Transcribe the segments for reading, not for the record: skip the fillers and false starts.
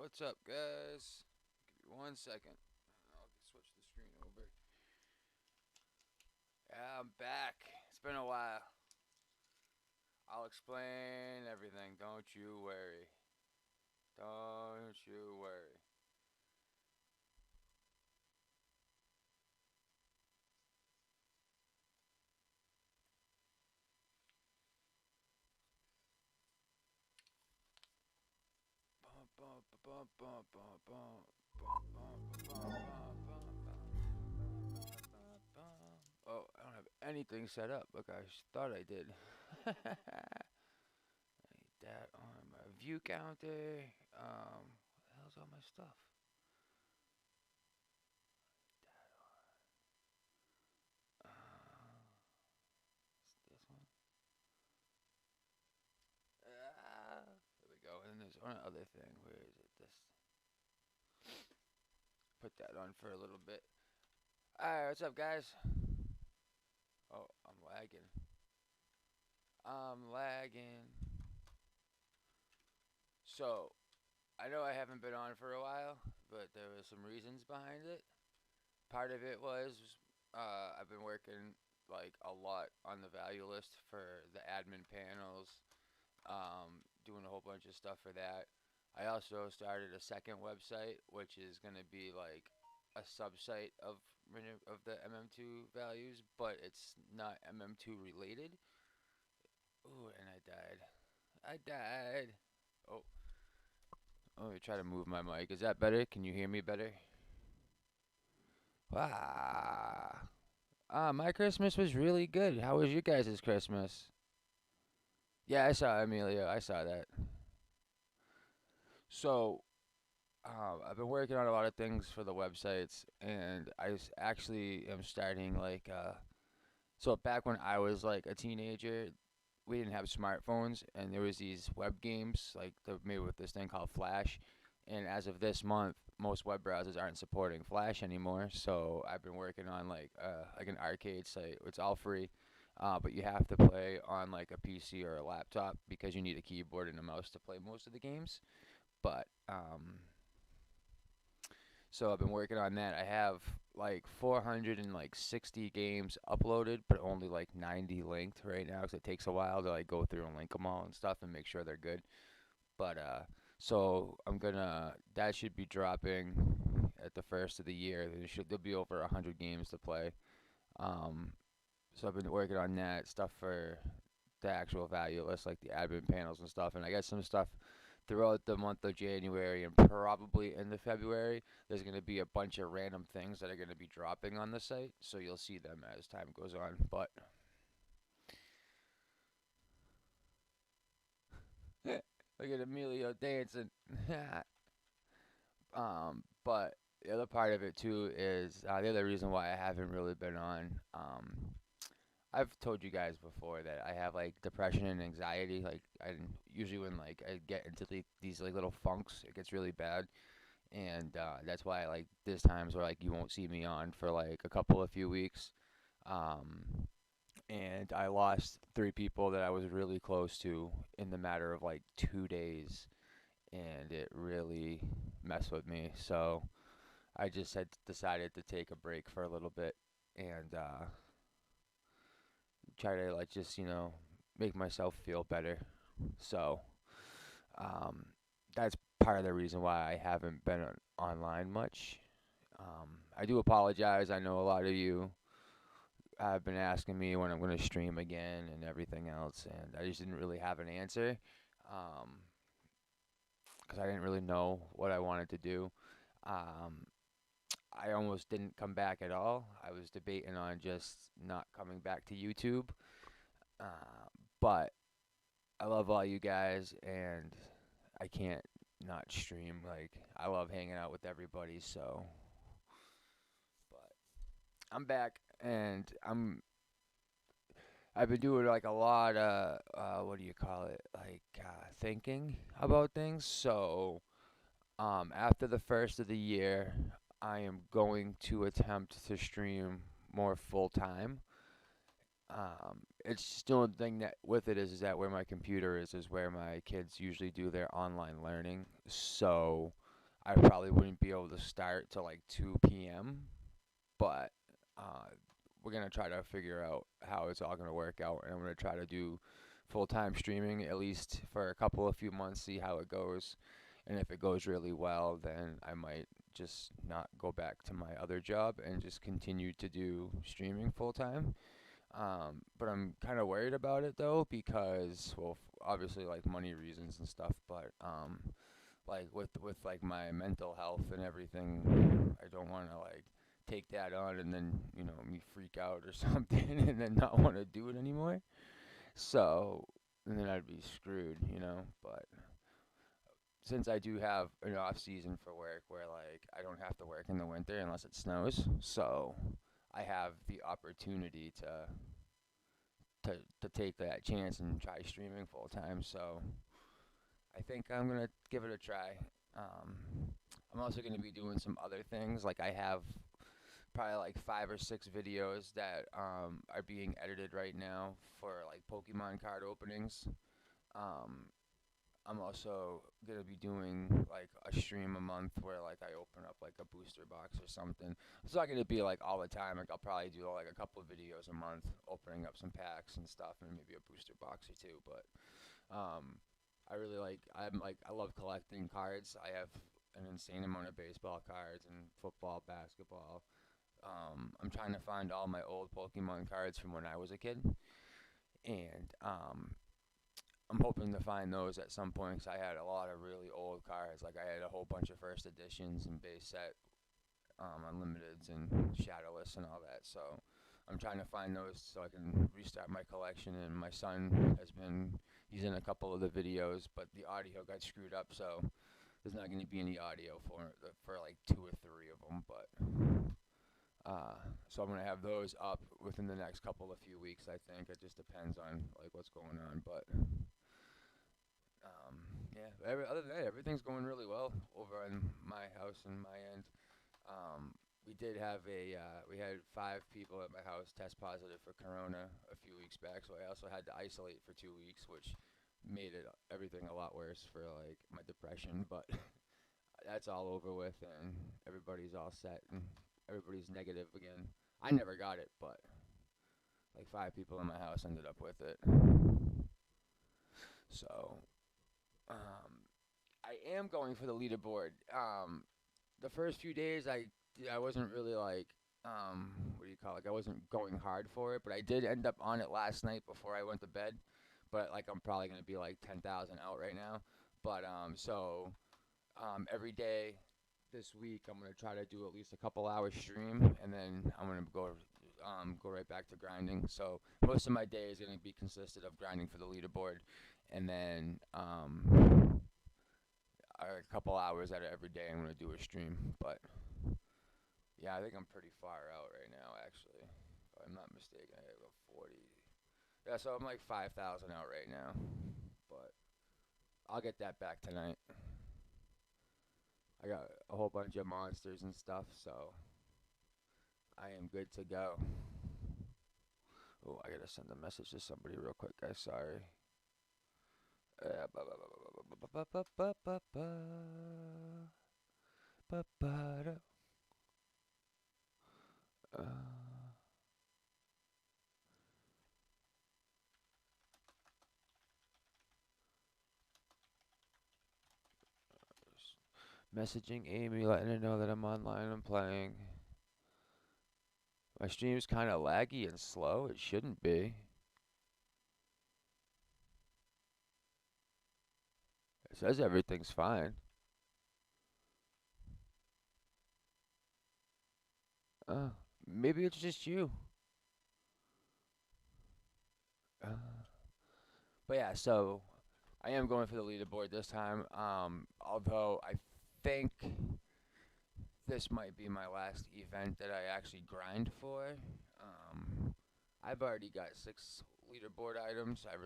What's up, guys? Give me 1 second. I'll switch the screen over. Yeah, I'm back. It's been a while. I'll explain everything. Don't you worry. Don't you worry. Bum, bum, bum, bum, bum, bum, bum, bum, Oh, I don't have anything set up. Look, I thought I did. I need that on my view counter. What the hell's all my stuff? Uh, this one. There we go. And there's one other thing. Where is it? This. Put that on for a little bit. Alright, what's up, guys? Oh, I'm lagging. I'm lagging. So, I know I haven't been on for a while, but there were some reasons behind it. Part of it was I've been working like a lot on the value list for the admin panels, doing a whole bunch of stuff for that. I also started a second website, which is gonna be like a subsite of the MM2 values, but it's not MM2 related. Ooh, and I died. I died. Oh, let me try to move my mic. Is that better? Can you hear me better? Ah, my Christmas was really good. How was your guys' Christmas? Yeah, I saw Amelia. I saw that. So, I've been working on a lot of things for the websites, and actually am starting like so back when I was like a teenager, we didn't have smartphones, and there was these web games like they're made with this thing called Flash, and as of this month, most web browsers aren't supporting Flash anymore. So I've been working on like an arcade site. It's all free. But you have to play on like a PC or a laptop because you need a keyboard and a mouse to play most of the games. But so I've been working on that. I have like 460 games uploaded, but only like 90 linked right now because it takes a while to like go through and link them all and stuff and make sure they're good. But so I'm gonna that should be dropping at the first of the year. There'll be over 100 games to play. Um, so I've been working on that stuff for the actual value list, like the admin panels and stuff, and I got some stuff throughout the month of January and probably into February. There's going to be a bunch of random things that are going to be dropping on the site, so you'll see them as time goes on. But look at Emilio dancing. But the other part of it too is the other reason why I haven't really been on. I've told you guys before that I have like depression and anxiety. Like I usually when like I get into these like little funks, it gets really bad, and that's why like there's times where like you won't see me on for like a couple of few weeks. Um, and I lost three people that I was really close to in the matter of like 2 days, and it really messed with me. So I just had decided to take a break for a little bit and try to like just make myself feel better. So um, that's part of the reason why I haven't been online much. I do apologize. I know a lot of you have been asking me when I'm going to stream again and everything else, and I just didn't really have an answer because I didn't really know what I wanted to do. Um, I almost didn't come back at all. I was debating on just not coming back to YouTube, uh, but I love all you guys, and I can't not stream. Like I love hanging out with everybody, so but I'm back, and I've been doing like a lot of what do you call it? Like thinking about things. So after the first of the year, I am going to attempt to stream more full time. It's still the thing that with it is that where my computer is where my kids usually do their online learning. So I probably wouldn't be able to start till like 2 p.m. But uh, we're gonna try to figure out how it's all gonna work out, and I'm gonna try to do full-time streaming at least for a couple of few months, see how it goes, and if it goes really well, then I might just not go back to my other job and just continue to do streaming full time. But I'm kind of worried about it though because, well, obviously like money reasons and stuff. But like with like my mental health and everything, I don't want to like take that on and then me freak out or something and then not want to do it anymore. So and then I'd be screwed, But since I do have an off season for work where like I don't have to work in the winter unless it snows, so I have the opportunity to take that chance and try streaming full time. So I think I'm gonna give it a try. Um, I'm also gonna be doing some other things. Like I have probably like 5 or 6 videos that are being edited right now for like Pokemon card openings. Um, I'm also gonna be doing like a stream a month where like I open up like a booster box or something. It's not gonna be like all the time. Like I'll probably do like a couple of videos a month, opening up some packs and stuff, and maybe a booster box or two. But I really I love collecting cards. I have an insane amount of baseball cards and football, basketball. I'm trying to find all my old Pokemon cards from when I was a kid, and I'm hoping to find those at some point because I had a lot of really old cards. Like I had a whole bunch of first editions and base set, unlimiteds and shadowless and all that. So I'm trying to find those so I can restart my collection. And my son he's in a couple of the videos, but the audio got screwed up, so there's not going to be any audio for like 2 or 3 of them. So I'm gonna have those up within the next couple of few weeks. I think it just depends on like what's going on, but um, yeah. Other than that, everything's going really well over on my house and my end. We did have we had 5 people at my house test positive for corona a few weeks back, so I also had to isolate for 2 weeks, which made everything a lot worse for like my depression. But that's all over with, and everybody's all set, and everybody's negative again. I never got it, but like 5 people in my house ended up with it. So I am going for the leaderboard. The first few days I wasn't really like what do you call it? Like I wasn't going hard for it, but I did end up on it last night before I went to bed. But like I'm probably gonna be like 10,000 out right now. But every day this week I'm gonna try to do at least a couple hours stream, and then I'm gonna go right back to grinding. So most of my day is gonna be consisted of grinding for the leaderboard, and then a couple hours out of every day I'm gonna do a stream. But yeah, I think I'm pretty far out right now actually. If I'm not mistaken, I have a 40. Yeah, so I'm like 5,000 out right now, but I'll get that back tonight. I got a whole bunch of monsters and stuff, so I am good to go. Oh, I gotta send a message to somebody real quick, guys. Sorry. Messaging Amy, letting her know that I'm online and playing. My stream's kind of laggy and slow. It shouldn't be. It says everything's fine. Uh, Maybe it's just you. Uh, but yeah, so I am going for the leaderboard this time. Although I think this might be my last event that I actually grind for. I've already got 6 leaderboard items. I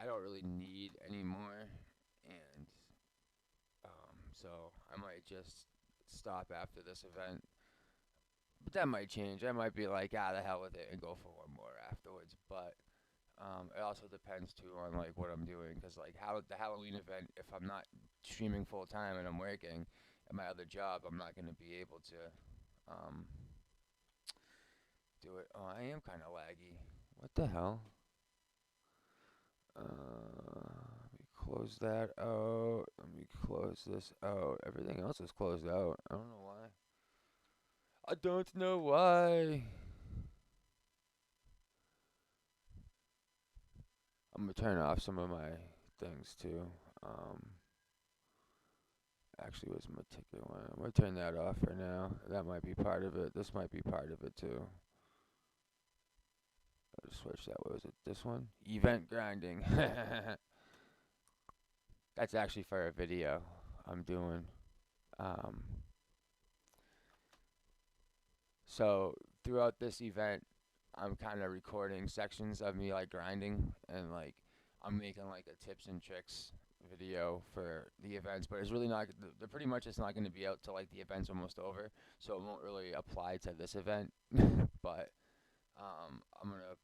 don't really need any more, and so I might just stop after this event. But that might change. I might be like, the hell with it, and go for one more afterwards. But It also depends too on like what I'm doing, cause like how the Halloween event, if I'm not streaming full time and I'm working at my other job, I'm not gonna be able to um do it. Oh, I am kind of laggy. What the hell? Let me close that out. Let me close this out. Everything else is closed out. I don't know why. I don't know why. I'm gonna turn off some of my things too. Um, Actually, was my ticket one. I'm gonna turn that off for now. That might be part of it. This might be part of it too. I'll just switch that. What was it? This one? Event grinding. That's actually for a video I'm doing. Um, so throughout this event, I'm kind of recording sections of me like grinding and like I'm making like a tips and tricks video for the events, but it's really not. The pretty much it's not going to be out till like the event's almost over, so it won't really apply to this event. But I'm gonna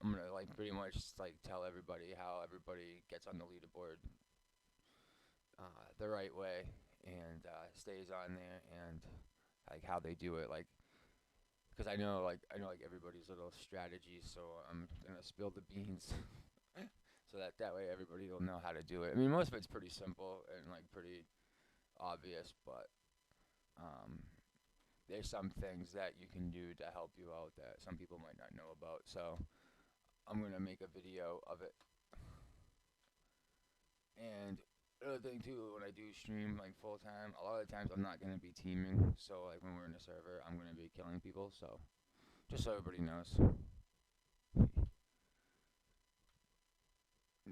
I'm gonna like pretty much like tell everybody how everybody gets on the leaderboard the right way and stays on there and like how they do it like because I know like everybody's little strategies, so I'm gonna spill the beans so that way everybody will know how to do it. I mean, most of it's pretty simple and like pretty obvious, but um, there's some things that you can do to help you out that some people might not know about. So I'm gonna make a video of it. And other thing too, when I do stream like full time, a lot of the times I'm not gonna be teaming. So like when we're in a server, I'm gonna be killing people. So just so everybody knows.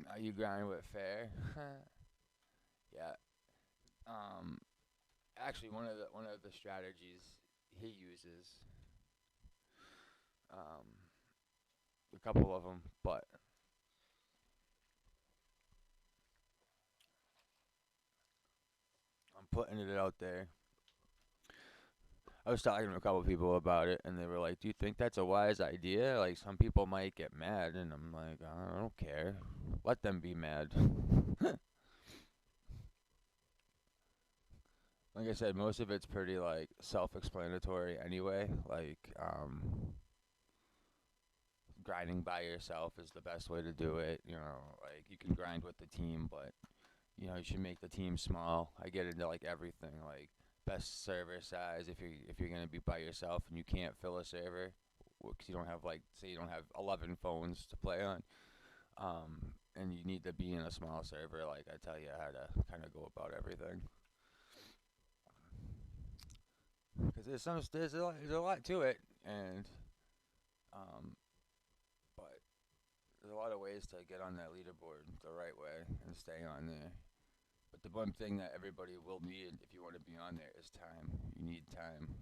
Are you grinding with fair? Yeah. Um. Actually, one of the strategies he uses, um, a couple of them, but I'm putting it out there. I was talking to a couple of people about it, and they were like, "Do you think that's a wise idea? Like, some people might get mad." And I'm like, "I don't care. Let them be mad." Like I said, most of it's pretty like self-explanatory anyway. Like, grinding by yourself is the best way to do it. You know, like you can grind with the team, but you should make the team small. I get into like everything, like best server size if you're gonna be by yourself and you can't fill a server because you don't have like say you don't have 11 phones to play on, and you need to be in a small server. Like I tell you how to kind of go about everything because there's a lot to it, and um, but there's a lot of ways to get on that leaderboard the right way and stay on there. But the one thing that everybody will need if you want to be on there is time. You need time.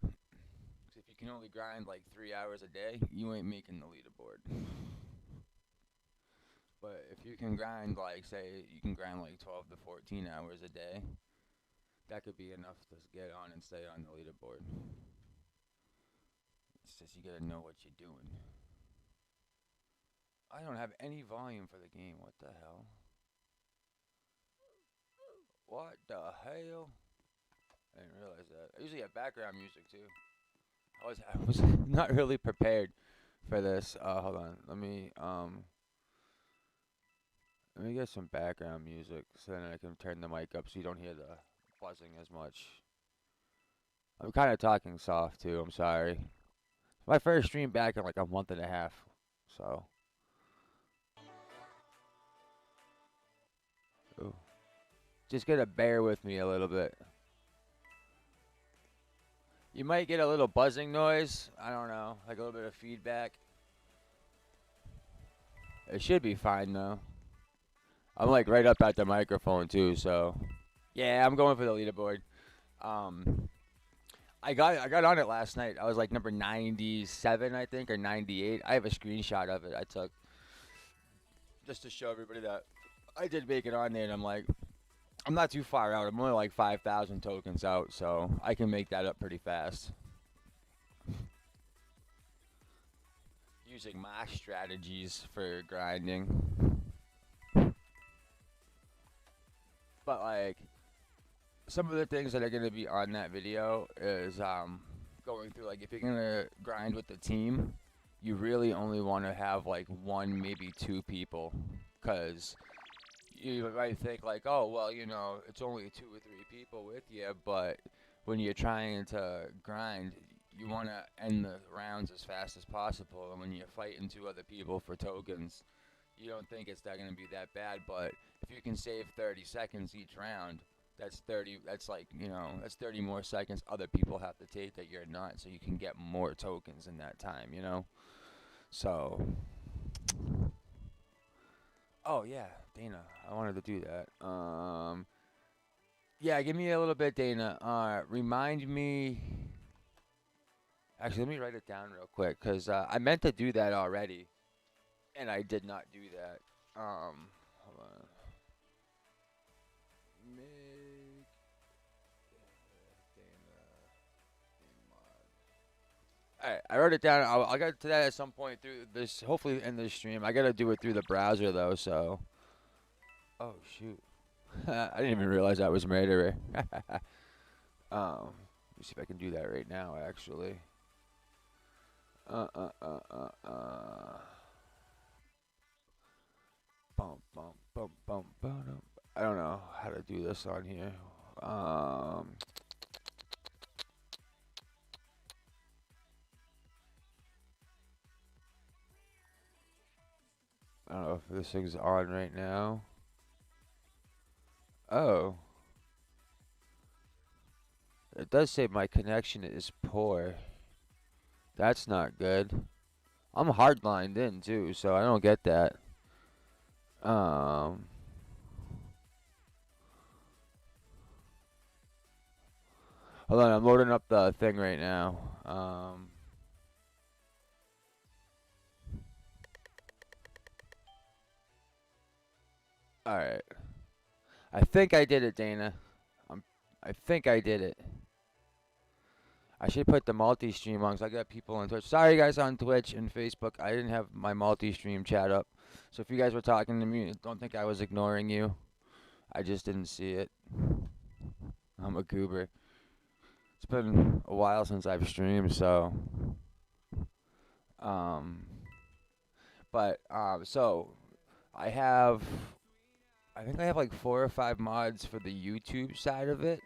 'Cause if you can only grind like 3 hours a day, you ain't making the leaderboard. But if you can grind like say you can grind like 12 to 14 hours a day, that could be enough to get on and stay on the leaderboard. It's just you gotta know what you're doing. I don't have any volume for the game. What the hell? What the hell? I didn't realize that. I usually have background music too. I was not really prepared for this. Hold on. Let me get some background music so then I can turn the mic up so you don't hear the buzzing as much. I'm kind of talking soft too. I'm sorry. My first stream back in like a month and a half, so. Ooh. Just gotta bear with me a little bit. You might get a little buzzing noise. I don't know, like a little bit of feedback. It should be fine though. I'm like right up at the microphone too, so yeah, I'm going for the leaderboard. Um, I got on it last night. I was like number 97, I think, or 98. I have a screenshot of it I took just to show everybody that I did make it on there, and I'm not too far out. I'm only like 5,000 tokens out, so I can make that up pretty fast. using my strategies for grinding. But like some of the things that are gonna be on that video is going through like if you're gonna grind with the team, you really only want to have like one, maybe two people, cause you might think like, oh well, it's only two or three people with you, but when you're trying to grind, you want to end the rounds as fast as possible, and when you're fighting two other people for tokens, you don't think it's that gonna be that bad, but if you can save 30 seconds each round, that's 30. That's like that's 30 more seconds other people have to take that you're not, so you can get more tokens in that time. So, oh yeah, Dana, I wanted to do that. Yeah, give me a little bit, Dana. Remind me. Actually, let me write it down real quick, cause I meant to do that already, and I did not do that. Hold on. Make Dana a mod. Alright, I wrote it down. I'll get to that at some point through this. Hopefully, in this stream. I gotta do it through the browser though. So. Oh shoot. I didn't even realize I was murderer. Let me see if I can do that right now. Actually. Uh. Bum bum bum bum bum. I don't know how to do this on here. I don't know if this thing's on right now. Oh. It does say my connection is poor. That's not good. I'm hardlined in too, so I don't get that. Um. Hold on, I'm loading up the thing right now. Alright. I think I did it, Dana. I think I did it. I should put the multi-stream on because I got people on Twitch. Sorry, guys, on Twitch and Facebook. I didn't have my multi-stream chat up. So if you guys were talking to me, don't think I was ignoring you. I just didn't see it. I'm a goober. It's been a while since I've streamed, so. So I have. I think I have like 4 or 5 mods for the YouTube side of it.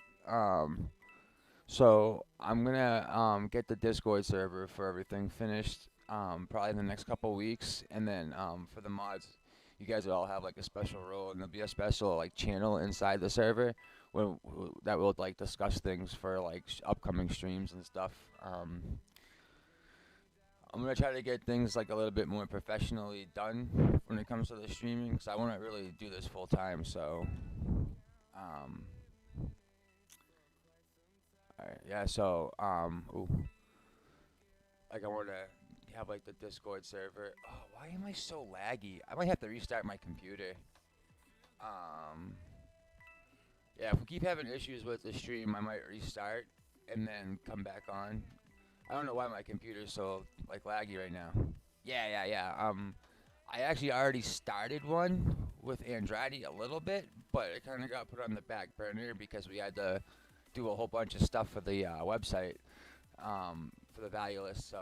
So I'm gonna get the Discord server for everything finished probably in the next couple weeks, and then for the mods, you guys will all have like a special role, and there'll be a special like channel inside the server that will like discuss things for like upcoming streams and stuff. I'm gonna try to get things like a little bit more professionally done when it comes to the streaming, because I want to really do this full time. So, alright, yeah. So, like I want to have like the Discord server. Oh, why am I so laggy? I might have to restart my computer. Yeah, if we keep having issues with the stream, I might restart and then come back on. I don't know why my computer's so like laggy right now. Yeah. I actually already started one with Andrade a little bit, but it kind of got put on the back burner because we had to do a whole bunch of stuff for the website for the value list. So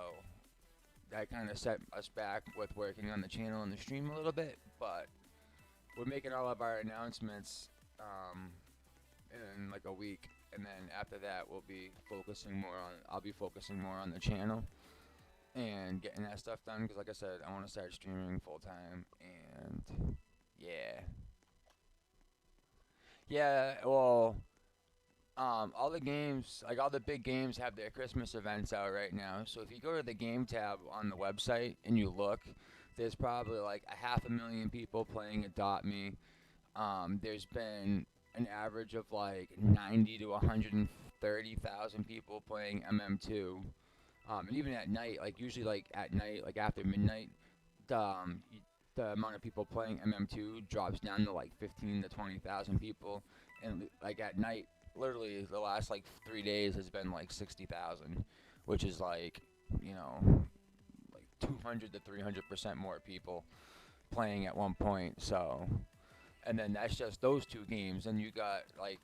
that kind of set us back with working on the channel and the stream a little bit. But we're making all of our announcements in like a week. And then after that, I'll be focusing more on the channel and getting that stuff done. Because like I said, I want to start streaming full time. And yeah. Well, all the games, like all the big games, have their Christmas events out right now. So if you go to the game tab on the website and you look, there's probably like 500,000 people playing Adopt Me. There's been an average of like 90 to 130,000 people playing MM2. And even at night, like usually like at night, like after midnight, the amount of people playing MM2 drops down to like 15 to 20,000 people. And like at night, literally the last like 3 days has been like 60,000, which is like, like 200 to 300% more people playing at one point. So, and then that's just those two games. And you got like,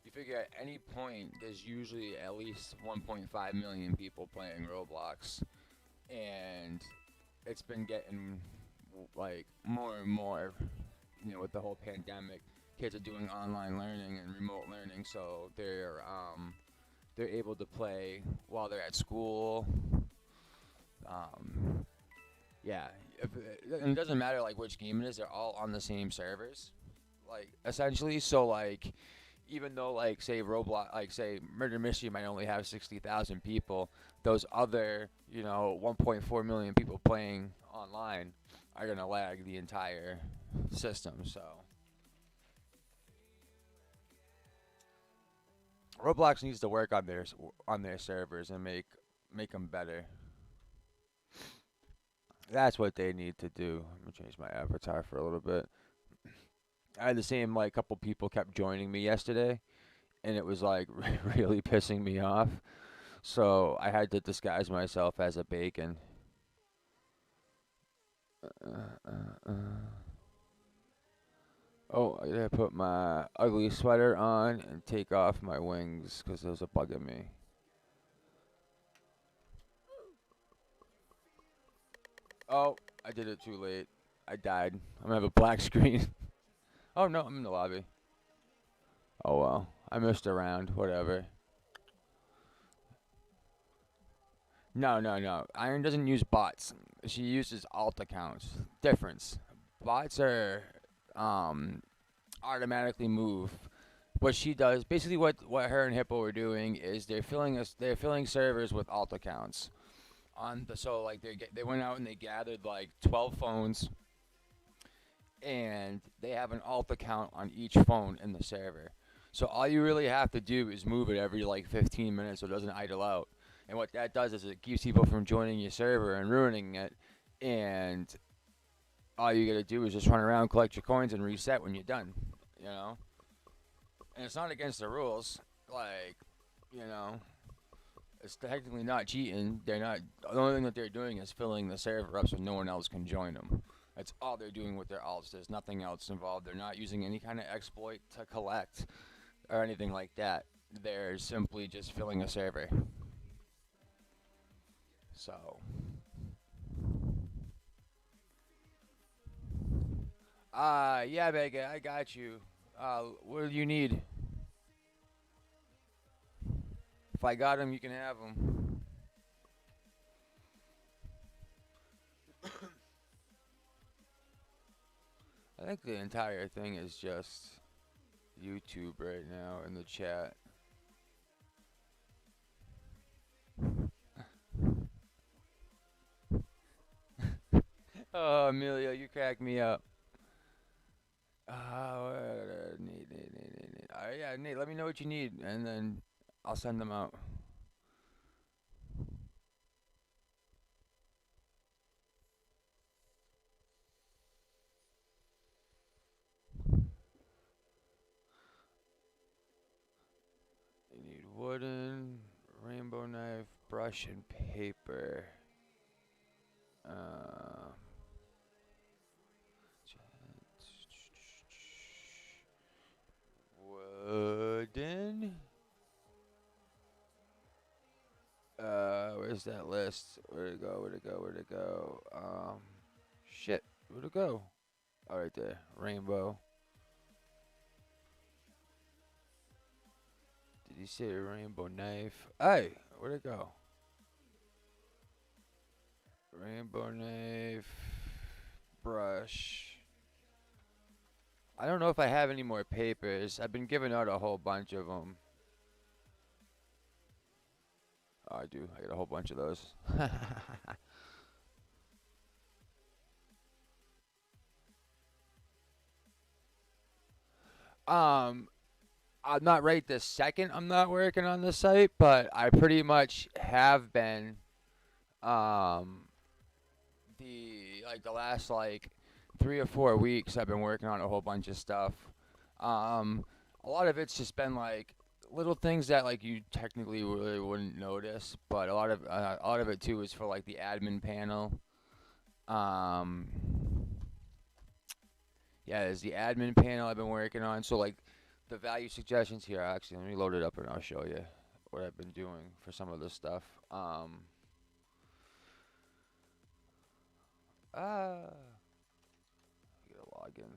you figure at any point there's usually at least 1.5 million people playing Roblox, and it's been getting like more and more. With the whole pandemic, kids are doing online learning and remote learning, so they're able to play while they're at school. Um, yeah, and it doesn't matter like which game it is; they're all on the same servers, like essentially. So like, even though like say Roblox, like say Murder Mystery might only have 60,000 people, those other 1.4 million people playing online are gonna lag the entire system. So Roblox needs to work on their servers and make them better. That's what they need to do. I'm gonna change my avatar for a little bit. I had the same like couple people kept joining me yesterday, and it was like really pissing me off. So I had to disguise myself as a bacon. Oh, I gotta put my ugly sweater on and take off my wings because those are bugging me. Oh, I did it too late. I died. I'm gonna have a black screen. Oh no, I'm in the lobby. Oh well, I missed a round. Whatever. No, no, no. Iron doesn't use bots. She uses alt accounts. Difference. Bots are um automatically move. What she does, basically, what her and Hippo are doing is they're filling servers with alt accounts. So like they went out and they gathered like 12 phones, and they have an alt account on each phone in the server. So all you really have to do is move it every like 15 minutes so it doesn't idle out. And what that does is it keeps people from joining your server and ruining it. And all you gotta do is just run around, collect your coins, and reset when you're done. You know. And it's not against the rules. Like, you know, it's technically not cheating. They're not. The only thing that they're doing is filling the server up so no one else can join them. That's all they're doing with their alts. There's nothing else involved. They're not using any kind of exploit to collect or anything like that. They're simply just filling a server. So, yeah, Vega, I got you. What do you need? If I got them, you can have them. I think the entire thing is just YouTube right now in the chat. Oh, Amelia, you crack me up. Nate. Yeah, Nate, let me know what you need, and then I'll send them out. You need wooden, rainbow knife, brush, and paper. Uh, wooden. Where's that list? Where'd it go? Where'd it go? Where'd it go? Shit. Where'd it go? Oh, right there. Rainbow. Did he say rainbow knife? Hey, where'd it go? Rainbow knife. Brush. I don't know if I have any more papers. I've been giving out a whole bunch of them. Oh, I do. I got a whole bunch of those. um, I'm not right this second. I'm not working on the site, but I pretty much have been. Um, the last like 3 or 4 weeks, I've been working on a whole bunch of stuff. A lot of it's just been like little things that like you technically really wouldn't notice, but a lot of it too is for like the admin panel. Um, yeah, there's the admin panel I've been working on. So like the value suggestions here. Actually, let me load it up and I'll show you what I've been doing for some of this stuff. Ah, get a login.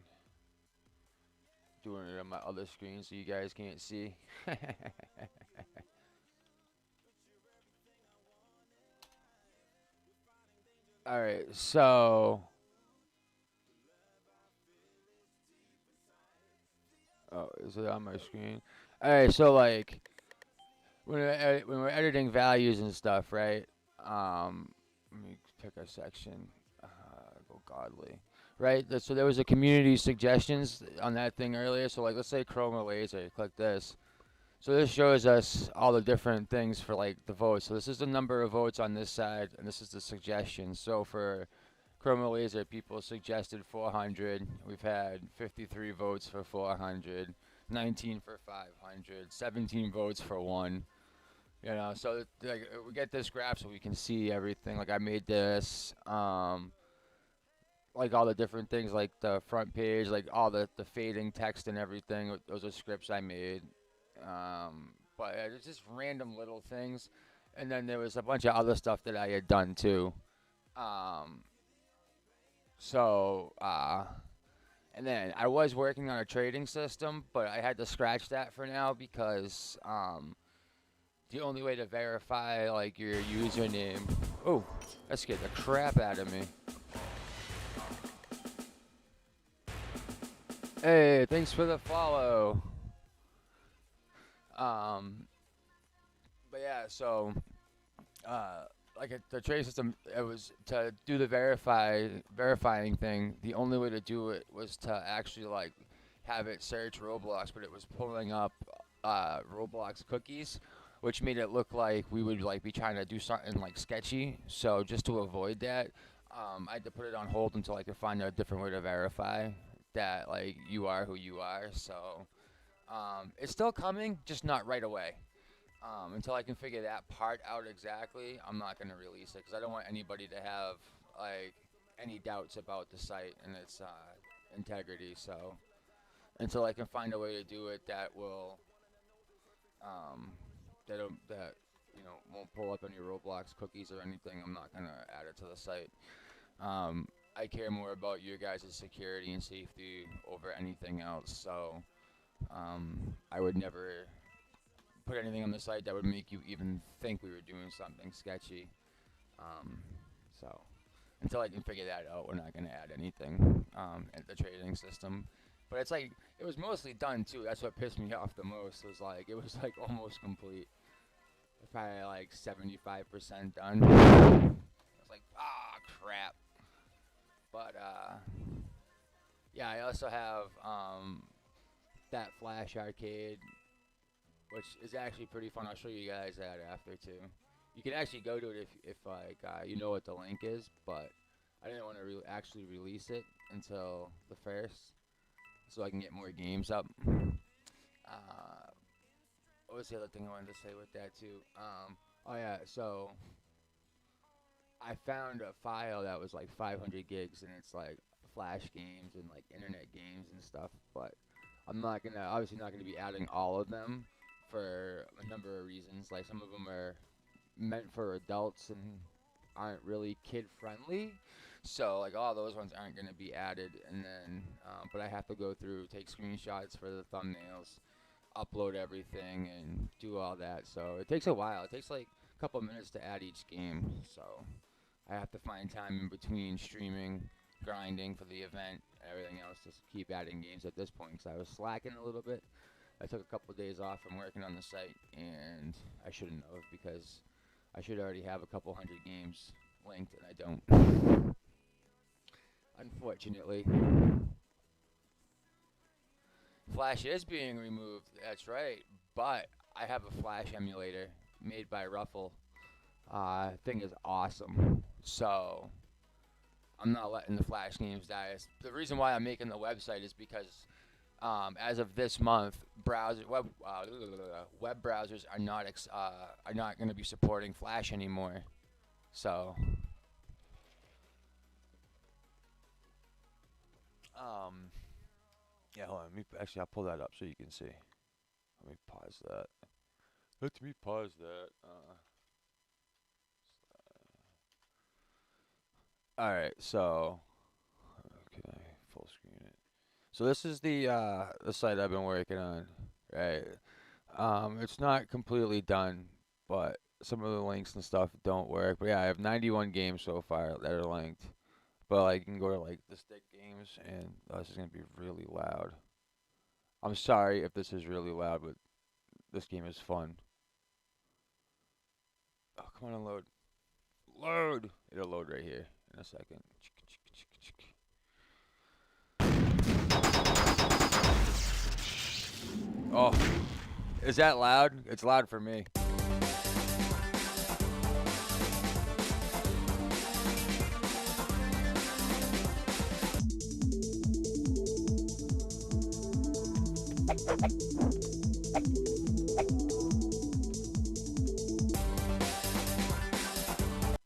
Doing it on my other screen so you guys can't see. All right, so oh, is it on my screen? All right, so like when we're editing values and stuff, right? Let me pick a section. Go godly, right? So there was a community suggestions on that thing earlier. So like, let's say Chroma Laser. Click this. So this shows us all the different things for like the votes. So this is the number of votes on this side, and this is the suggestions. So for Chroma Laser, people suggested 400. We've had 53 votes for 400, 19 for 500, 17 votes for one. You know, so like we get this graph so we can see everything. Like I made this, like all the different things, like the front page, like all the fading text and everything. Those are scripts I made. But it's just random little things, and then there was a bunch of other stuff that I had done too. Um, so and then I was working on a trading system, but I had to scratch that for now because the only way to verify like your username. Oh, that scared the crap out of me. Hey, thanks for the follow. Um, but yeah, so like the trade system, it was to do the verifying thing. The only way to do it was to actually like have it search Roblox, but it was pulling up Roblox cookies, which made it look like we would like be trying to do something like sketchy. So just to avoid that, I had to put it on hold until I could find a different way to verify that like you are who you are. So it's still coming, just not right away. Until I can figure that part out exactly, I'm not gonna release it because I don't want anybody to have like any doubts about the site and its integrity. So until I can find a way to do it that will um, that won't pull up any Roblox cookies or anything, I'm not gonna add it to the site. I care more about your guys' security and safety over anything else. So I would never put anything on the site that would make you even think we were doing something sketchy. Um, so until I can figure that out, we're not going to add anything at the trading system. But it's like it was mostly done too. That's what pissed me off the most. It was like almost complete. Probably like 75% done. I was like, ah, crap. But yeah, I also have that Flash Arcade, which is actually pretty fun. I'll show you guys that after too. You can actually go to it if like you know what the link is, but I didn't want to actually release it until the first, so I can get more games up. What was the other thing I wanted to say with that too? Oh yeah, so I found a file that was like 500 gigs, and it's like Flash games and like internet games and stuff, but I'm not gonna obviously not gonna be adding all of them for a number of reasons. Like some of them are meant for adults and aren't really kid friendly, so like all those ones aren't gonna be added. And then, but I have to go through, take screenshots for the thumbnails, upload everything, and do all that. So it takes a while. It takes like a couple minutes to add each game. So I have to find time in between streaming, grinding for the event, and everything else to keep adding games at this point because I was slacking a little bit. I took a couple of days off from working on the site, and I shouldn't have because I should already have a couple hundred games linked, and I don't. Unfortunately. Flash is being removed, that's right, but I have a Flash emulator made by Ruffle. Thing is awesome. So I'm not letting the Flash games die. The reason why I'm making the website is because as of this month, web browsers are not going to be supporting Flash anymore. So Um, yeah, hold on. Actually, I'll pull that up so you can see. Let me pause that. Let me pause that. All right. So, can I full screen it? So this is the site I've been working on, right? It's not completely done, but some of the links and stuff don't work. But yeah, I have 91 games so far that are linked. But like, you can go to like the stick games, and this is gonna be really loud. I'm sorry if this is really loud, but this game is fun. Oh, come on, and load. Load! It'll load right here in a second. Oh, is that loud? It's loud for me.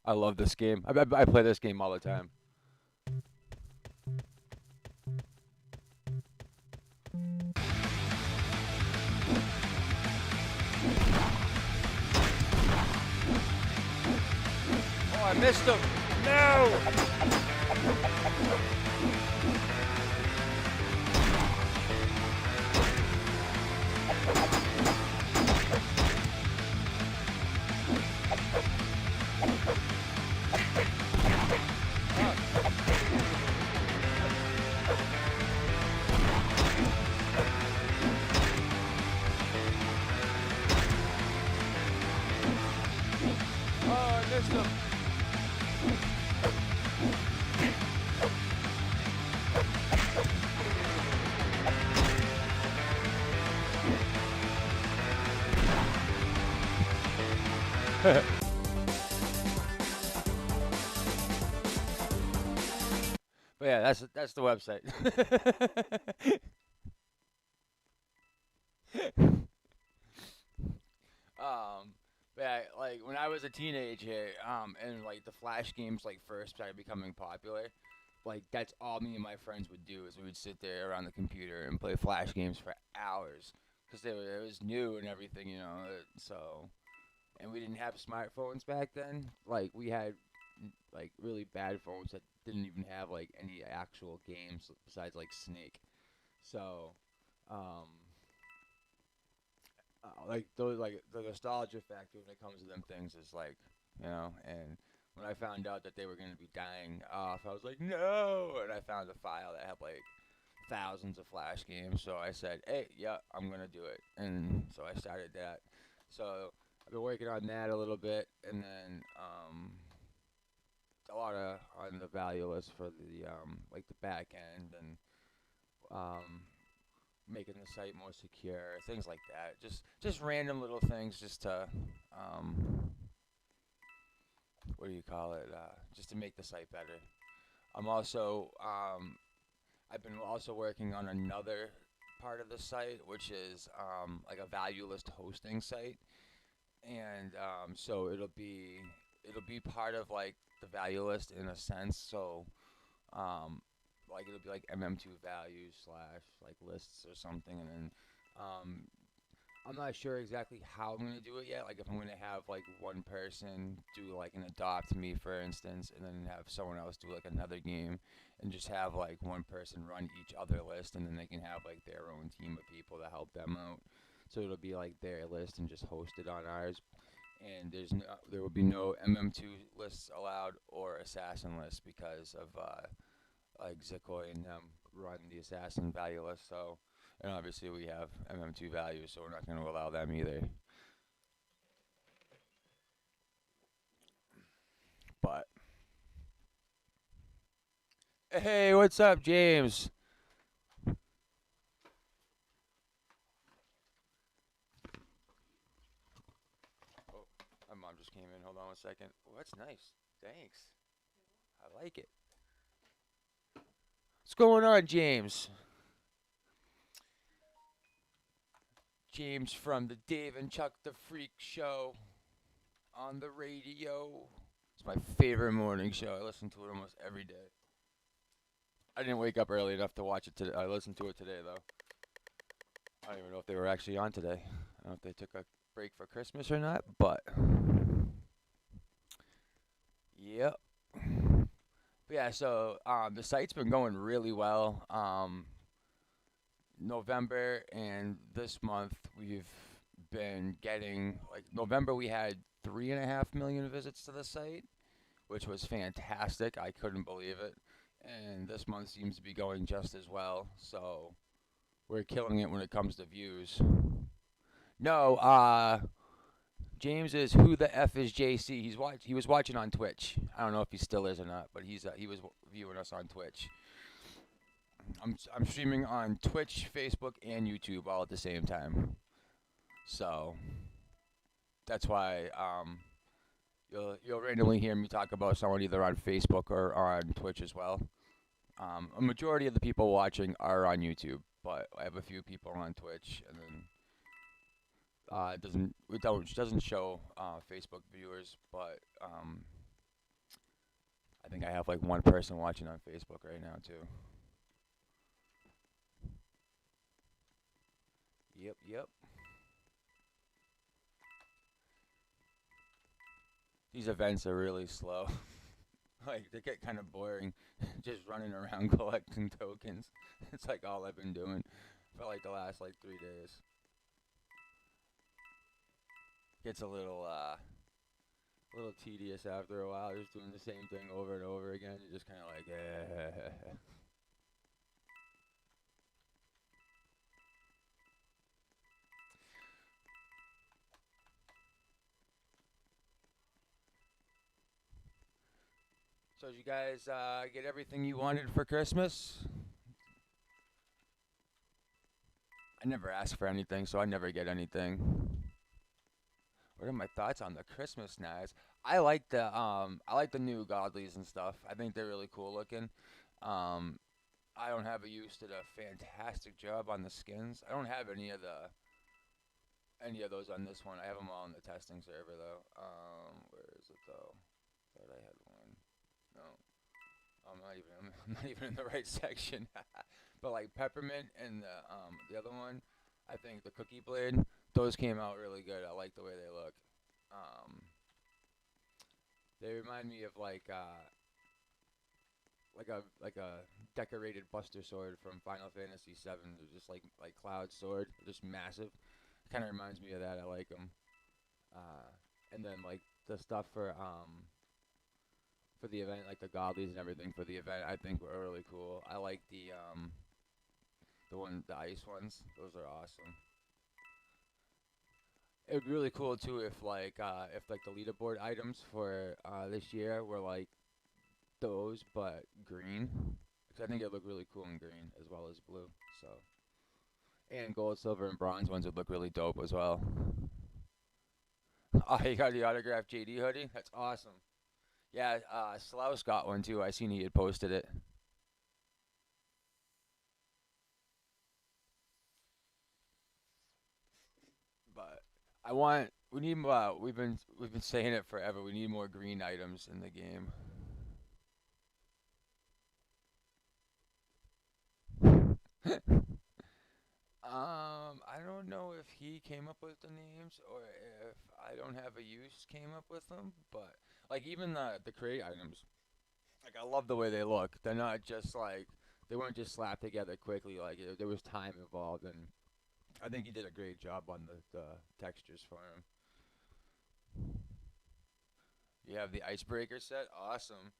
I love this game. I play this game all the time. Oh, I missed him. No! Oh, I missed him. But yeah, that's the website. um, but yeah, like when I was a teenager, and like the Flash games like first started becoming popular, like that's all me and my friends would do is we would sit there around the computer and play Flash games for hours because it was new and everything, you know. So and we didn't have smartphones back then. Like we had like really bad phones that didn't even have like any actual games besides like Snake. So, um, like those like the nostalgia factor when it comes to them things is like and when I found out that they were gonna be dying off, I was like no, and I found a file that had like thousands of Flash games. So I said, hey, yeah, I'm gonna do it, and so I started that. So I've been working on that a little bit, and then a lot of on the value list for the like the back end and um making the site more secure, things like that. Just random little things just to um what do you call it? Just to make the site better. I'm also I've been also working on another part of the site, which is like a value list hosting site, and so it'll be part of like the value list in a sense. So um, like it'll be like MM2 values slash like lists or something, and then um, I'm not sure exactly how I'm gonna do it yet. Like if I'm gonna have like one person do like an adopt me, for instance, and then have someone else do like another game, and just have like one person run each other list, and then they can have like their own team of people to help them out. So it'll be like their list and just host it on ours. And there will be no MM2 lists allowed or assassin lists because of like Zikoi and them run the assassin value list. So, and obviously we have MM2 values, so we're not going to allow them either. But hey, what's up, James? Oh, my mom just came in. Hold on 1 second. Oh, that's nice. Thanks. I like it. What's going on, James? James from the Dave and Chuck the Freak Show on the radio. It's my favorite morning show. I listen to it almost every day. I didn't wake up early enough to watch it today. I listened to it today though. I don't even know if they were actually on today. I don't know if they took a break for Christmas or not, but yep. Yeah, so the site's been going really well. November and this month we've been getting like November we had 3.5 million visits to the site, which was fantastic. I couldn't believe it. And this month seems to be going just as well. So we're killing it when it comes to views. No, James is who the f is JC. He was watching on Twitch. I don't know if he still is or not, but he was viewing us on Twitch. I'm streaming on Twitch, Facebook, and YouTube all at the same time. So that's why you'll randomly hear me talk about someone either on Facebook or on Twitch as well. A majority of the people watching are on YouTube, but I have a few people on Twitch, and then it doesn't show Facebook viewers, but I think I have like one person watching on Facebook right now too. Yep, yep. These events are really slow. Like they get kind of boring, just running around collecting tokens. It's like all I've been doing for like the last like 3 days. Gets a little tedious after a while, just doing the same thing over and over again. You're just kind of like, eh. So did you guys get everything you wanted for Christmas? I never ask for anything, so I never get anything. What are my thoughts on the Christmas knives? I like the new godlies and stuff. I think they're really cool looking. Um, I don't have a use did a fantastic job on the skins. I don't have any of those on this one. I have them all on the testing server though. Where is it though? Thought I had one. No, I'm not even in the right section. But like peppermint and the other one, I think the cookie blade. Those came out really good. I like the way they look. Um, they remind me of like a decorated Buster Sword from Final Fantasy VII. They're just like Cloud Sword, just massive. Kind of reminds me of that. I like them. Uh, and then like the stuff for the event, like the godlies and everything for the event, I think were really cool. I like the ice ones. Those are awesome. It would be really cool too if like the leaderboard items for this year were like those but green. Because I think it look really cool in green as well as blue. So and gold, silver, and bronze ones would look really dope as well. Oh, you got the autographed JD hoodie? That's awesome. Yeah, Slaus got one too. I seen he had posted it. But we've been saying it forever. We need more green items in the game. I don't know if he came up with the names or if I don't have a use came up with them, but like even the crate items, like I love the way they look. They're not just like they weren't just slapped together quickly. Like there was time involved, and I think he did a great job on the textures for him. You have the icebreaker set, awesome.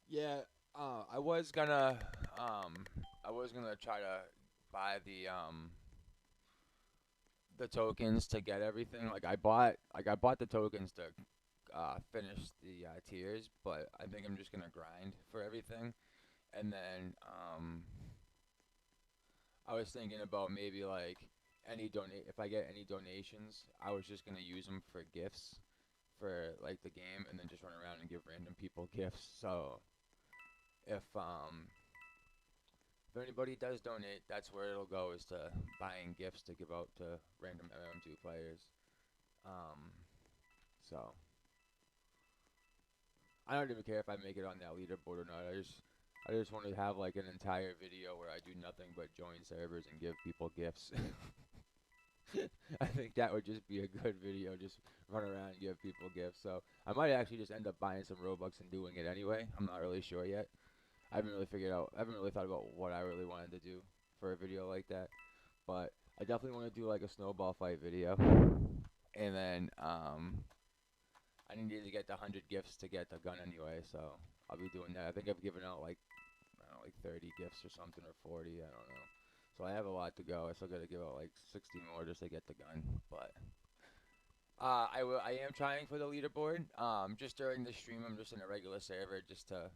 Yeah, I was gonna um I was gonna try to buy the tokens to get everything. I bought the tokens to finish the tiers, but I think I'm just gonna grind for everything. And then I was thinking about maybe like any donate if I get any donations, I was just gonna use them for gifts for like the game, and then just run around and give random people gifts. So if um if anybody does donate, that's where it'll go is to buying gifts to give out to random MM2 players. Um, so I don't even care if I make it on that leaderboard or not. I just want to have like an entire video where I do nothing but join servers and give people gifts. I think that would just be a good video. Just run around and give people gifts. So I might actually just end up buying some Robux and doing it anyway. I'm not really sure yet. I haven't really figured out. I haven't really thought about what I really wanted to do for a video like that. But I definitely want to do like a snowball fight video. And then I need to get the 100 gifts to get the gun anyway. So I'll be doing that. I think I've given out like I don't know, like 30 gifts or something or 40. I don't know. So I have a lot to go. I still got to give out like 60 more just to get the gun. But I am trying for the leaderboard. Just during the stream, I'm just in a regular server just to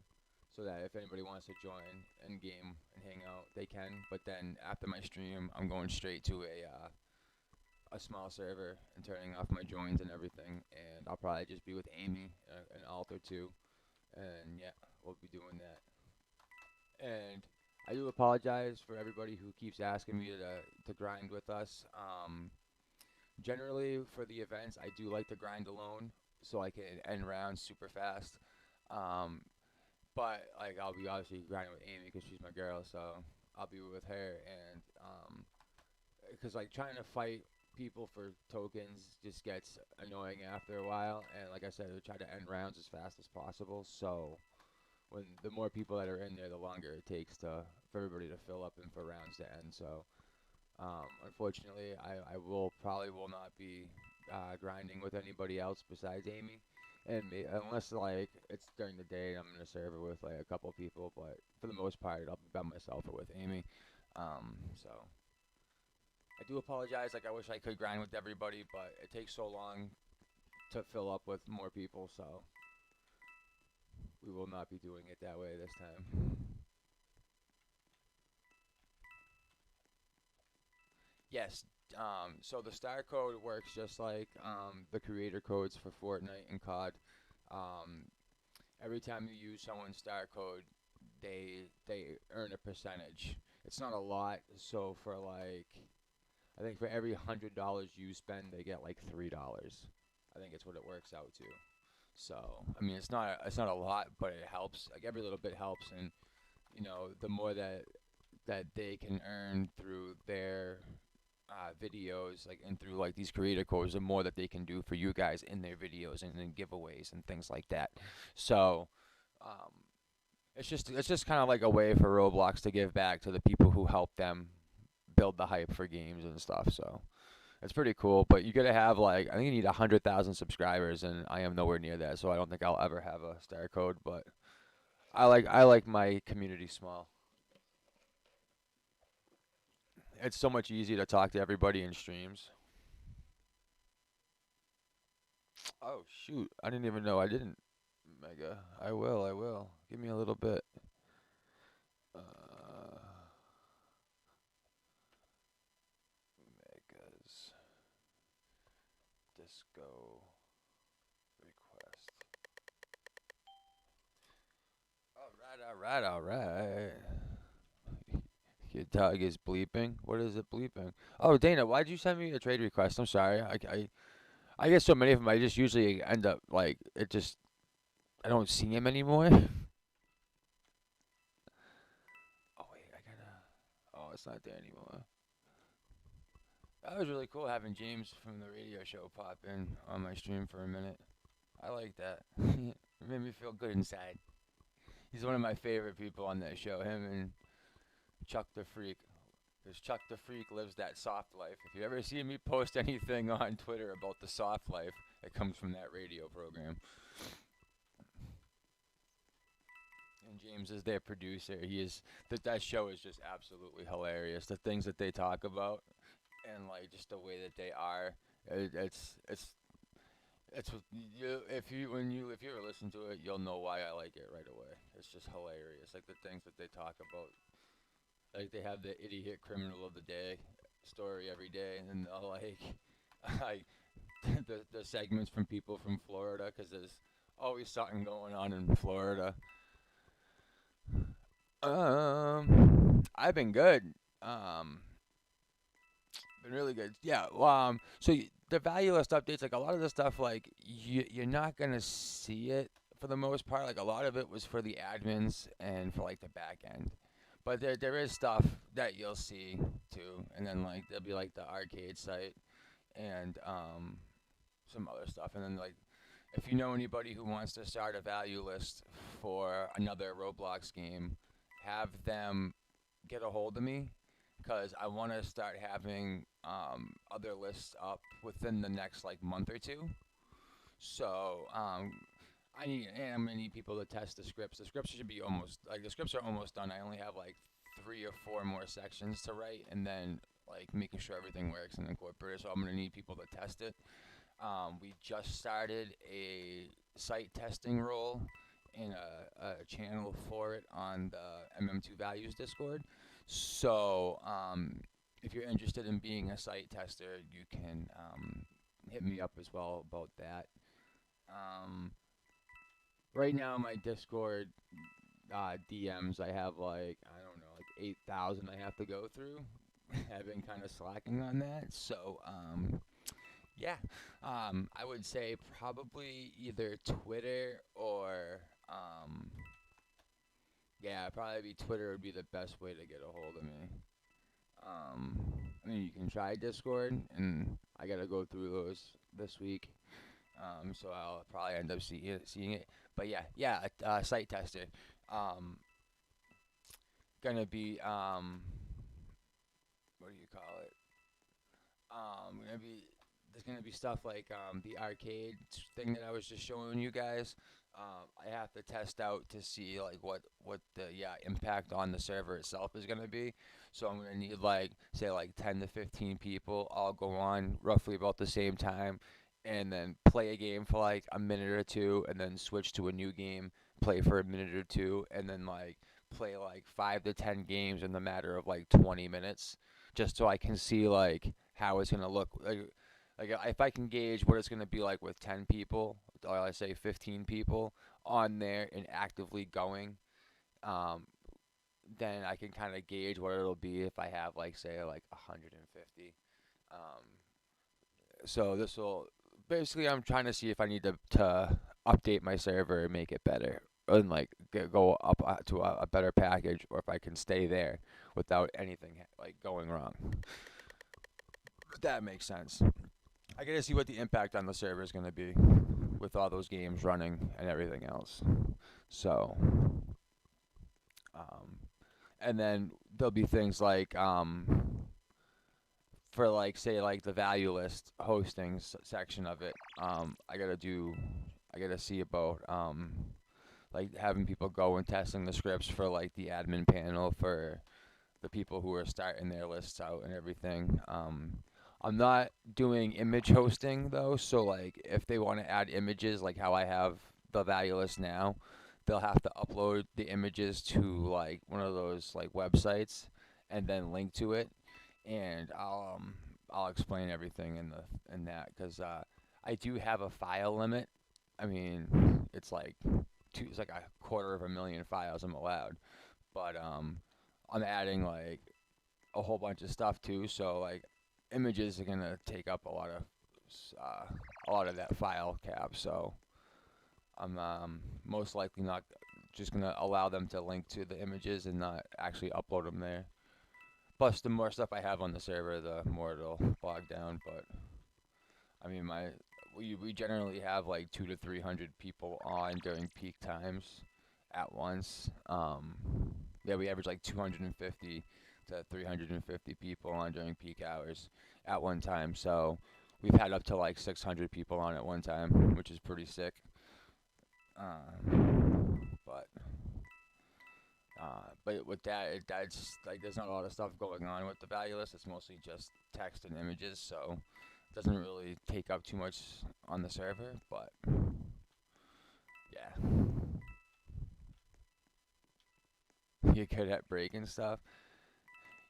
so that if anybody wants to join and game and hang out, they can. But then after my stream, I'm going straight to a small server and turning off my joins and everything. And I'll probably just be with Amy, an alt or two, and yeah, we'll be doing that. And I do apologize for everybody who keeps asking me to grind with us. Generally, for the events, I do like to grind alone so I can end rounds super fast. Um, but like I'll be obviously grinding with Amy because she's my girl, so I'll be with her. And because like trying to fight people for tokens just gets annoying after a while. And like I said, we try to end rounds as fast as possible. So when the more people that are in there, the longer it takes to for everybody to fill up and for rounds to end. So unfortunately, I will probably will not be grinding with anybody else besides Amy, and me, unless like it's during the day and I'm in a server with like a couple people. But for the most part, I'll be by myself or with Amy. So I do apologize. Like I wish I could grind with everybody, but it takes so long to fill up with more people. So we will not be doing it that way this time. Yes. So the star code works just like the creator codes for Fortnite and COD. Um, every time you use someone's star code, they earn a percentage. It's not a lot. So for like, I think for every $100 you spend, they get like $3. I think it's what it works out to. So I mean, it's not a lot, but it helps. Like every little bit helps, and the more that they can earn through their videos, like and through like these creator codes, the more that they can do for you guys in their videos and giveaways and things like that. So um, it's just kind of like a way for Roblox to give back to the people who help them build the hype for games and stuff. So it's pretty cool. But you gotta have like I think you need 100,000 subscribers, and I am nowhere near that. So I don't think I'll ever have a star code. But I like my community small. It's so much easier to talk to everybody in streams. Oh shoot! I didn't even know I didn't. Mega. I will. I will. Give me a little bit. Uh, Megas disco request. All right. All right. All right. Your dog is bleeping. What is it bleeping? Oh, Dana, why'd you send me a trade request? I'm sorry. I get so many of them. I just usually end up like it. Just I don't see him anymore. Oh wait, I gotta. Oh, it's not there anymore. That was really cool having James from the radio show pop in on my stream for a minute. I like that. It made me feel good inside. He's one of my favorite people on that show. Him and Chuck the Freak. Because Chuck the Freak lives that soft life. If you ever see me post anything on Twitter about the soft life, it comes from that radio program. And James is their producer. He is that show is just absolutely hilarious. The things that they talk about and like just the way that they are. It's you if you ever listen to it, you'll know why I like it right away. It's just hilarious. Like the things that they talk about. Like they have the idiot criminal of the day story every day, and then they'll like like the segments from people from Florida because there's always something going on in Florida. I've been good. Um, been really good. Yeah. The value list updates, like a lot of the stuff, like you're not gonna see it, for the most part, like a lot of it was for the admins and for like the back end. But there is stuff that you'll see too, and then like there'll be like the arcade site and some other stuff, and then like if you know anybody who wants to start a value list for another Roblox game, have them get a hold of me because I want to start having other lists up within the next like month or two. So I'm gonna need people to test the scripts. The scripts should be almost like the scripts are almost done. I only have like 3 or 4 more sections to write, and then like making sure everything works and incorporate it. So I'm gonna need people to test it. We just started a site testing role in a channel for it on the MM2 Values Discord. So if you're interested in being a site tester, you can hit me up as well about that. Um, right now, my Discord DMs, I have like, I don't know, like 8,000 I have to go through. I've been kind of slacking on that. So, yeah, I would say probably either Twitter or, yeah, probably be Twitter would be the best way to get a hold of me. Um, I mean, you can try Discord, and I gotta go through those this week. So I'll probably end up seeing it. But yeah, yeah, site tester. Um, gonna be what do you call it? Gonna be there's gonna be stuff like the arcade thing that I was just showing you guys. I have to test out to see like what the impact on the server itself is gonna be. So I'm gonna need like say like 10 to 15 people all go on roughly about the same time, and then play a game for like a minute or two, and then switch to a new game, play for a minute or two, and then like play like 5 to 10 games in the matter of like 20 minutes, just so I can see like how it's gonna look like if I can gauge what it's gonna be like with 10 people, or I say 15 people on there and actively going, um, then I can kind of gauge what it'll be if I have like say like 150. Um, so this will basically I'm trying to see if I need to update my server and make it better and like go up to a better package, or if I can stay there without anything like going wrong. If that makes sense. I gotta see what the impact on the server is gonna be with all those games running and everything else. So, um, and then there'll be things like for like say like the value list hosting section of it. I gotta see about like having people go and testing the scripts for like the admin panel for the people who are starting their lists out and everything. I'm not doing image hosting though, so like if they want to add images like how I have the value list now, they'll have to upload the images to like one of those like websites and then link to it, and I'll explain everything in that because I do have a file limit. I mean, it's like a quarter of a million files I'm allowed, but I'm adding like a whole bunch of stuff too. So like images are gonna take up uh, a lot of that file cap. So I'm most likely not just gonna allow them to link to the images and not actually upload them there. Plus, the more stuff I have on the server, the more it'll bog down. But I mean, we generally have like 200 to 300 people on during peak times at once. Yeah, we average like 250 to 350 people on during peak hours at one time. So we've had up to like 600 people on at one time, which is pretty sick. But but with that, that's like there's not a lot of stuff going on with the value list. It's mostly just text and images, so it doesn't really take up too much on the server. But yeah, you're good at breaking stuff.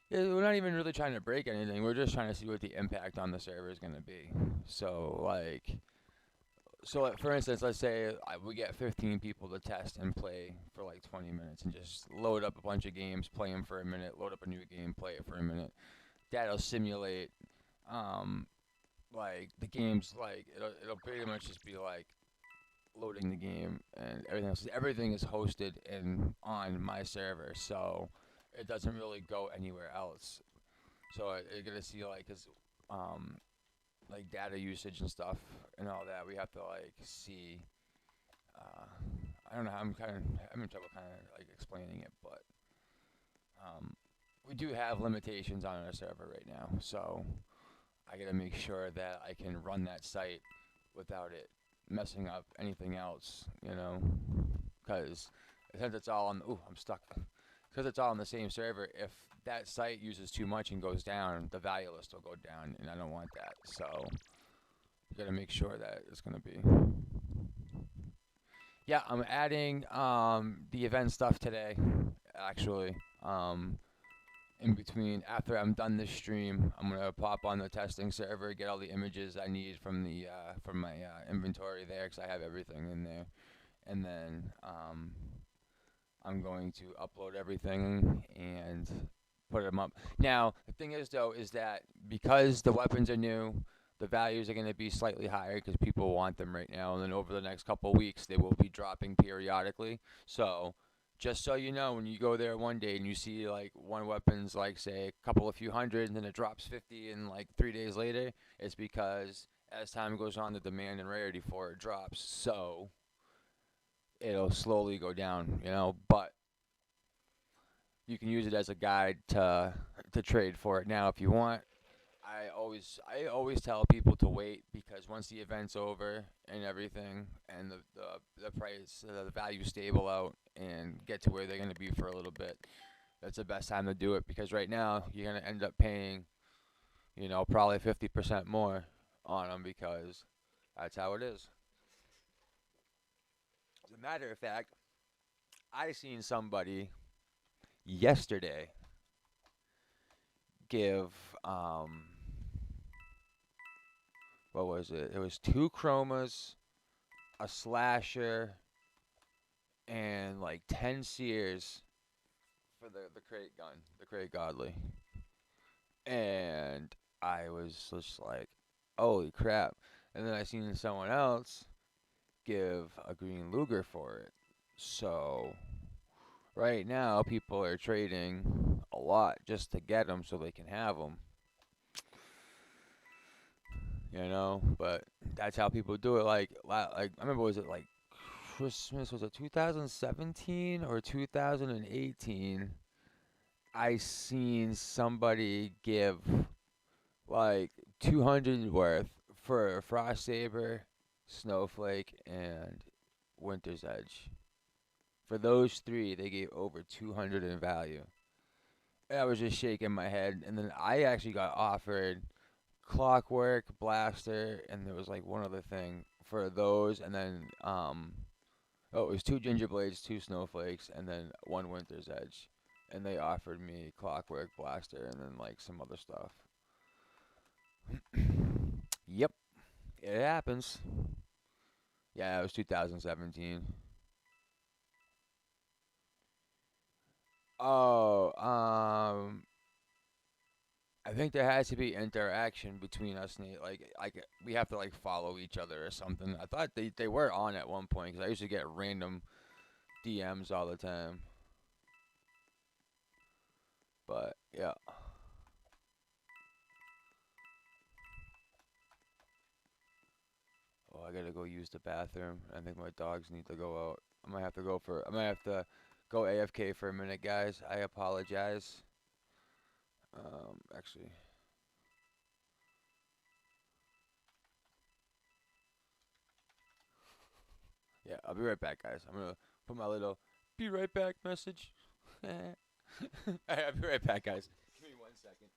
Yeah, we're not even really trying to break anything. We're just trying to see what the impact on the server is gonna be. So like, for instance, let's say we get 15 people to test and play for like 20 minutes and just load up a bunch of games, play them for a minute, load up a new game, play it for a minute. That'll simulate, um, like the games. Like it'll pretty much just be like loading the game and everything else. Everything is hosted in on my server, so it doesn't really go anywhere else. So you're gonna see um, like data usage and stuff and all that. We have to like see. Uh, I don't know. I'm having trouble kind of like explaining it, but um, we do have limitations on our server right now. So I gotta make sure that I can run that site without it messing up anything else, because since it's all on, ooh, I'm stuck. Because it's all on the same server, if that site uses too much and goes down, the value list will go down, and I don't want that. So you gotta make sure that it's gonna be. Yeah, I'm adding the event stuff today, actually. Um, in between, after I'm done this stream, I'm gonna pop on the testing server, get all the images I need from my inventory there, because I have everything in there, and then I'm going to upload everything and put them up. Now, the thing is, though, is that because the weapons are new, the values are going to be slightly higher because people want them right now. And then over the next couple of weeks, they will be dropping periodically. So, just so you know, when you go there one day and you see like one weapon's like, say, a couple of few hundred, and then it drops 50 and like 3 days later, it's because as time goes on, the demand and rarity for it drops. So, it'll slowly go down, but you can use it as a guide to trade for it now if you want. I always tell people to wait because once the event's over and everything and the price the value stable out and get to where they're going to be for a little bit, that's the best time to do it because right now you're going to end up paying, probably 50% more on them because that's how it is. As a matter of fact, I seen somebody yesterday give what was it? It was two chromas, a slasher, and like 10 sears for the crate gun, the crate godly. And I was just like, holy crap. And then I seen someone else give a green Luger for it. So right now people are trading a lot just to get them so they can have them. But that's how people do it. Like I remember, was it like Christmas? Was it 2017 or 2018? I seen somebody give like 200 worth for Frost Saber, Snowflake, and Winter's Edge. For those three, they gave over 200 in value. And I was just shaking my head, and then I actually got offered Clockwork, Blaster, and there was like one other thing for those, and then oh, it was two Ginger Blades, two Snowflakes, and then one Winter's Edge, and they offered me Clockwork, Blaster, and then like some other stuff. Yep, it happens. Yeah, it was 2017. Oh, I think there has to be interaction between us, Nate. Like we have to like follow each other or something. I thought they were on at one point because I used to get random DMs all the time. But yeah. Oh, I gotta go use the bathroom. I think my dogs need to go out. I might have to go AFK for a minute, guys. I apologize. Actually, yeah, I'll be right back, guys. I'm gonna put my little "be right back" message. Alright, I'll be right back, guys. Give me 1 second.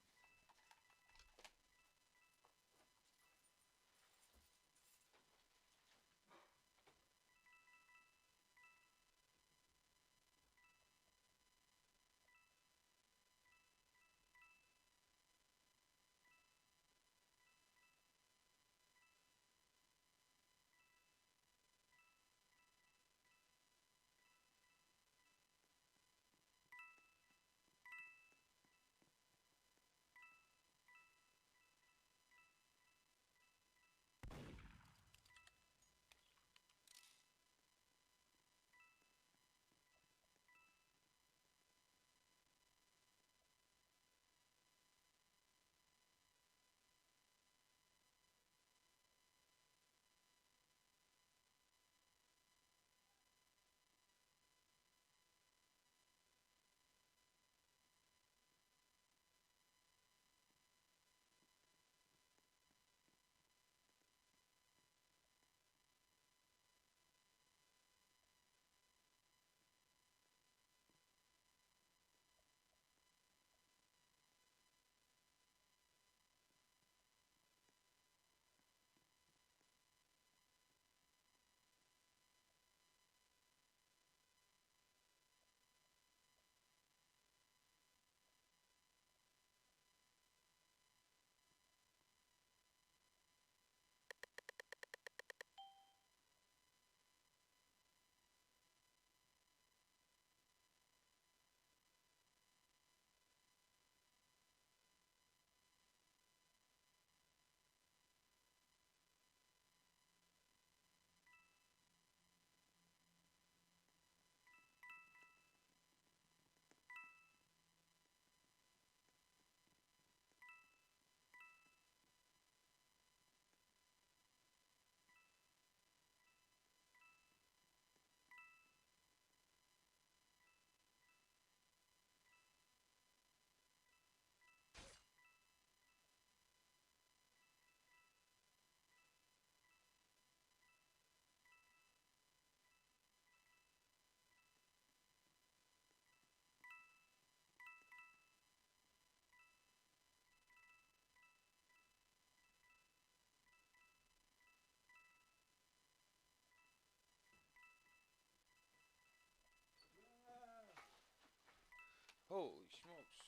Holy smokes.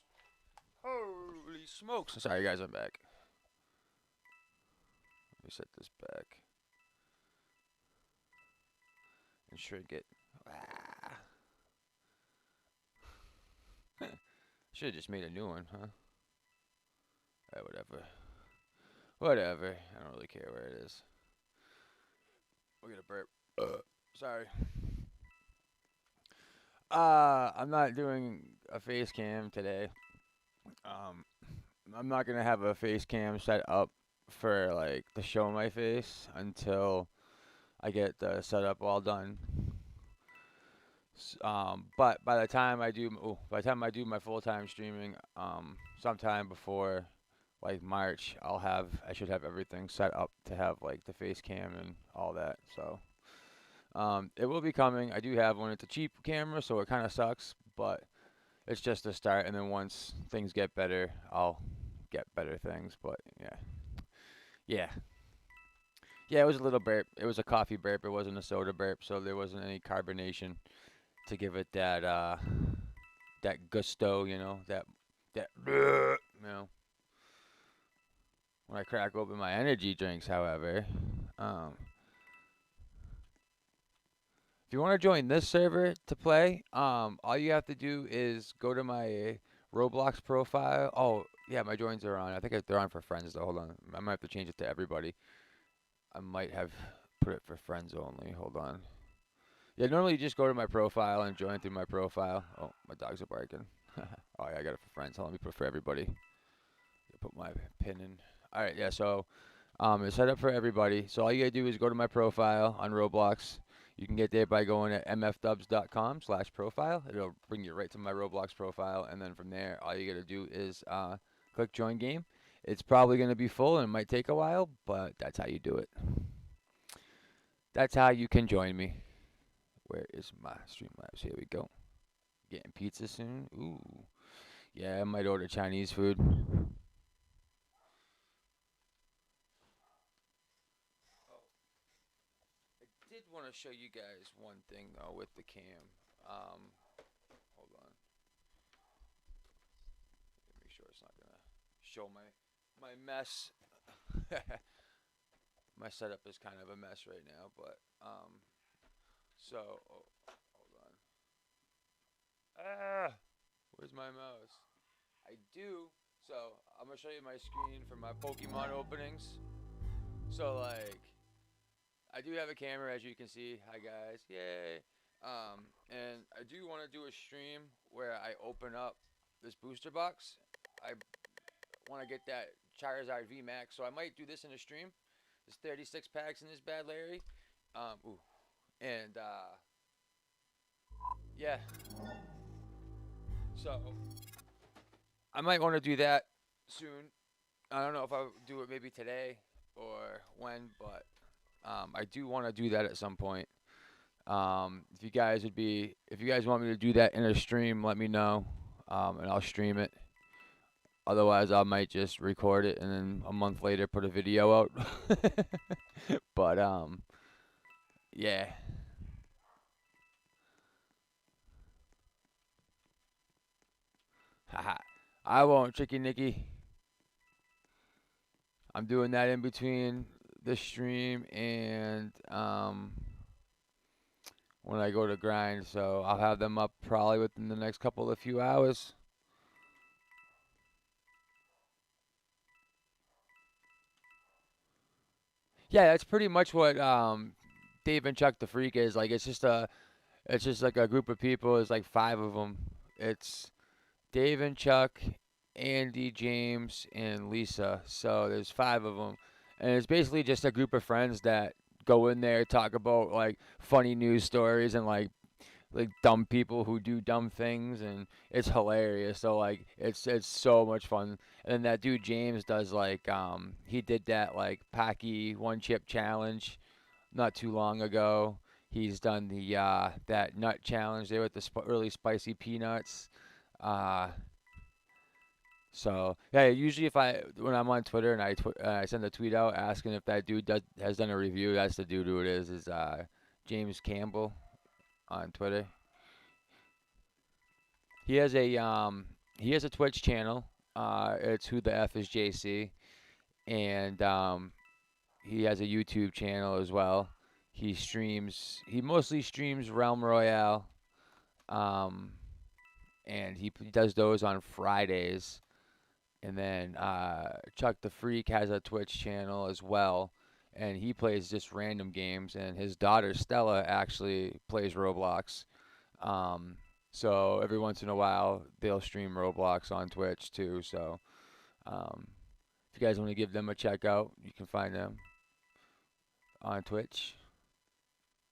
Holy smokes. Sorry, guys, I'm back. Let me set this back and shrink it. Ah. Should have just made a new one, huh? Whatever. Whatever. I don't really care where it is. We'll get a burp. Sorry. I'm not doing a face cam today. Um, I'm not gonna have a face cam set up for like to show my face until I get the setup all done. But by the time I do my full time streaming, sometime before like March, I should have everything set up to have like the face cam and all that. So, it will be coming. I do have one. It's a cheap camera, so it kind of sucks, but it's just a start. And then once things get better, I'll get better things. But yeah, yeah, yeah. It was a little burp. It was a coffee burp. It wasn't a soda burp, so there wasn't any carbonation to give it that gusto, that you know. When I crack open my energy drinks, however, um, if you want to join this server to play, all you have to do is go to my Roblox profile. Oh, yeah, my joins are on. I think they're on for friends, though. Hold on. I might have to change it to everybody. I might have put it for friends only. Hold on. Yeah, normally you just go to my profile and join through my profile. Oh, my dogs are barking. Oh, yeah, I got it for friends. Hold on, let me put it for everybody. Put my pin in. All right, yeah, so it's set up for everybody. So all you gotta do is go to my profile on Roblox. You can get there by going to mfdubs.com/profile. It'll bring you right to my Roblox profile, and then from there, all you gotta do is click join game. It's probably gonna be full, and it might take a while, but that's how you do it. That's how you can join me. Where is my Streamlabs? Here we go. Getting pizza soon. Ooh, yeah, I might order Chinese food. I did want to show you guys one thing though with the cam. Hold on. Make sure it's not gonna show my mess. My setup is kind of a mess right now, but so hold on. Ah, where's my mouse? I do. So I'm gonna show you my screen for my Pokemon openings. So like, I do have a camera, as you can see. Hi guys, yay! And I do want to do a stream where I open up this booster box. I want to get that Charizard V Max, so I might do this in a stream. There's 36 packs in this bad Larry. Ooh, and yeah. So I might want to do that soon. I don't know if I'll do it maybe today or when, but I do want to do that at some point. If you guys want me to do that in a stream, let me know, and I'll stream it. Otherwise, I might just record it and then a month later put a video out. But yeah. Haha. I won't, Tricky Nicky. I'm doing that in between the stream and when I go to grind, so I'll have them up probably within the next couple of few hours. Yeah, that's pretty much what Dave and Chuck the Freak is. Like it's just like a group of people. It's like five of them. It's Dave and Chuck, Andy, James, and Lisa. So there's five of them, and it's basically just a group of friends that go in there talk about like funny news stories and like dumb people who do dumb things, and it's hilarious. So like it's so much fun. And then that dude James does like he did that like Pocky one chip challenge not too long ago. He's done the that nut challenge there with the really spicy peanuts. Uh, so yeah, usually if when I'm on Twitter and I send a tweet out asking if that dude has done a review, that's the dude who it is James Campbell on Twitter. He has a Twitch channel. It's Who the F is JC, and he has a YouTube channel as well. He streams. He mostly streams Realm Royale, um, and he does those on Fridays. And then Chuck the Freak has a Twitch channel as well, and he plays just random games. And his daughter Stella actually plays Roblox. Um, so every once in a while they'll stream Roblox on Twitch too. So um, if you guys want to give them a check out, you can find them on Twitch.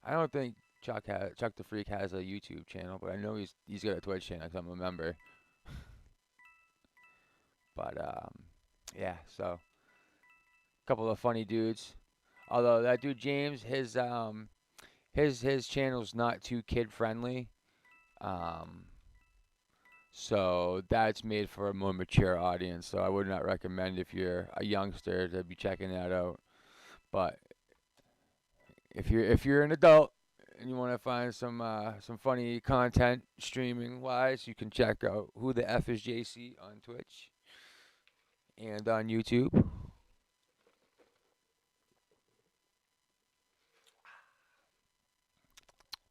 I don't think Chuck the Freak has a YouTube channel, but I know he's got a Twitch channel 'cause I'm a member. But yeah, so a couple of funny dudes. Although that dude James, his channel's not too kid friendly. Um, so that's made for a more mature audience. So I would not recommend if you're a youngster to be checking that out. But if you're an adult and you want to find some funny content streaming wise, you can check out Who the F is JC on Twitch and on YouTube.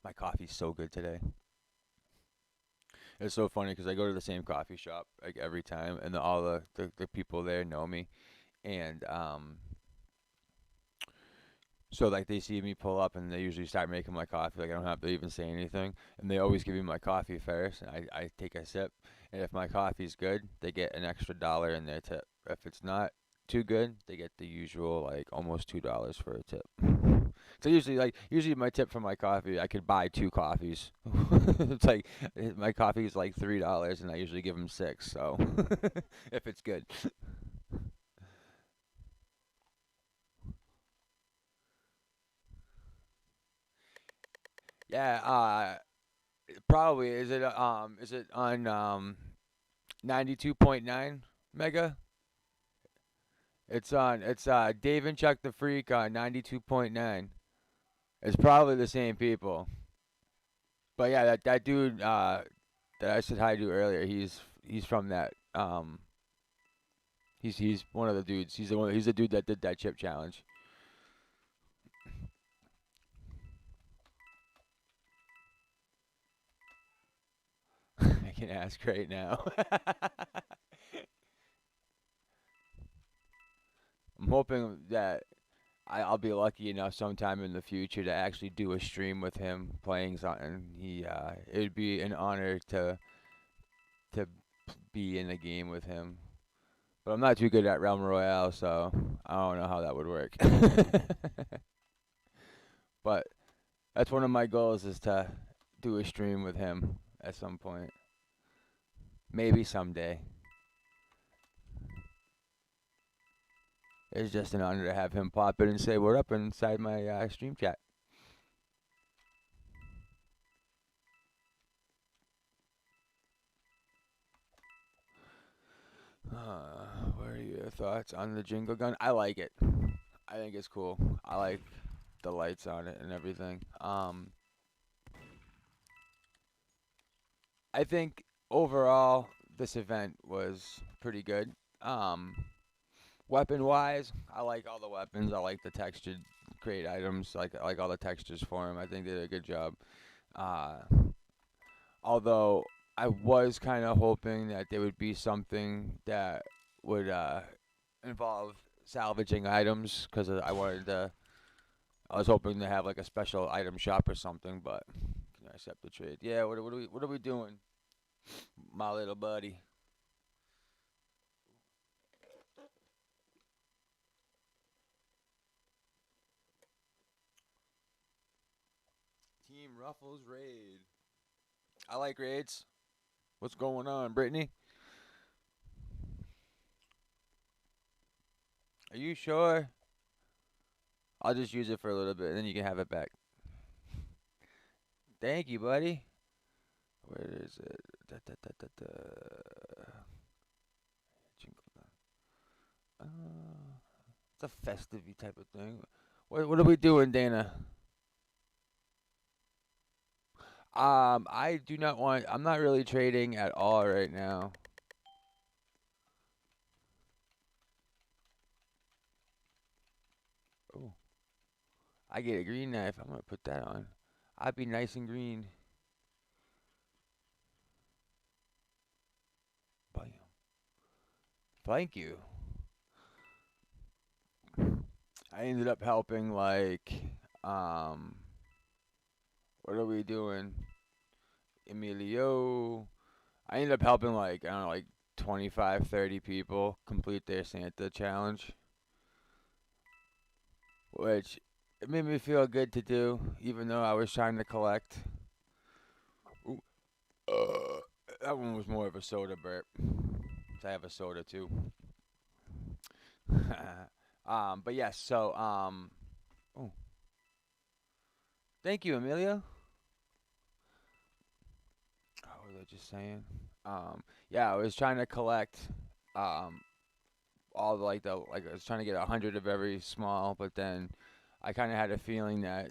My coffee's so good today. It's so funny because I go to the same coffee shop like every time, and all the people there know me, and so like they see me pull up, and they usually start making my coffee. Like I don't have to even say anything, and they always give me my coffee first. And I take a sip, and if my coffee's good, they get an extra dollar in their tip. If it's not too good, they get the usual like almost $2 for a tip. So usually my tip for my coffee, I could buy two coffees. It's like my coffee is like $3, and I usually give them six. So if it's good, yeah. Probably is it on 92.9 mega? It's Dave and Chuck the Freak on 92.9. It's probably the same people. But yeah, that dude that I said hi to earlier, he's from that he's one of the dudes. He's the dude that did that chip challenge. I can ask right now. I'm hoping that I'll be lucky enough sometime in the future to actually do a stream with him playing something. It would be an honor to be in a game with him. But I'm not too good at Realm Royale, so I don't know how that would work. But that's one of my goals is to do a stream with him at some point. Maybe someday. It's just an honor to have him pop in and say what up inside my stream chat. What are your thoughts on the jingle gun? I like it. I think it's cool. I like the lights on it and everything. I think overall this event was pretty good. Um, Weapon wise, I like all the weapons. I like the textured create items. I like all the textures for them. I think they did a good job. Uh, Although I was kind of hoping that there would be something that would involve salvaging items because I wanted to. I was hoping to have like a special item shop or something, but can I accept the trade? Yeah. What are we doing, my little buddy? Team Ruffles raid. I like raids. What's going on, Brittany? Are you sure? I'll just use it for a little bit, and then you can have it back. Thank you, buddy. Where is it? Da, da, da, da, da. Jingle bell. It's a festive type of thing. What are we doing, Dana? I do not want. I'm not really trading at all right now. Oh, I get a green knife. I'm gonna put that on. I'd be nice and green. Bam. Thank you. I ended up helping um, what are we doing? Emilio. I ended up helping I don't know, like 25, 30 people complete their Santa challenge, which it made me feel good to do, even though I was trying to collect. Ooh, that one was more of a soda burp. I have a soda too. But yes, so oh, thank you, Emilio. What was I just saying? Yeah, I was trying to collect um all the I was trying to get 100 of every small, but then I kind of had a feeling that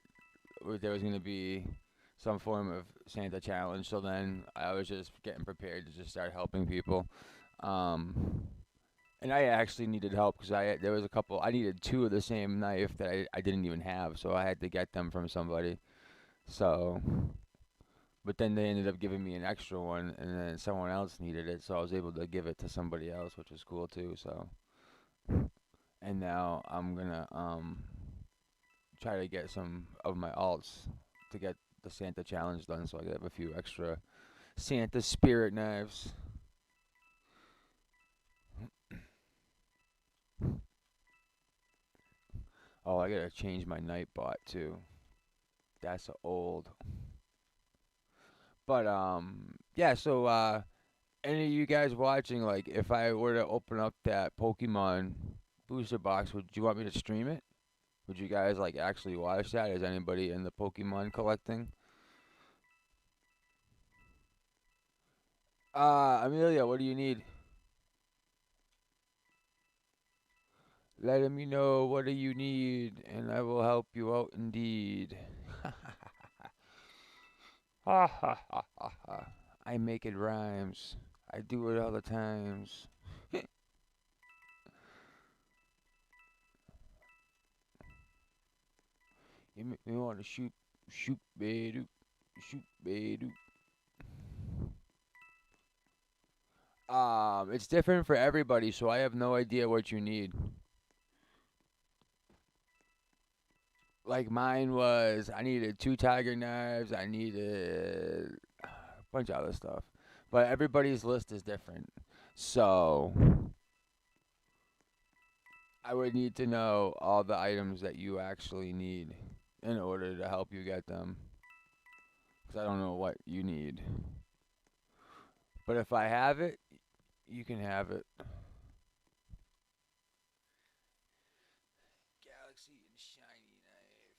there was gonna be some form of Santa challenge. So then I was just getting prepared to just start helping people. Um, and I actually needed help because there was a couple. I needed two of the same knife that I didn't even have, so I had to get them from somebody. So, but then they ended up giving me an extra one, and then someone else needed it, so I was able to give it to somebody else, which was cool too. So, and now I'm gonna try to get some of my alts to get the Santa challenge done, so I can have a few extra Santa spirit knives. Oh, I gotta change my Nightbot too. That's old. But yeah. So any of you guys watching, like, if I were to open up that Pokemon booster box, would you want me to stream it? Would you guys like actually watch that? Is anybody in the Pokemon collecting? Amelia, what do you need? Let me know what do you need, and I will help you out indeed. Ha ha ha ha ha. I make it rhymes. I do it all the times. You make me want to shoot, baby, shoot, baby. It's different for everybody, so I have no idea what you need. Like mine was, I needed two tiger knives. I needed a bunch of other stuff, but everybody's list is different. So I would need to know all the items that you actually need in order to help you get them, because I don't know what you need. But if I have it, you can have it. Galaxy and shiny knife.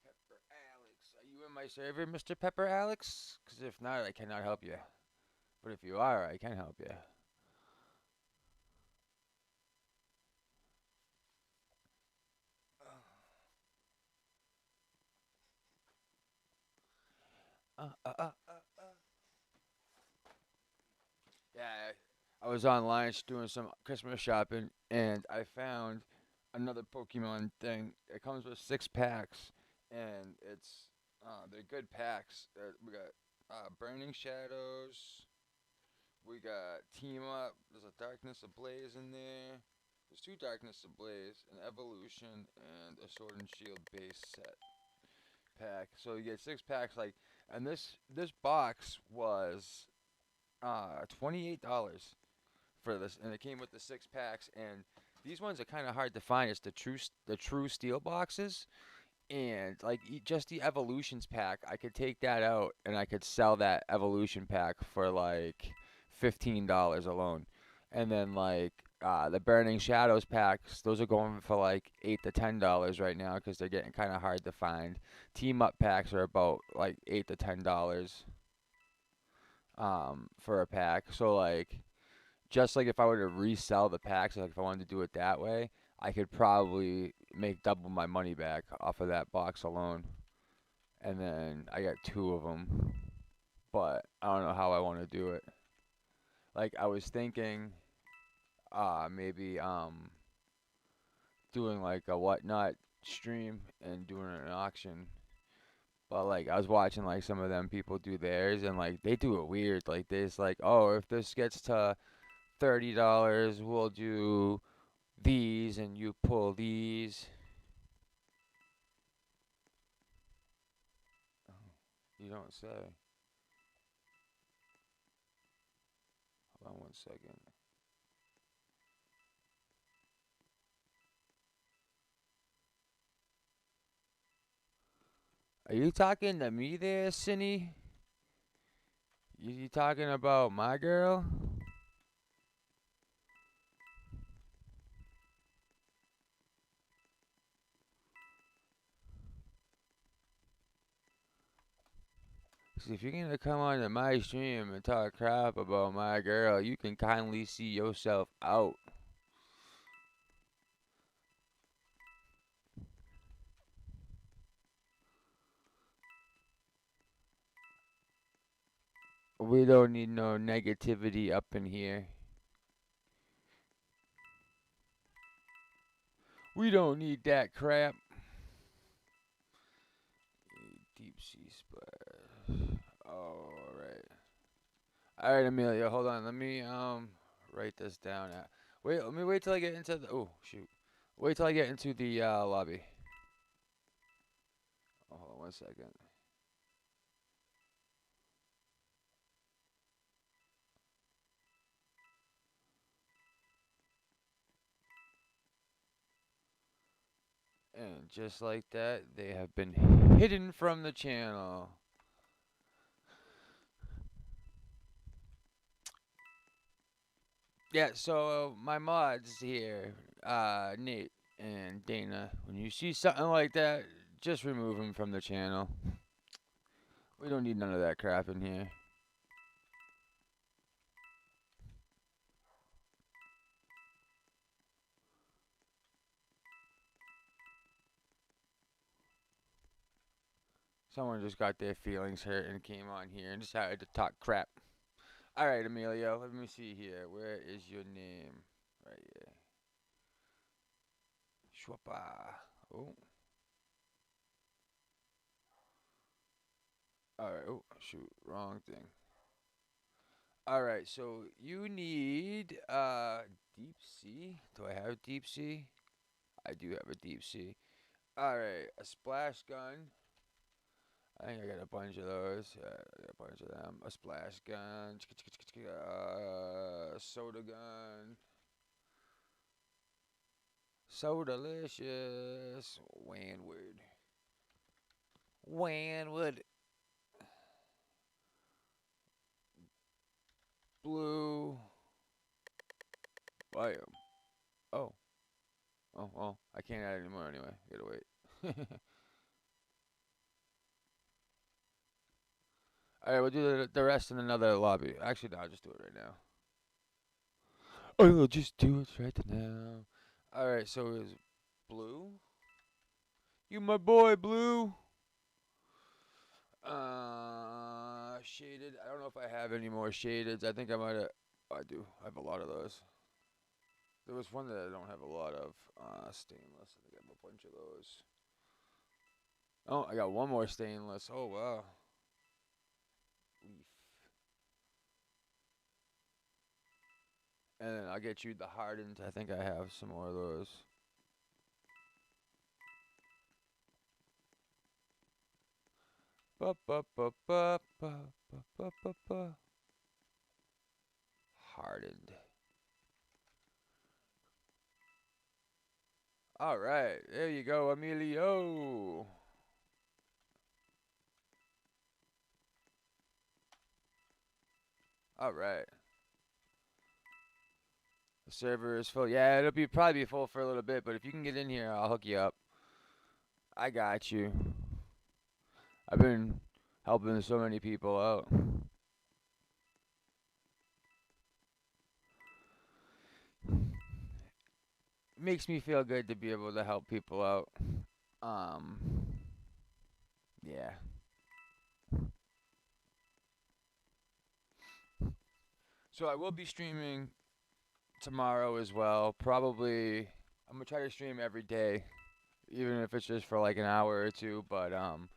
Mr. Pepper Alex. Are you in my server, Mr. Pepper Alex? Because if not, I cannot help you. But if you are, I can help you. Yeah, I was online doing some Christmas shopping, and I found another Pokemon thing. It comes with 6 packs, and they're good packs. We got Burning Shadows. We got Team Up. There's a Darkness Ablaze in there. There's two Darkness Ablaze, an Evolution, and a Sword and Shield base set pack. So you get 6 packs, and this box was $28 for this, and it came with the 6 packs. And these ones are kind of hard to find. It's the true steel boxes, and just the evolutions pack. I could take that out and I could sell that evolution pack for like $15 alone, and then the Burning Shadows packs. Those are going for like $8 to $10 right now because they're getting kind of hard to find. Team up packs are about like $8 to $10 for a pack. So just like if I were to resell the packs, like if I wanted to do it that way, I could probably make double my money back off of that box alone. and then I got two of them, but I don't know how I want to do it. Like I was thinking, maybe doing like a whatnot stream and doing an auction. But like I was watching like some of them people do theirs and like they do it weird. Like they just like, oh, if this gets to $30, we'll do these and you pull these. You don't say. Hold on one second. Are you talking to me there, Cindy? You talking about my girl? 'Cause if you're gonna come onto my stream and talk crap about my girl, you can kindly see yourself out. We don't need no negativity up in here. We don't need that crap. Deep sea splash. Alright. Alright, Amelia, hold on. Let me write this down. Wait, let me wait till I get into the. Oh shoot. Wait till I get into the lobby. Oh, hold on one second. And just like that, they have been hidden from the channel. Yeah, so my mods here, Nate and Dana, when you see something like that, just remove them from the channel. We don't need none of that crap in here. Someone just got their feelings hurt and came on here and decided to talk crap. All right, Emilio, let me see here. Where is your name? Right here. Schwappa. Oh. All right. Oh, shoot. Wrong thing. All right. So you need deep sea. Do I have deep sea? I do have a deep sea. All right. A splash gun. I think I got a bunch of those. I got a bunch of them. A splash gun. Soda gun. So delicious. Wanwood. Wanwood. Blue. Bam. Oh. Oh, well, I can't add any more anyway. Gotta wait. Alright, we'll do the rest in another lobby. Actually, no, I'll just do it right now. I'll just do it right now. Alright, so is Blue? You my boy, Blue. Shaded. I don't know if I have any more shadeds. I think I might have. I do. I have a lot of those. There was one that I don't have a lot of. Stainless. I think I have a bunch of those. Oh, I got one more stainless. Oh, wow. Leaf. And then I'll get you the hardened. I think I have some more of those. Ba ba ba ba ba ba ba ba ba. Hardened. All right, there you go, Emilio. All right. The server is full. Yeah, it'll be probably be full for a little bit, but if you can get in here, I'll hook you up. I got you. I've been helping so many people out. Makes me feel good to be able to help people out. Um, Yeah. So I will be streaming tomorrow as well. Probably I'm gonna try to stream every day, even if it's just for like an hour or two. But I'm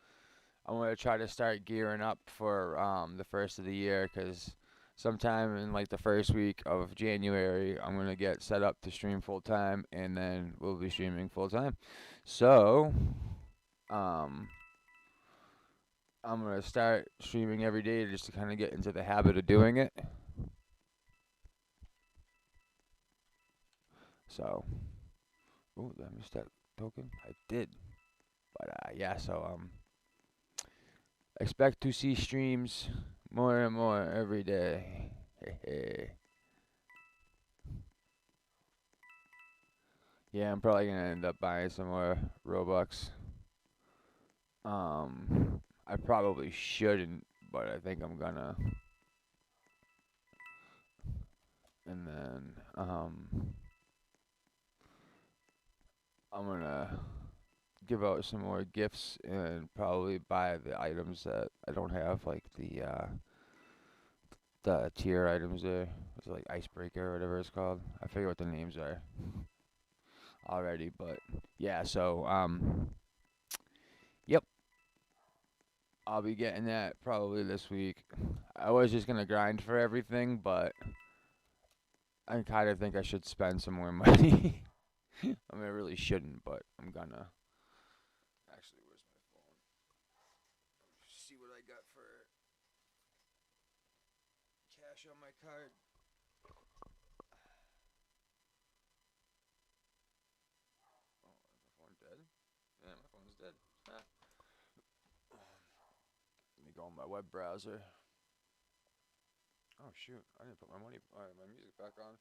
gonna try to start gearing up for the first of the year, because sometime in like the first week of January I'm gonna get set up to stream full time, and then we'll be streaming full time. So um I'm gonna start streaming every day just to kind of get into the habit of doing it. So, ooh, did I miss that token? I did, but yeah. So expect to see streams more and more every day. Yeah, I'm probably gonna end up buying some more Robux. I probably shouldn't, but I think I'm gonna. And then I'm gonna give out some more gifts and probably buy the items that I don't have, like the tier items there. It's like icebreaker or whatever it's called. I forget what the names are already, but yeah. So yep, I'll be getting that probably this week. I was just gonna grind for everything, but I kind of think I should spend some more money. I mean, I really shouldn't, but I'm gonna. Actually, where's my phone? See what I got for cash on my card. Oh, is my phone dead? Yeah, my phone's dead. Ah. Let me go on my web browser. Oh shoot! I didn't put my my music back on.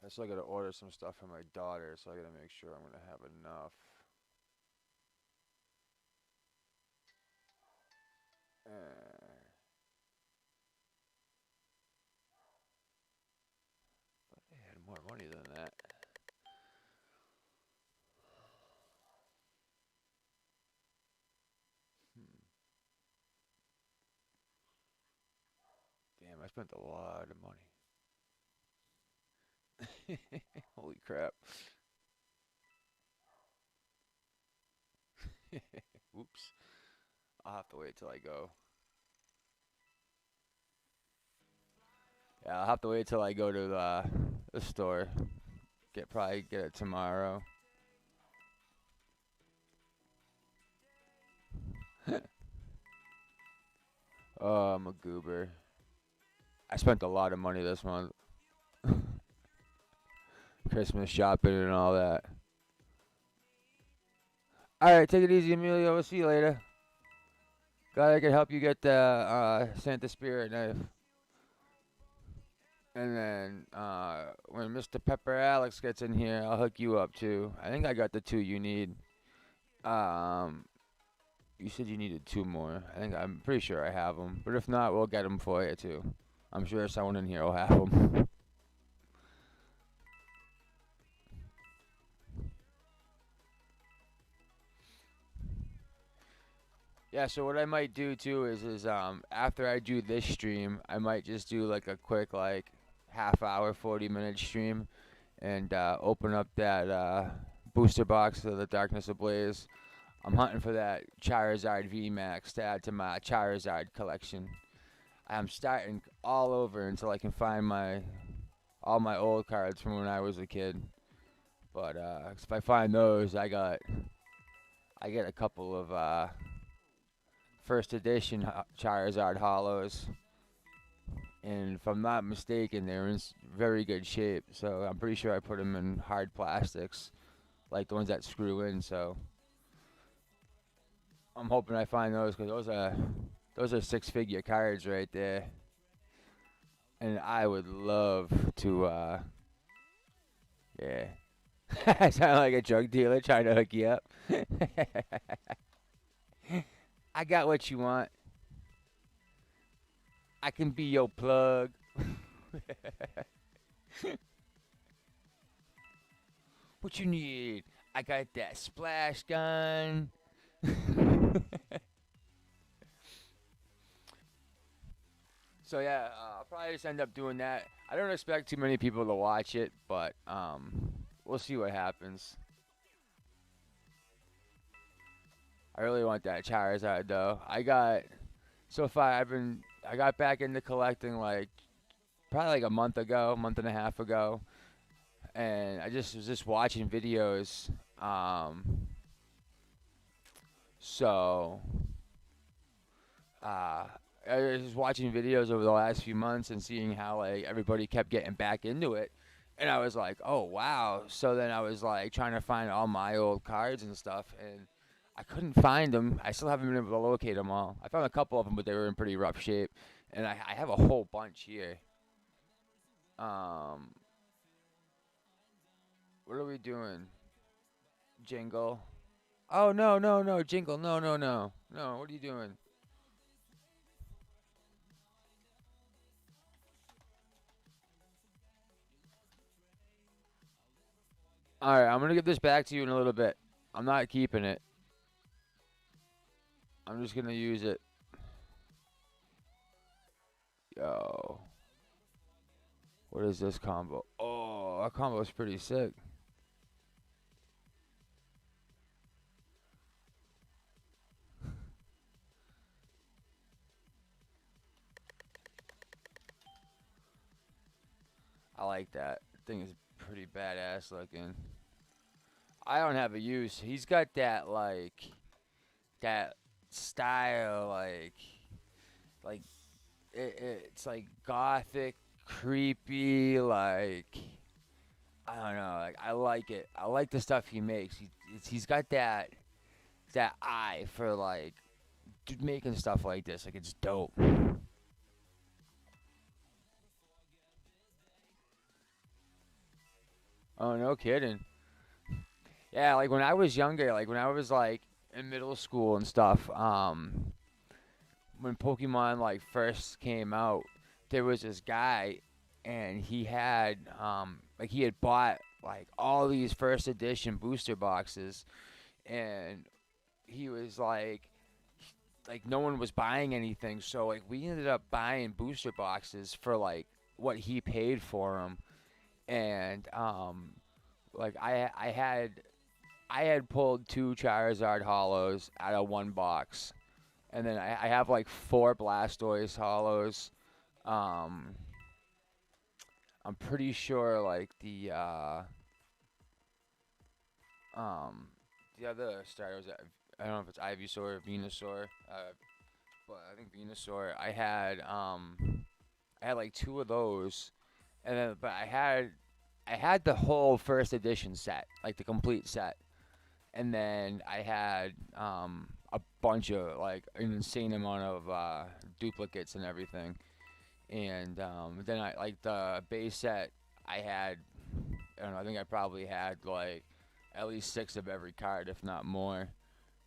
I still gotta order some stuff for my daughter, so I gotta make sure I'm gonna have enough. But I had more money than that. Hmm. Damn, I spent a lot of money. Holy crap. Oops. I'll have to wait till I go. Yeah, I'll have to wait till I go to the store. Probably get it tomorrow. Oh, I'm a goober. I spent a lot of money this month. Christmas shopping and all that. Alright, take it easy, Emilio. We'll see you later. Glad I could help you get the Santa Spirit knife. And then when Mr. Pepper Alex gets in here, I'll hook you up too. I think I got the two you need. Um, you said you needed two more. I'm pretty sure I have them. But if not, we'll get them for you too. I'm sure someone in here will have them. Yeah. So what I might do too is after I do this stream, I might just do like a quick like half hour, 40-minute stream, and open up that booster box of the Darkness Ablaze. I'm hunting for that Charizard VMAX to add to my Charizard collection. I'm starting all over until I can find all my old cards from when I was a kid. But if I find those, I get a couple of first edition Charizard hollows, and if I'm not mistaken, they're in very good shape. So I'm pretty sure I put them in hard plastics, like the ones that screw in. So I'm hoping I find those, because those are six-figure cards right there, and I would love to. Yeah, I sound like a drug dealer trying to hook you up. I got what you want. I can be your plug. What you need? I got that splash gun. So yeah, I'll probably just end up doing that. I don't expect too many people to watch it, but we'll see what happens. I really want that Charizard though. I got so far. I got back into collecting like probably like a month ago, month and a half ago, and I just was just watching videos. Um, so uh, I was just watching videos over the last few months and seeing how like everybody kept getting back into it, and I was like, oh wow. So then I was like trying to find all my old cards and stuff, and I couldn't find them. I still haven't been able to locate them all. I found a couple of them, but they were in pretty rough shape, and I have a whole bunch here. Um, what are we doing? Jingle. Oh no no no Jingle, no no no no, what are you doing? All right, I'm gonna give this back to you in a little bit. I'm not keeping it. I'm just gonna use it. Yo, what is this combo? Oh, our combo is pretty sick. I like that. Thing is pretty badass looking. I don't have a use. He's got that like that style like it's like gothic, creepy, like I don't know. Like I like it. I like the stuff he makes. He's got that eye for like making stuff like this. Like it's dope. Oh no kidding. Yeah, like when I was younger, like when I was like in middle school and stuff, when Pokemon like first came out, there was this guy and he had like he had bought like all these first edition booster boxes and he was like no one was buying anything, so like we ended up buying booster boxes for like what he paid for them, and like I had pulled two Charizard hollows out of one box, and then I have like four Blastoise hollows. Um, I'm pretty sure like um the other starters, I don't know if it's Ivysaur or Venusaur, but I think Venusaur. I had like two of those, and then but I had the whole first edition set, like the complete set, and then I had a bunch of like an insane amount of duplicates and everything, and then I like the base set. I had I don't know. I think I probably had like at least six of every card, if not more,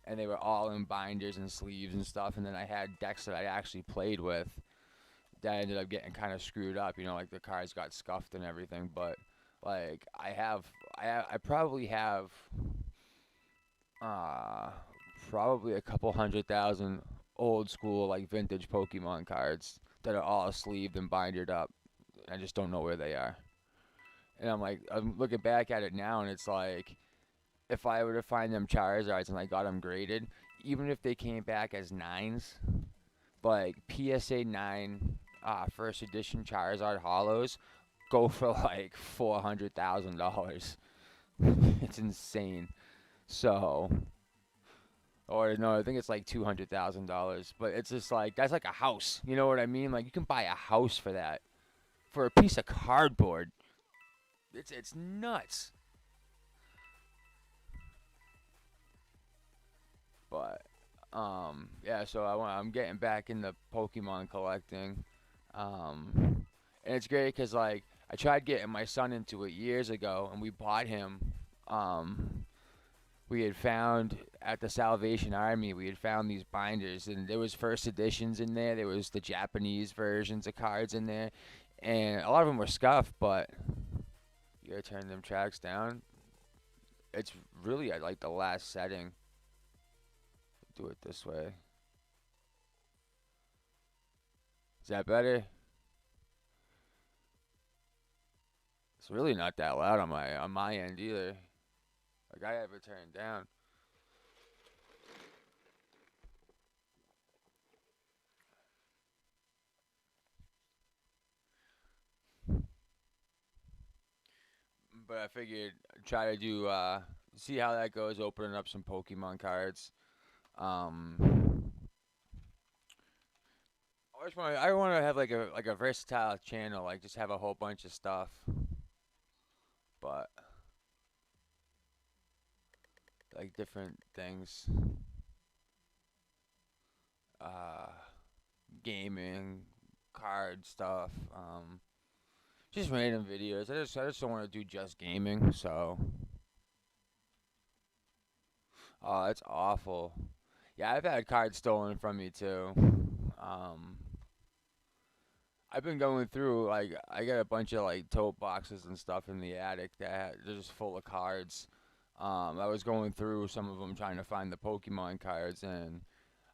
and they were all in binders and sleeves and stuff. And then I had decks that I actually played with that ended up getting kind of screwed up. You know, like the cards got scuffed and everything. But like I probably have uh probably a couple 100,000 old school like vintage Pokemon cards that are all sleeved and bindered up. I just don't know where they are. And I'm looking back at it now, and it's like, if I were to find them Charizards and I got them graded, even if they came back as nines, like PSA 9 first edition Charizard hollows go for like $400,000. It's insane. So, or no, I think it's like $200,000. But it's just like that's like a house. You know what I mean? Like you can buy a house for that for a piece of cardboard. It's nuts. But yeah, so I'm getting back into Pokemon collecting. And it's great because like I tried getting my son into it years ago, and we bought him. Um, we had found at the Salvation Army, we had found these binders, and there was first editions in there. There was the Japanese versions of cards in there, and a lot of them were scuffed. But you gotta turn them tracks down. it's really at like the last setting. Do it this way. Is that better? It's really not that loud on my end either. Like I have it turned down. But I figured try to do see how that goes. Opening up some Pokemon cards. Um, I want to have like a versatile channel. Like just have a whole bunch of stuff. But like different things. Uh, gaming, card stuff. Just random videos. I just don't want to do just gaming. So, oh, that's awful. Yeah, I've had cards stolen from me too. Um, I've been going through like I got a bunch of like tote boxes and stuff in the attic they're just full of cards. I was going through some of them trying to find the Pokemon cards, and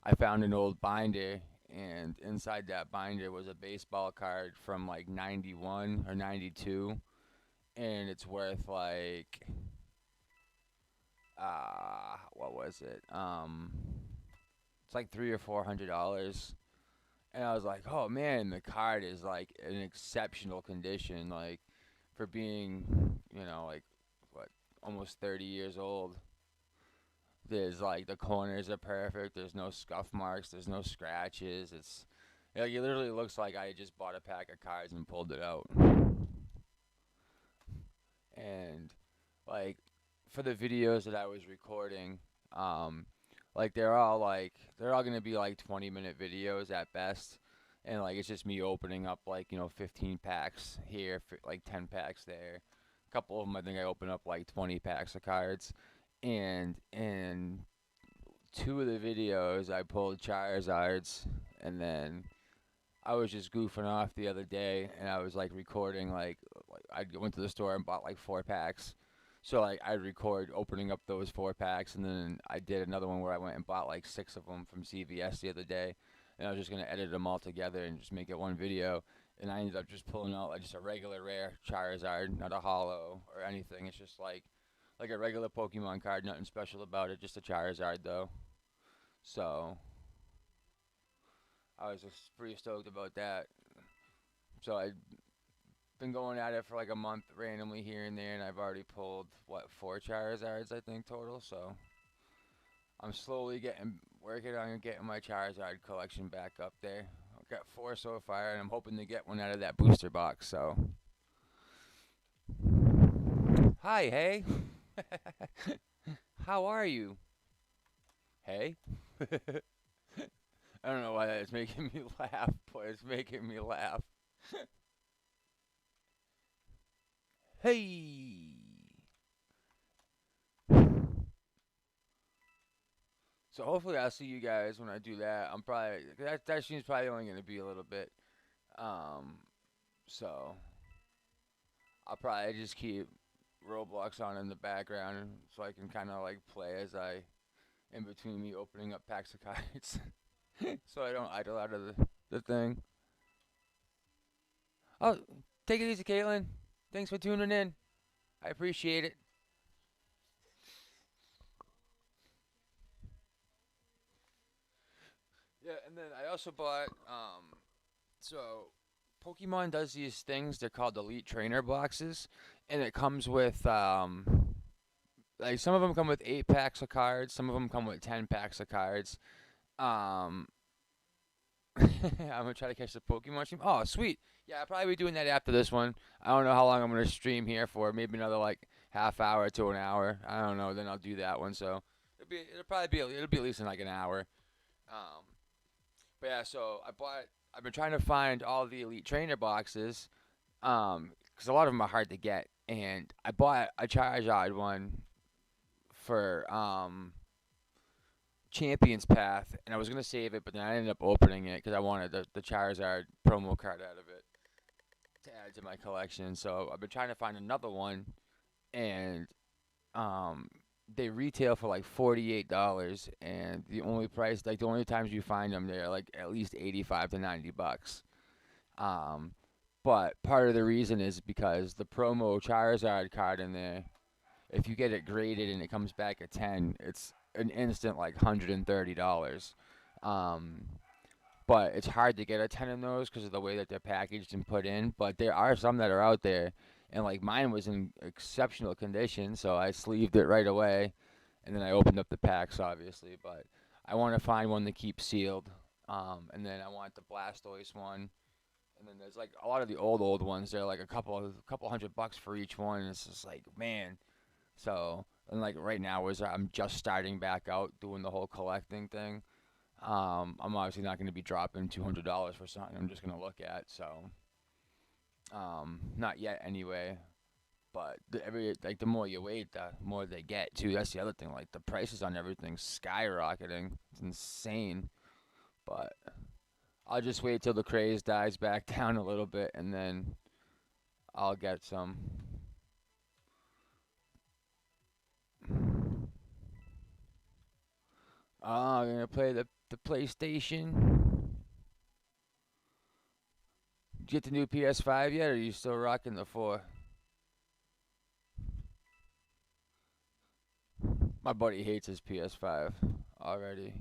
I found an old binder, and inside that binder was a baseball card from like '91 or '92, and it's worth like what was it? It's like $300 or $400. And I was like, oh man, the card is like in exceptional condition, like for being, like what, almost 30 years old. There's like the corners are perfect. There's no scuff marks. There's no scratches. It's like it literally looks like I just bought a pack of cards and pulled it out. And like for the videos that I was recording, um, they're all gonna be like 20-minute videos at best, and like it's just me opening up like 15 packs here, like 10 packs there. A couple of them I think I open up like 20 packs of cards, and in two of the videos I pulled Charizards, and then I was just goofing off the other day, and I was like recording like I went to the store and bought like 4 packs. So like I'd record opening up those 4 packs, and then I did another one where I went and bought like 6 of them from CVS the other day, and I was just gonna edit them all together and just make it one video. And I ended up just pulling out like just a regular rare Charizard, not a holo or anything. It's just like a regular Pokemon card, nothing special about it, just a Charizard though. So I was just pretty stoked about that. So I've been going at it for like a month randomly here and there, and I've already pulled what 4 Charizards I think total. So I'm slowly getting working on getting my Charizard collection back up there. I've got 4 so far, and I'm hoping to get one out of that booster box. So hi, hey, how are you? Hey. I don't know why that's making me laugh, but it's making me laugh. Hey. So hopefully I'll see you guys when I do that. I'm probably that stream's probably only gonna be a little bit. Um, so I'll probably just keep Roblox on in the background so I can kind of like play as I in between me opening up packs of cards, so I don't idle out of the thing. Oh, take it easy, Caitlin. Thanks for tuning in. I appreciate it. Yeah, and then I also bought so Pokemon does these things. They're called Elite Trainer boxes, and it comes with like some of them come with 8 packs of cards. Some of them come with 10 packs of cards. Um, I'm gonna try to catch the Pokemon stream. Oh, sweet. Yeah, I'll probably be doing that after this one. I don't know how long I'm gonna stream here for. Maybe another like half hour to an hour. I don't know. Then I'll do that one. So it'll be at least in like an hour. Um, but yeah, so I've been trying to find all the Elite Trainer boxes, because a lot of them are hard to get, and I bought a Charizard one for Champions Path, and I was gonna save it, but then I ended up opening it because I wanted the Charizard promo card out of it to add to my collection. So I've been trying to find another one, and Um, they retail for like $48, and the only times you find them, they're like at least 85 to $90. Um, but part of the reason is because the promo Charizard card in there, if you get it graded and it comes back at 10, it's an instant like $130. Um, but it's hard to get a 10 of those because of the way that they're packaged and put in. But there are some that are out there, and like mine was in exceptional condition, so I sleeved it right away, and then I opened up the packs, obviously. But I want to find one to keep sealed, and then I want the Blastoise one, and then there's like a lot of the old ones. They're like a couple $100 for each one. And it's just like, man. So and like right now is I'm just starting back out doing the whole collecting thing. I'm obviously not going to be dropping $200 for something I'm just going to look at. So not yet anyway. But the more you wait, the more they get too. That's the other thing. Like the prices on everything's skyrocketing. It's insane. But I'll just wait till the craze dies back down a little bit, and then I'll get some. Oh, I'm gonna play the PlayStation. Did you get the new PS5 yet, or are you still rocking the 4? My buddy hates his PS5 already.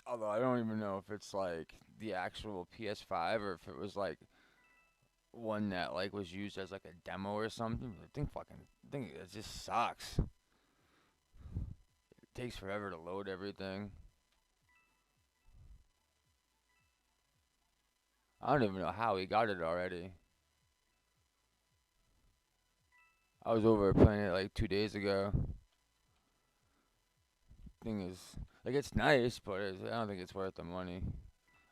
Although I don't even know if it's like the actual PS5 or if it was like one that like was used as like a demo or something. I think it just sucks. It takes forever to load everything. I don't even know how he got it already. I was over playing it like 2 days ago. Thing is, like it's nice, but I don't think it's worth the money.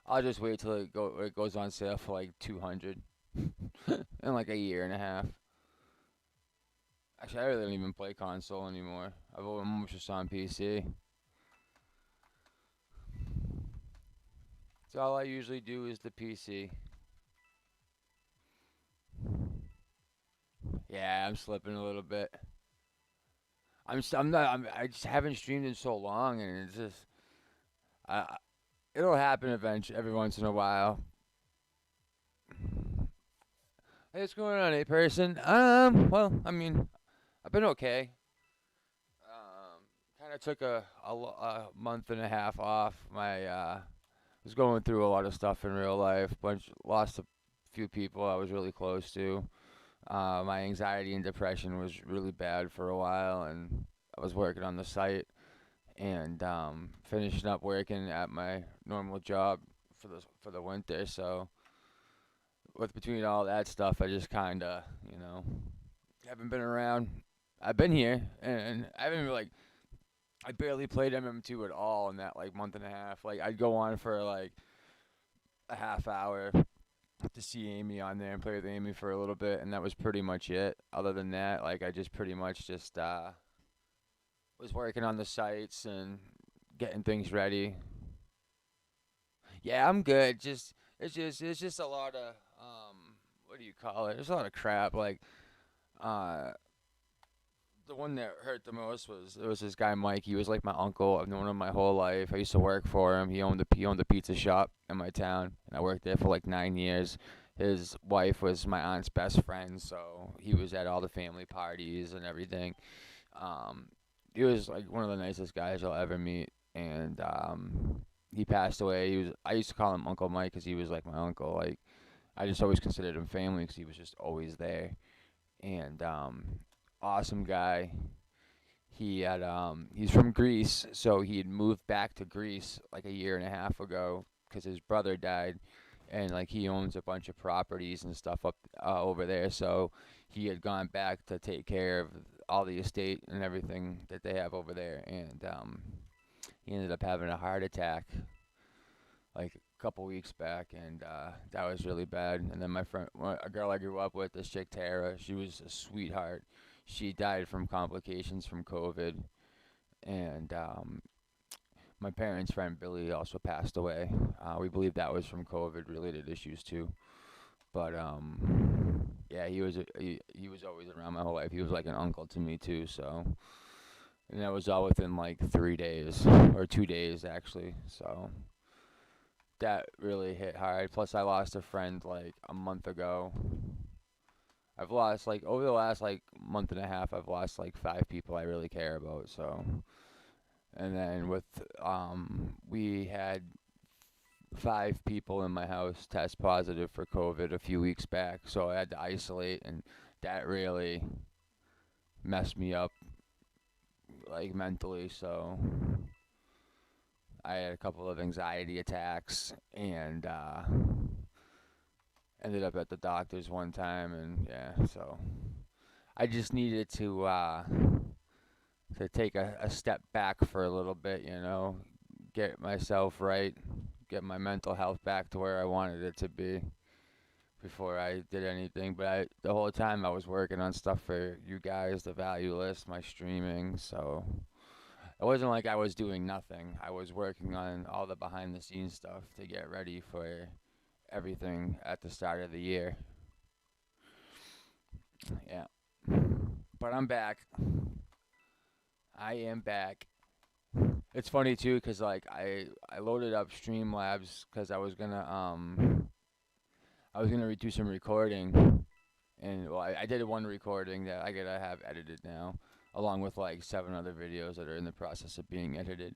I'll just wait till it goes on sale for like 200 in like a year and a half. Actually, I really don't even play console anymore. I'm just on PC. So all I usually do is the PC. Yeah, I'm slipping a little bit. I'm not. I just haven't streamed in so long, and it's just. It'll happen eventually, every once in a while. Hey, what's going on, person? Well, I mean, I've been okay. Kind of took a month and a half off. Was going through a lot of stuff in real life. Lost a few people I was really close to. My anxiety and depression was really bad for a while, and I was working on the site and finishing up working at my normal job for the winter. So with between all that stuff, I just kind of haven't been around. I've been here, and I haven't really, like I barely played MM2 at all in that like month and a half. Like I'd go on for like a half hour to see Amy on there and play with Amy for a little bit, and that was pretty much it. Other than that, like I just pretty much just was working on the sites and getting things ready. Yeah, I'm good. It's just a lot of what do you call it? There's a lot of crap. Like uh the one that hurt the most was it was this guy Mike. He was like my uncle. I've known him my whole life. I used to work for him. He owned a pizza shop in my town, and I worked there for like 9 years. His wife was my aunt's best friend, so he was at all the family parties and everything. Um, he was like one of the nicest guys you'll ever meet, and he passed away. I used to call him Uncle Mike because he was like my uncle. Like I just always considered him family because he was just always there, and awesome guy. He's from Greece, so he had moved back to Greece like a year and a half ago because his brother died, and like he owns a bunch of properties and stuff up over there. So he had gone back to take care of all the estate and everything that they have over there, and he ended up having a heart attack like a couple weeks back, and that was really bad. And then a girl I grew up with, this chick Tara, she was a sweetheart. She died from complications from COVID, and my parents' friend Billy also passed away. We believe that was from COVID-related issues too. But yeah, he was always around my whole life. He was like an uncle to me too. So, and that was all within like 3 days or 2 days actually. So that really hit hard. Plus, I lost a friend like a month ago. I've lost like over the last like month and a half, I've lost like 5 people I really care about. So, and then with we had 5 people in my house test positive for COVID a few weeks back, so I had to isolate, and that really messed me up like mentally. So I had a couple of anxiety attacks, and ended up at the doctor's one time, and yeah, so I just needed to take a step back for a little bit, get myself right, get my mental health back to where I wanted it to be before I did anything. But the whole time I was working on stuff for you guys, the value list, my streaming. So it wasn't like I was doing nothing. I was working on all the behind the scenes stuff to get ready for everything at the start of the year. Yeah. But I'm back. I am back. It's funny too, cause like I loaded up Streamlabs, cause I was gonna do some recording, and well, I did one recording that I gotta have edited now, along with like 7 other videos that are in the process of being edited.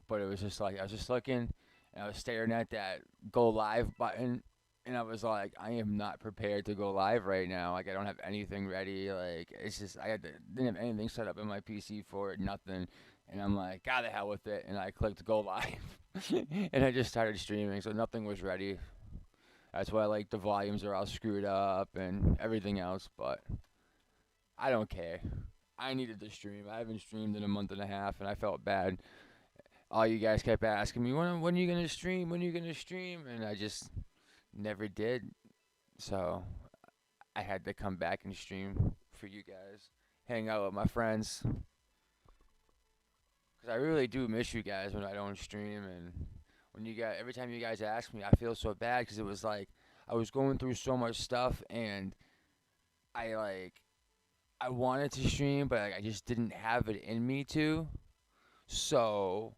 But it was just like I was just looking, and I was staring at that go live button, and I was like, I am not prepared to go live right now. Like I don't have anything ready. Like it's just didn't have anything set up in my PC for it, nothing. And I'm like, God the hell with it, and I clicked go live, and I just started streaming. So nothing was ready. That's why like the volumes are all screwed up and everything else. But I don't care. I needed to stream. I haven't streamed in a month and a half, and I felt bad. All you guys kept asking me, when are you gonna stream? When are you gonna stream? And I just never did. So I had to come back and stream for you guys, hang out with my friends, cause I really do miss you guys when I don't stream. And when you guys, every time you guys ask me, I feel so bad, cause it was like I was going through so much stuff, and I like I wanted to stream, but like, I just didn't have it in me to. So,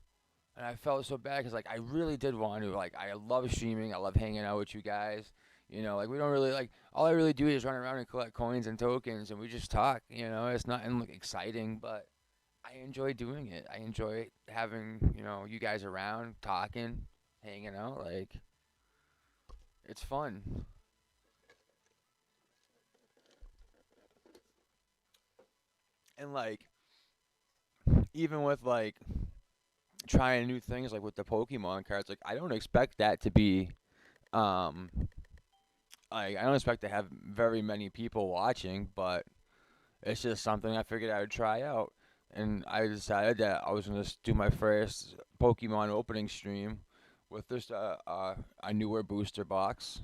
and I felt so bad because like I really did want to. Like I love streaming. I love hanging out with you guys. Like we don't really like. All I really do is run around and collect coins and tokens, and we just talk. It's nothing like exciting, but I enjoy doing it. I enjoy having you guys around, talking, hanging out. Like it's fun. And like even with like trying new things like with the Pokemon cards, like I don't expect that to be um I don't expect to have very many people watching, but it's just something I figured I would try out. And I decided that I was gonna do my first Pokemon opening stream with this a newer booster box.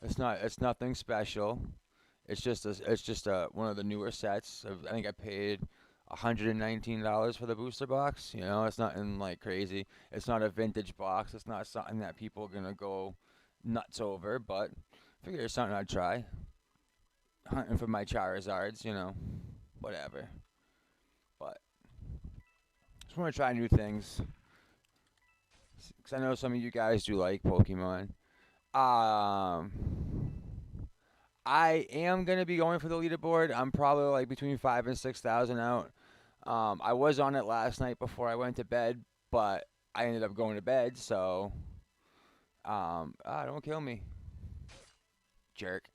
It's nothing special. It's just one of the newer sets. I think I paid $119 for the booster box. It's nothing like crazy. It's not a vintage box. It's not something that people are gonna go nuts over. But I figure it's something I'd try. Hunting for my Charizards, whatever. But just want to try new things. Because I know some of you guys do like Pokemon. Um, I am gonna be going for the leaderboard. I'm probably like between 5 and 6,000 out. I was on it last night before I went to bed, but I ended up going to bed. So, don't kill me, jerk.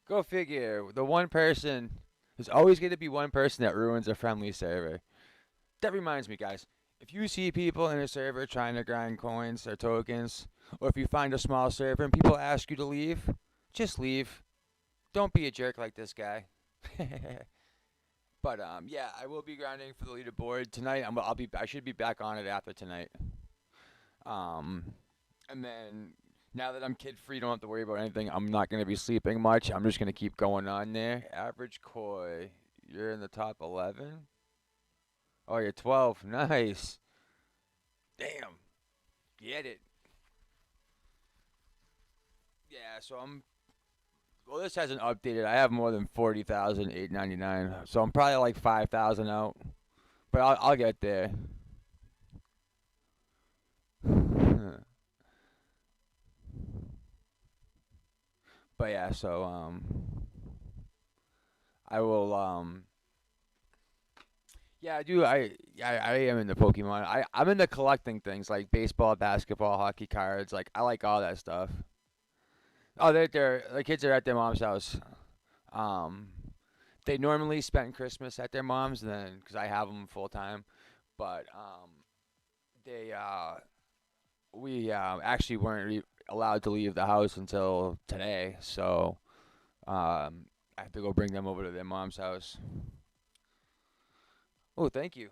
Go figure. The one person there's always gonna be one person that ruins a friendly server. That reminds me, guys. If you see people in a server trying to grind coins or tokens, or if you find a small server and people ask you to leave, just leave. Don't be a jerk like this guy. But yeah, I will be grinding for the leaderboard tonight. I should be back on it after tonight. Um, and then now that I'm kid free, don't have to worry about anything. I'm not gonna be sleeping much. I'm just gonna keep going on there. Average koi, you're in the top 11. Oh, you're 12. Nice. Damn. Get it. Yeah, so well, this hasn't updated. I have more than 40,899, so I'm probably like 5,000 out. But I'll get there. But yeah, so I will yeah, I do. I am into Pokemon. I'm into collecting things like baseball, basketball, hockey cards. Like I like all that stuff. Oh, the kids are at their mom's house. Um, they normally spend Christmas at their mom's, then because I have them full time. But they we actually weren't allowed to leave the house until today, so I have to go bring them over to their mom's house. Oh, thank you.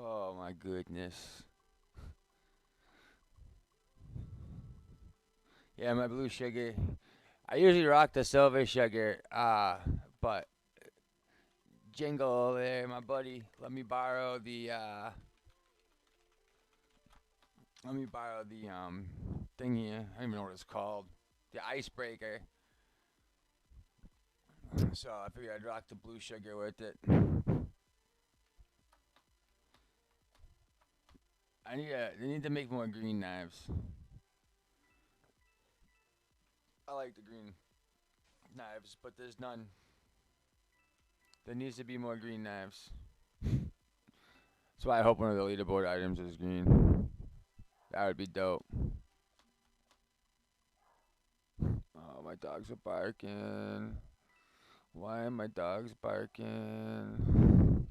Oh my goodness. Yeah, my blue sugar. I usually rock the silver sugar. But Jingle there, my buddy, let me borrow the thing here. I don't even know what it's called. The icebreaker. So I figured I'd rock the blue sugar with it. They need to make more green knives. I like the green knives, but there's none. There needs to be more green knives. That's why I hope one of the leaderboard items is green. That would be dope. Oh, my dogs are barking. Why are my dogs barking?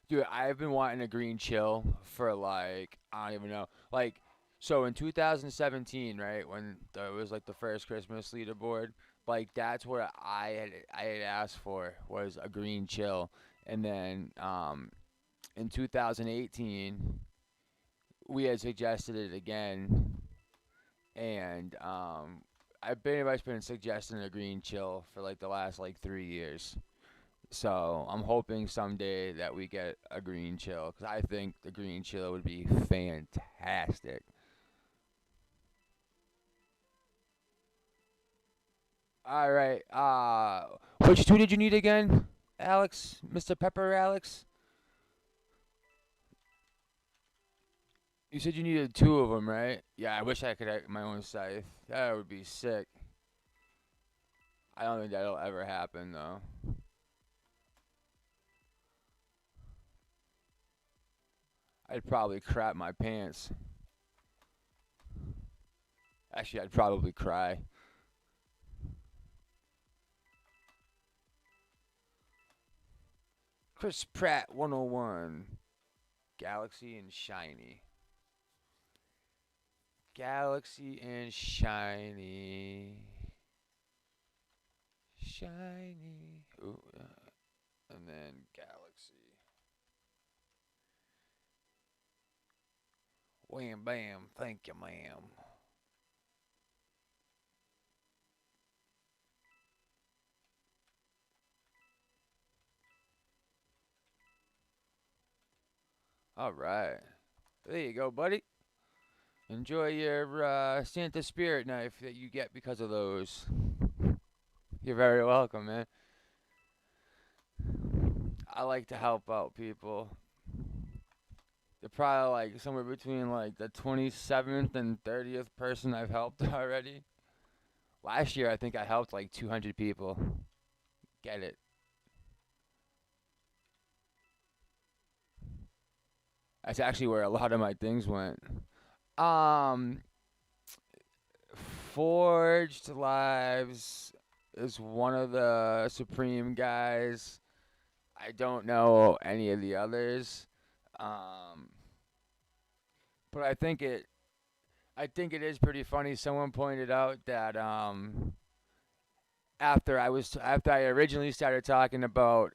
Dude, I've been wanting a green chill for like I don't even know. Like so in 2017, right, when there was like the first Christmas leaderboard, like that's what I had asked for was a green chill. And then in 2018, we had suggested it again and I've pretty much been suggesting a green chill for like the last like 3 years. So I'm hoping someday that we get a green chill because I think the green chill would be fantastic. All right. Which two did you need again, Alex? Mr. Pepper, Alex? You said you needed two of them, right? Yeah, I wish I could have my own scythe. That would be sick. I don't think that'll ever happen though. I'd probably crap my pants. Actually, I'd probably cry. Chris Pratt 101. Galaxy and Shiny. Galaxy and Shiny. Shiny. Ooh, and then Galaxy. Wham bam. Thank you, ma'am. All right. There you go, buddy. Enjoy your Santa Spirit knife that you get because of those. You're very welcome, man. I like to help out people. They're probably like somewhere between like the 27th and 30th person I've helped already. Last year, I think I helped like 200 people. Get it? That's actually where a lot of my things went. Um, Forged Lives is one of the Supreme guys. I don't know any of the others. Um, but I think it is pretty funny. Someone pointed out that after I originally started talking about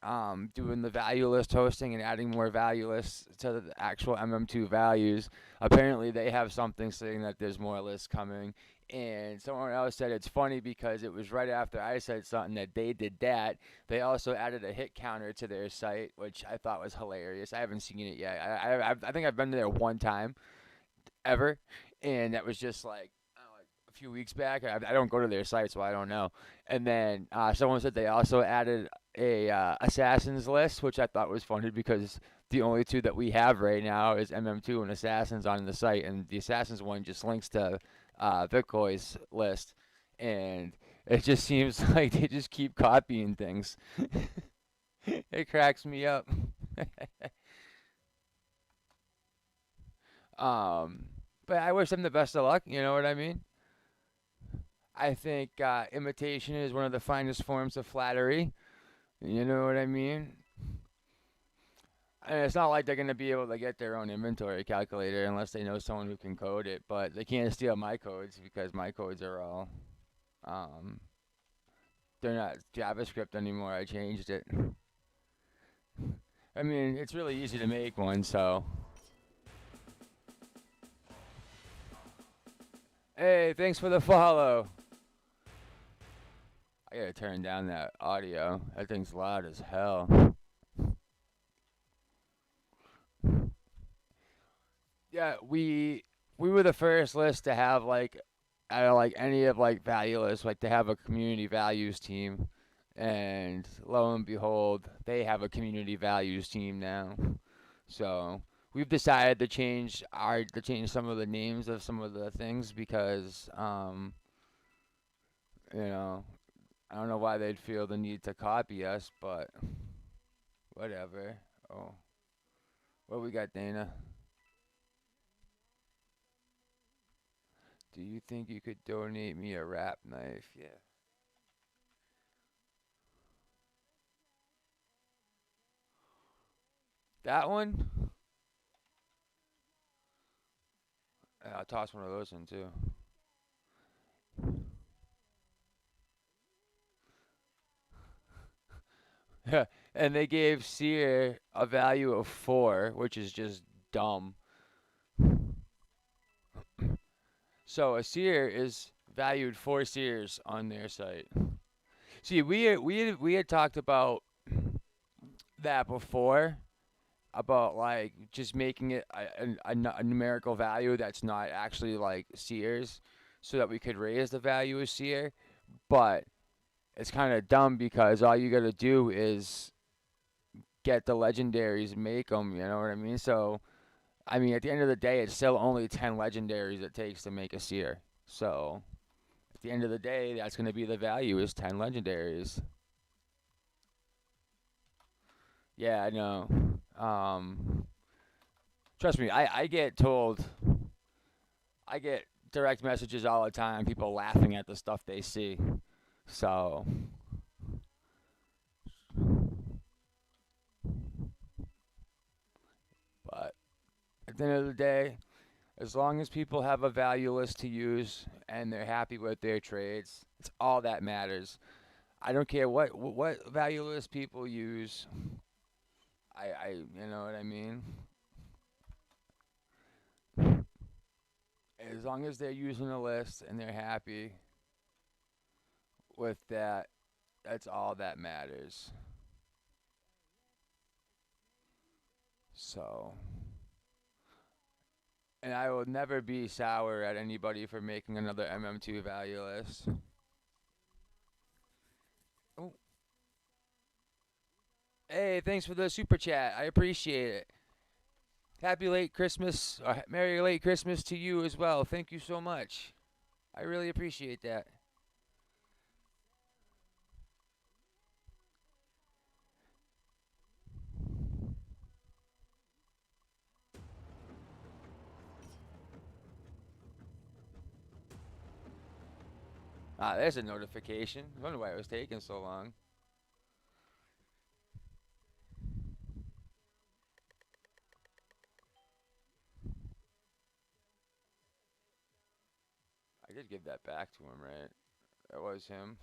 doing the value list hosting and adding more value lists to the actual MM2 values, apparently they have something saying that there's more lists coming. And someone else said it's funny because it was right after I said something that they did that. They also added a hit counter to their site, which I thought was hilarious. I haven't seen it yet. I think I've been there one time ever, and that was just like, I don't know, like a few weeks back. I don't go to their site, so I don't know. And then someone said they also added a assassins list, which I thought was funny because the only two that we have right now is MM2 and assassins on the site, and the assassins one just links to Bitcoin's list, and it just seems like they just keep copying things. It cracks me up. um, but I wish them the best of luck. You know what I mean? I think imitation is one of the finest forms of flattery. You know what I mean? And it's not like they're going to be able to get their own inventory calculator unless they know someone who can code it. But they can't steal my codes because my codes are all, um, they're not JavaScript anymore. I changed it. I mean, it's really easy to make one, so. Hey, thanks for the follow. I gotta turn down that audio. That thing's loud as hell. Yeah, we were the first list to have like out of like any of like valueless, like to have a community values team, and lo and behold, they have a community values team now. So we've decided to change some of the names of some of the things because you know, I don't know why they'd feel the need to copy us, but whatever. Oh, what we got, Dana? Do you think you could donate me a wrap knife? Yeah. That one? Yeah, I'll toss one of those in too. Yeah, and they gave Sear a value of 4, which is just dumb. So a Sear is valued 4 Sears on their site. See, we had talked about that before, about like just making it a numerical value that's not actually like Sears, so that we could raise the value of Sear. But it's kind of dumb because all you gotta do is get the legendaries and make them. You know what I mean? So I mean, at the end of the day, it's still only 10 legendaries it takes to make a Seer. So at the end of the day, that's gonna be the value is 10 legendaries. Yeah, I know. Um, Trust me, I get direct messages all the time, people laughing at the stuff they see. So, but at the end of the day, as long as people have a value list to use and they're happy with their trades, it's all that matters. I don't care what value list people use. You know what I mean. As long as they're using a list and they're happy with that, that's all that matters. So, and I will never be sour at anybody for making another MM2 value list. Oh, hey, thanks for the super chat. I appreciate it. Happy late Christmas, or Merry late Christmas to you as well. Thank you so much. I really appreciate that. Ah, there's a notification. I wonder why it was taking so long. I did give that back to him, right? That was him.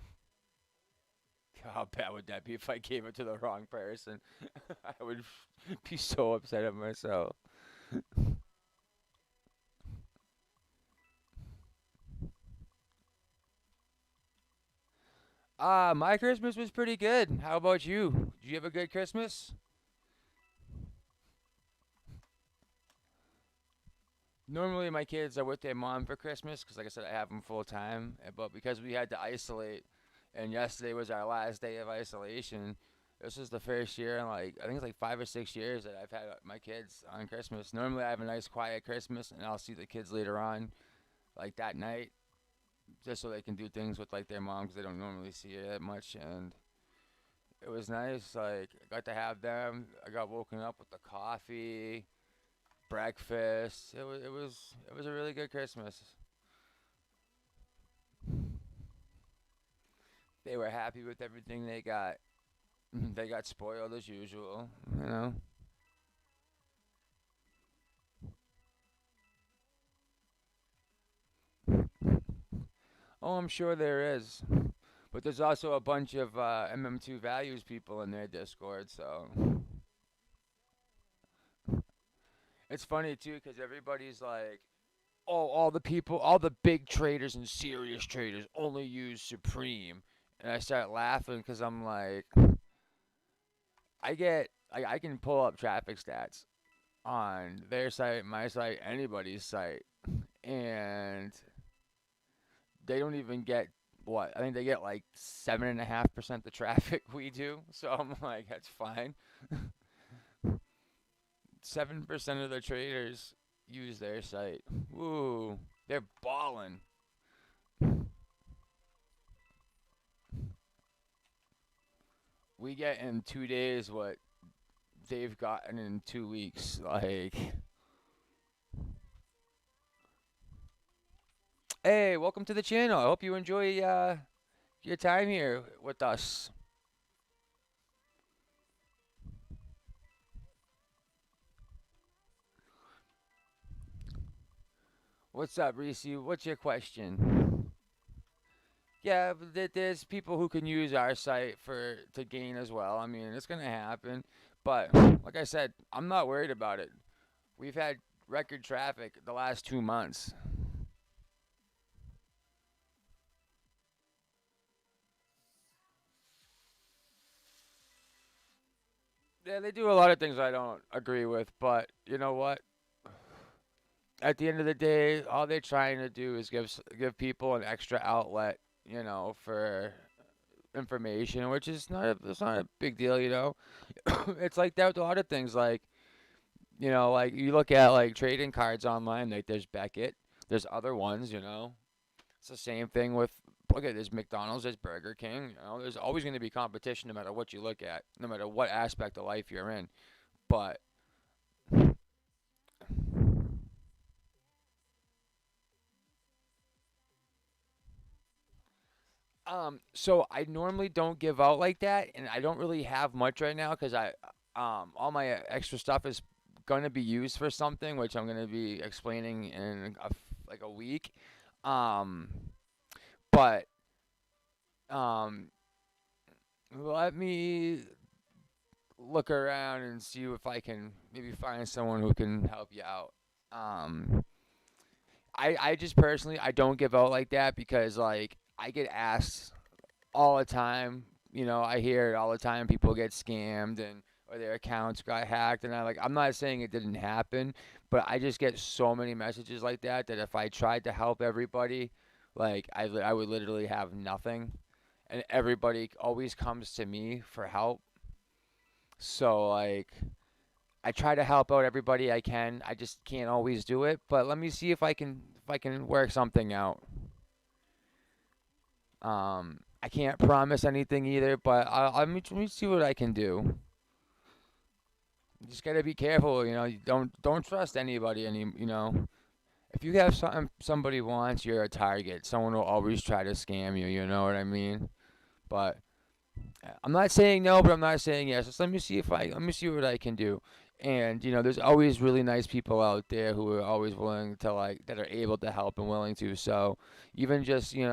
How bad would that be if I gave it to the wrong person? I would be so upset at myself. My Christmas was pretty good. How about you? Did you have a good Christmas? Normally, my kids are with their mom for Christmas because, like I said, I have them full time. But because we had to isolate, and yesterday was our last day of isolation, this is the first year in like I think it's like 5 or 6 years that I've had my kids on Christmas. Normally, I have a nice quiet Christmas, and I'll see the kids later on, like that night, just so they can do things with like their mom because they don't normally see her that much. And it was nice. Like I got to have them. I got woken up with the coffee, breakfast. It was a really good Christmas. They were happy with everything they got. They got spoiled as usual, you know. Oh, I'm sure there is. But there's also a bunch of MM2 values people in their Discord, so it's funny too because everybody's like, "Oh, all the people, all the big traders and serious traders only use Supreme," and I start laughing because I'm like, I can pull up traffic stats on their site, my site, anybody's site, and they don't even get what I think they get like 7.5% the traffic we do. So I'm like, that's fine. 7% of the traders use their site. Woo, they're balling. We get in 2 days what they've gotten in 2 weeks. Like, hey, welcome to the channel. I hope you enjoy your time here with us. What's up, Reese? What's your question? Yeah, but there's people who can use our site for to gain as well. I mean, it's gonna happen, but like I said, I'm not worried about it. We've had record traffic the last 2 months. Yeah, they do a lot of things I don't agree with, but you know what? At the end of the day, all they're trying to do is give people an extra outlet, for information, which is it's not a big deal, It's like that with a lot of things, like you look at like trading cards online, like there's Beckett, there's other ones. It's the same thing with look at there's McDonald's, there's Burger King, there's always going to be competition no matter what you look at, no matter what aspect of life you're in. But so I normally don't give out like that, and I don't really have much right now because all my extra stuff is going to be used for something, which I'm going to be explaining in like a week. Um, but um, let me look around and see if I can maybe find someone who can help you out. Um, I just personally I don't give out like that because like I get asked all the time. I hear it all the time. People get scammed and or their accounts got hacked, and I'm not saying it didn't happen, but I just get so many messages like that that if I tried to help everybody, like I would literally have nothing, and everybody always comes to me for help. So like I try to help out everybody I can. I just can't always do it, but let me see if I can work something out. I can't promise anything either, but let me see what I can do. You just gotta be careful, You don't trust anybody. If you have something somebody wants, you're a target. Someone will always try to scam you. You know what I mean? But I'm not saying no, but I'm not saying yes. Just let me see what I can do. And there's always really nice people out there who are always willing to like that are able to help and willing to. So even just you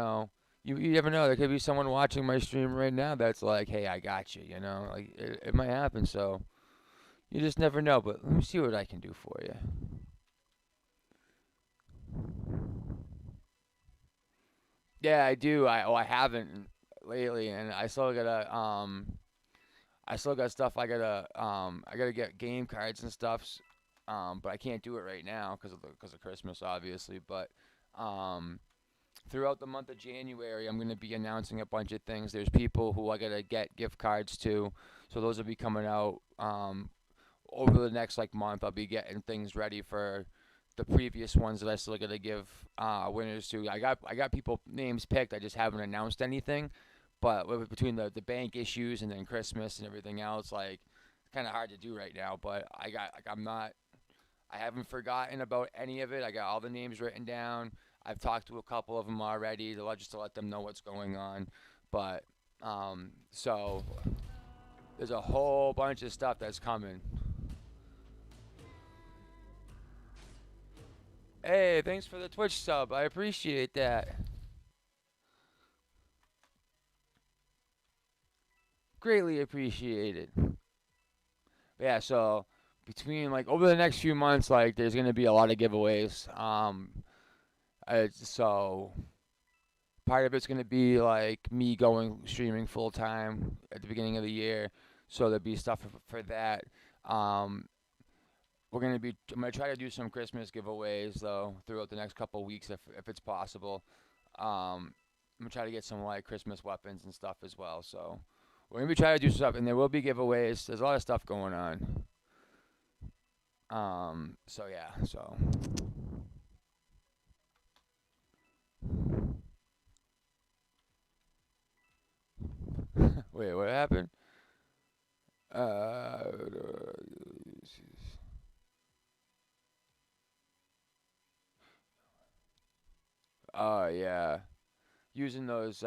never know. There could be someone watching my stream right now that's like, hey, I got you. Like it might happen. So you just never know. But let me see what I can do for you. Yeah, I do. I haven't lately, and I still got stuff I gotta get game cards and stuff. But I can't do it right now because of Christmas, obviously. But um, throughout the month of January, I'm gonna be announcing a bunch of things. There's people who I gotta get gift cards to, so those will be coming out over the next like month. I'll be getting things ready for the previous ones that I still gotta give winners to. I got people names picked. I just haven't announced anything. But between the bank issues and then Christmas and everything else, like it's kind of hard to do right now. But I haven't forgotten about any of it. I got all the names written down. I've talked to a couple of them already just to let them know what's going on. But so there's a whole bunch of stuff that's coming. Hey, thanks for the Twitch sub. I appreciate that. Greatly appreciated. Yeah, so between like over the next few months, like there's gonna be a lot of giveaways. So part of it's gonna be like me going streaming full time at the beginning of the year. So there'll be stuff for that. Um, I'm gonna try to do some Christmas giveaways though throughout the next couple weeks if it's possible. I'm gonna try to get some like Christmas weapons and stuff as well. So we're gonna be trying to do stuff, and there will be giveaways. There's a lot of stuff going on. So yeah. So wait, what happened? Uh, oh yeah, using those.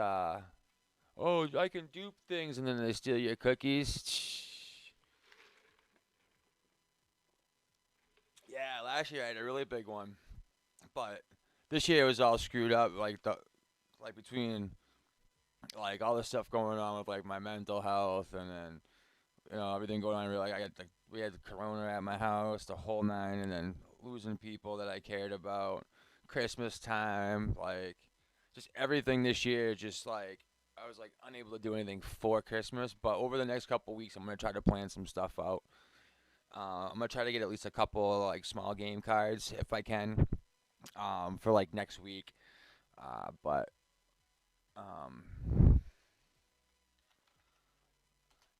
Oh, I can dupe things, and then they steal your cookies. Yeah, last year I had a really big one, but this year it was all screwed up. Like between like all the stuff going on with like my mental health, and then everything going on. We had the corona at my house, the whole nine, and then losing people that I cared about. Christmas time, like just everything this year. Just like I was like unable to do anything for Christmas. But over the next couple weeks, I'm gonna try to plan some stuff out. I'm gonna try to get at least a couple of, like small game cards if I can, for like next week. But um,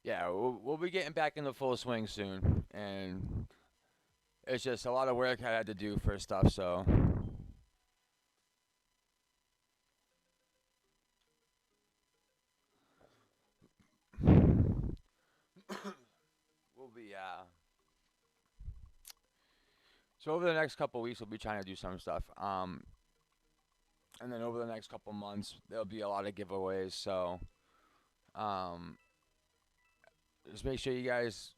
yeah, we'll be getting back into full swing soon, and it's just a lot of work I had to do for stuff. So we'll be so over the next couple weeks we'll be trying to do some stuff. And then over the next couple months there'll be a lot of giveaways. So um, just make sure you guys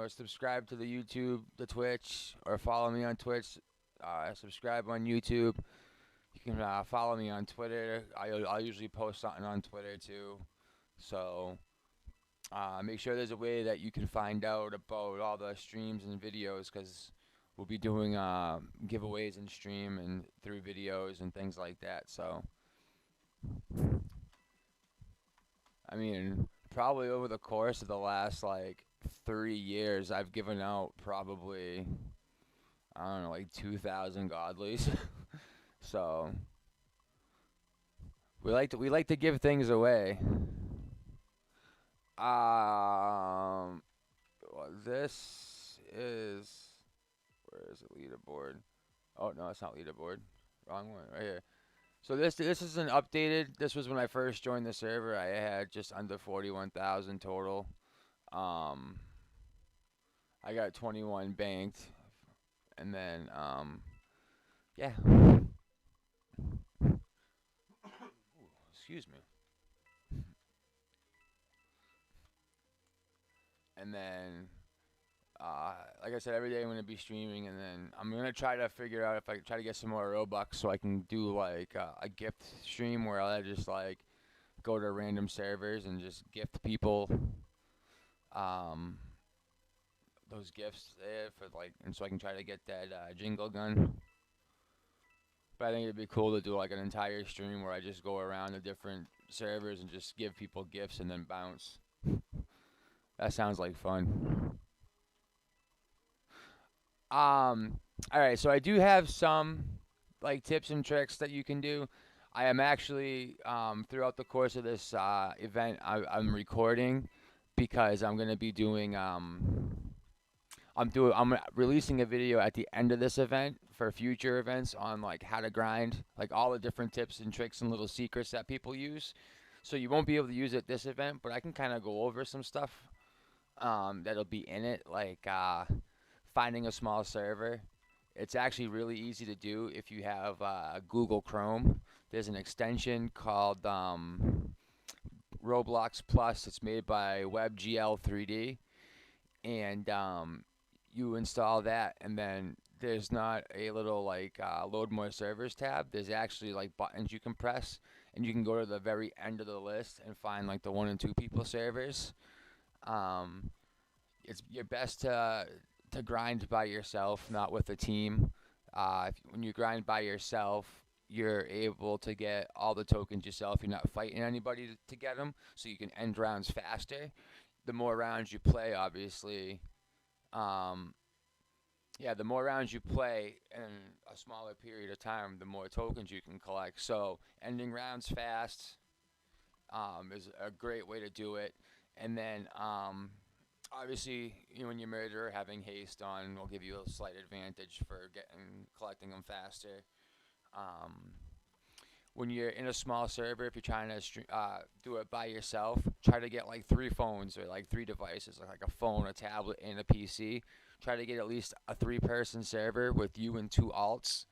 subscribe to the YouTube, the Twitch, or follow me on Twitch. Subscribe on YouTube. You can follow me on Twitter. I'll usually post something on Twitter too. So make sure there's a way that you can find out about all the streams and videos because we'll be doing giveaways in stream and through videos and things like that. So, I mean, probably over the course of the last like 3 years, I've given out probably, I don't know, like 2,000 godlies. So, we like to give things away. Um, this is where is the leaderboard? Oh no, it's not leaderboard. Wrong one, right here. So this isn't updated. This was when I first joined the server. I had just under 41,000 total. Um, I got 21 banked, and then yeah. Excuse me. And then like I said, every day I'm gonna be streaming, and then I'm gonna try to figure out if I can try to get some more Robux so I can do like a gift stream where I just like go to random servers and just gift people um those gifts there for like, and so I can try to get that jingle gun. But I think it'd be cool to do like an entire stream where I just go around to different servers and just give people gifts and then bounce. That sounds like fun. Um, all right, so I do have some like tips and tricks that you can do. I am actually throughout the course of this event, I'm recording because I'm gonna be doing I'm releasing a video at the end of this event for future events on like how to grind, like all the different tips and tricks and little secrets that people use. So you won't be able to use it at this event, but I can kind of go over some stuff that'll be in it, like finding a small server. It's actually really easy to do if you have Google Chrome. There's an extension called Roblox Plus. It's made by WebGL 3D, and you install that, and then there's not a little like load more servers tab. There's actually like buttons you can press, and you can go to the very end of the list and find like the 1 and 2 people servers. Um, it's your best to grind by yourself, not with a team. When you grind by yourself, you're able to get all the tokens yourself. You're not fighting anybody to get them, so you can end rounds faster. The more rounds you play, obviously, um, yeah, the more rounds you play in a smaller period of time, the more tokens you can collect. So ending rounds fast is a great way to do it. And then obviously, when you're murderer, having haste on will give you a slight advantage for collecting them faster. Um, when you're in a small server, if you're trying to do it by yourself, try to get like 3 phones or like 3 devices, like a phone, a tablet, and a PC. Try to get at least a 3-person server with you and 2 alts.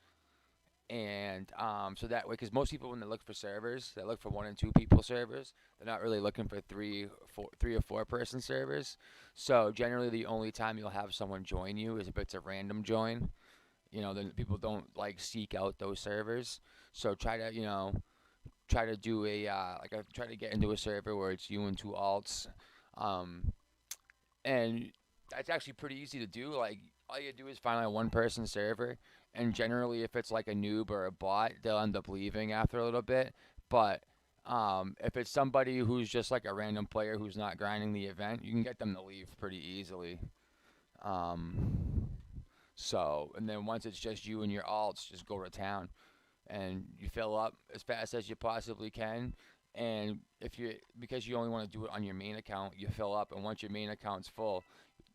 And so that way, because most people when they look for servers, they look for 1 and 2 people servers. They're not really looking for 3 or 4 person servers. So generally, the only time you'll have someone join you is if it's a random join. Then people don't like seek out those servers. So try to do try to get into a server where it's you and 2 alts, um, and that's actually pretty easy to do. Like all you do is find like a 1 person server, and generally if it's like a noob or a bot, they'll end up leaving after a little bit. But if it's somebody who's just like a random player who's not grinding the event, you can get them to leave pretty easily. Um, and then once it's just you and your alts, just go to town and you fill up as fast as you possibly can. And because you only want to do it on your main account, you fill up, and once your main account's full,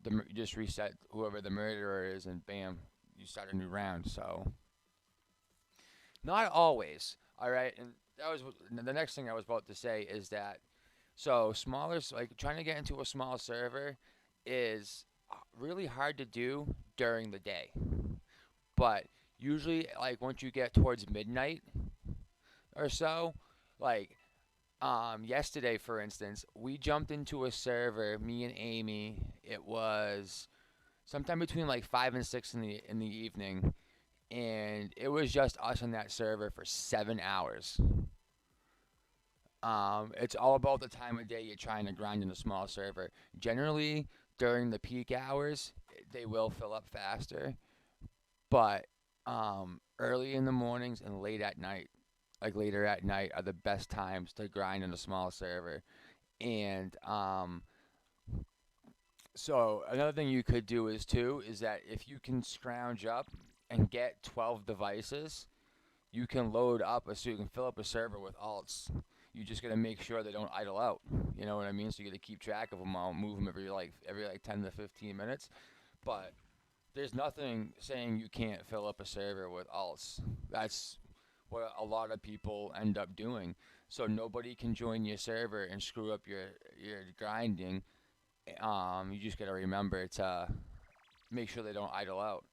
you just reset whoever the murderer is, and bam, you start a new round. So not always, all right. And that was the next thing I was about to say is that smaller, like trying to get into a small server, is really hard to do during the day, but usually like once you get towards midnight or so, like yesterday for instance, we jumped into a server, me and Amy. It was sometime between like 5 and 6 in the evening, and it was just us on that server for 7 hours. It's all about the time of day you're trying to grind in a small server. Generally, during the peak hours, they will fill up faster, but early in the mornings and late at night, like later at night, are the best times to grind in a small server. And so another thing you could do is that if you can scrounge up and get 12 devices, you can load up so you can fill up a server with alts. You just gotta make sure they don't idle out. You know what I mean? So you gotta keep track of them all, move them every 10 to 15 minutes. But there's nothing saying you can't fill up a server with alts. That's what a lot of people end up doing. So nobody can join your server and screw up your grinding. You just gotta remember to make sure they don't idle out.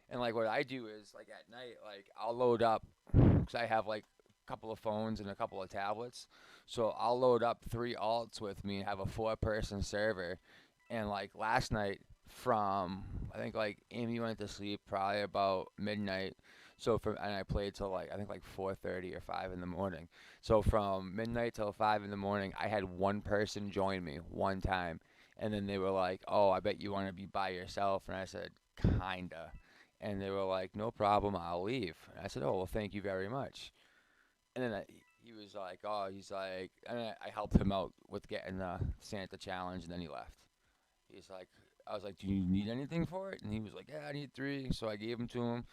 And like what I do is like at night, like I'll load up because I have like a couple of phones and a couple of tablets. So I'll load up 3 alts with me and have a 4-person server. And like last night, from I think like Amy went to sleep probably about midnight. So from and I played till like I think like 4:30 or 5 in the morning. So from midnight till 5 in the morning, I had one person join me one time, and then they were like, "Oh, I bet you want to be by yourself," and I said, "Kinda," and they were like, "No problem, I'll leave." And I said, "Oh well, thank you very much." And then he was like, "Oh," he's like, and I helped him out with getting the Santa challenge, and then he left. He's like, I was like, "Do you need anything for it?" And he was like, "Yeah, I need three." So I gave them to him.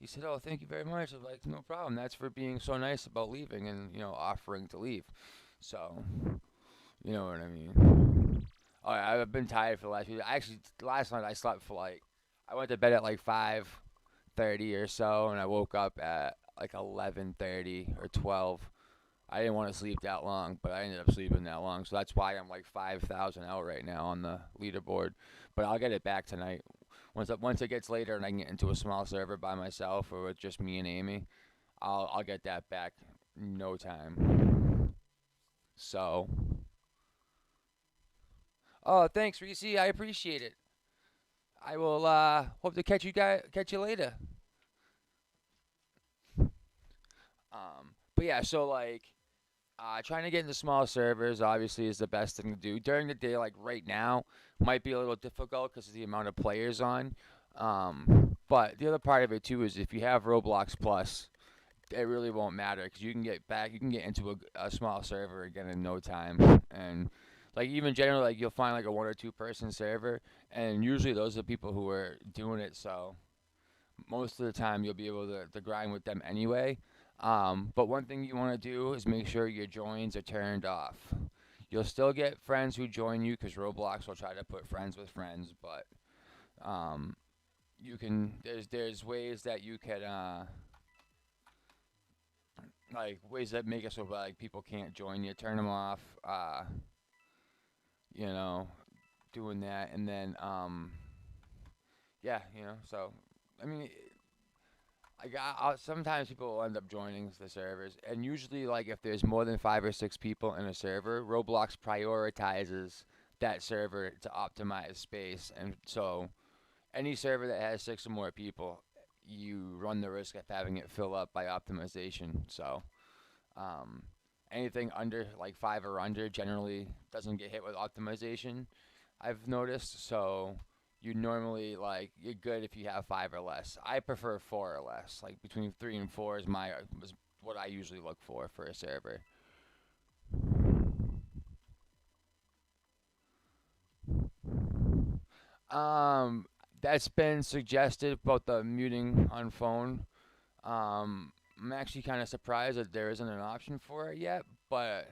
He said, "Oh, thank you very much." I was like, "No problem. That's for being so nice about leaving and offering to leave." So you know what I mean. Oh, yeah, I've been tired for the last few days. Actually, last night I slept for like, I went to bed at like 5:30 or so, and I woke up at like 11:30 or 12. I didn't want to sleep that long, but I ended up sleeping that long. So that's why I'm like 5,000 out right now on the leaderboard. But I'll get it back tonight. Once it gets later and I can get into a small server by myself or with just me and Amy, I'll get that back in no time. So, oh, thanks, Reese. I appreciate it. I will hope to catch you later. But yeah, so like trying to get into small servers obviously is the best thing to do during the day. Like right now, might be a little difficult because of the amount of players on. But the other part of it too is if you have Roblox Plus, it really won't matter because you can get into a small server again in no time. And like even generally, like you'll find like a one or two person server, and usually those are people who are doing it. So most of the time you'll be able to grind with them anyway. But one thing you want to do is make sure your joins are turned off. You'll still get friends who join you because Roblox will try to put friends with friends, but um, you can there's ways that you can like ways that make it so like people can't join you. Turn them off. You know, doing that, and then yeah, So I mean, sometimes people will end up joining the servers, and usually, like if there's more than 5 or 6 people in a server, Roblox prioritizes that server to optimize space, and so any server that has 6 or more people, you run the risk of having it fill up by optimization. So, um, anything under like 5 or under generally doesn't get hit with optimization. I've noticed. So you normally like you're good if you have 5 or less. I prefer 4 or less. Like between 3 and 4 is what I usually look for a server. Um, that's been suggested about the muting on phone. I'm actually kind of surprised that there isn't an option for it yet, but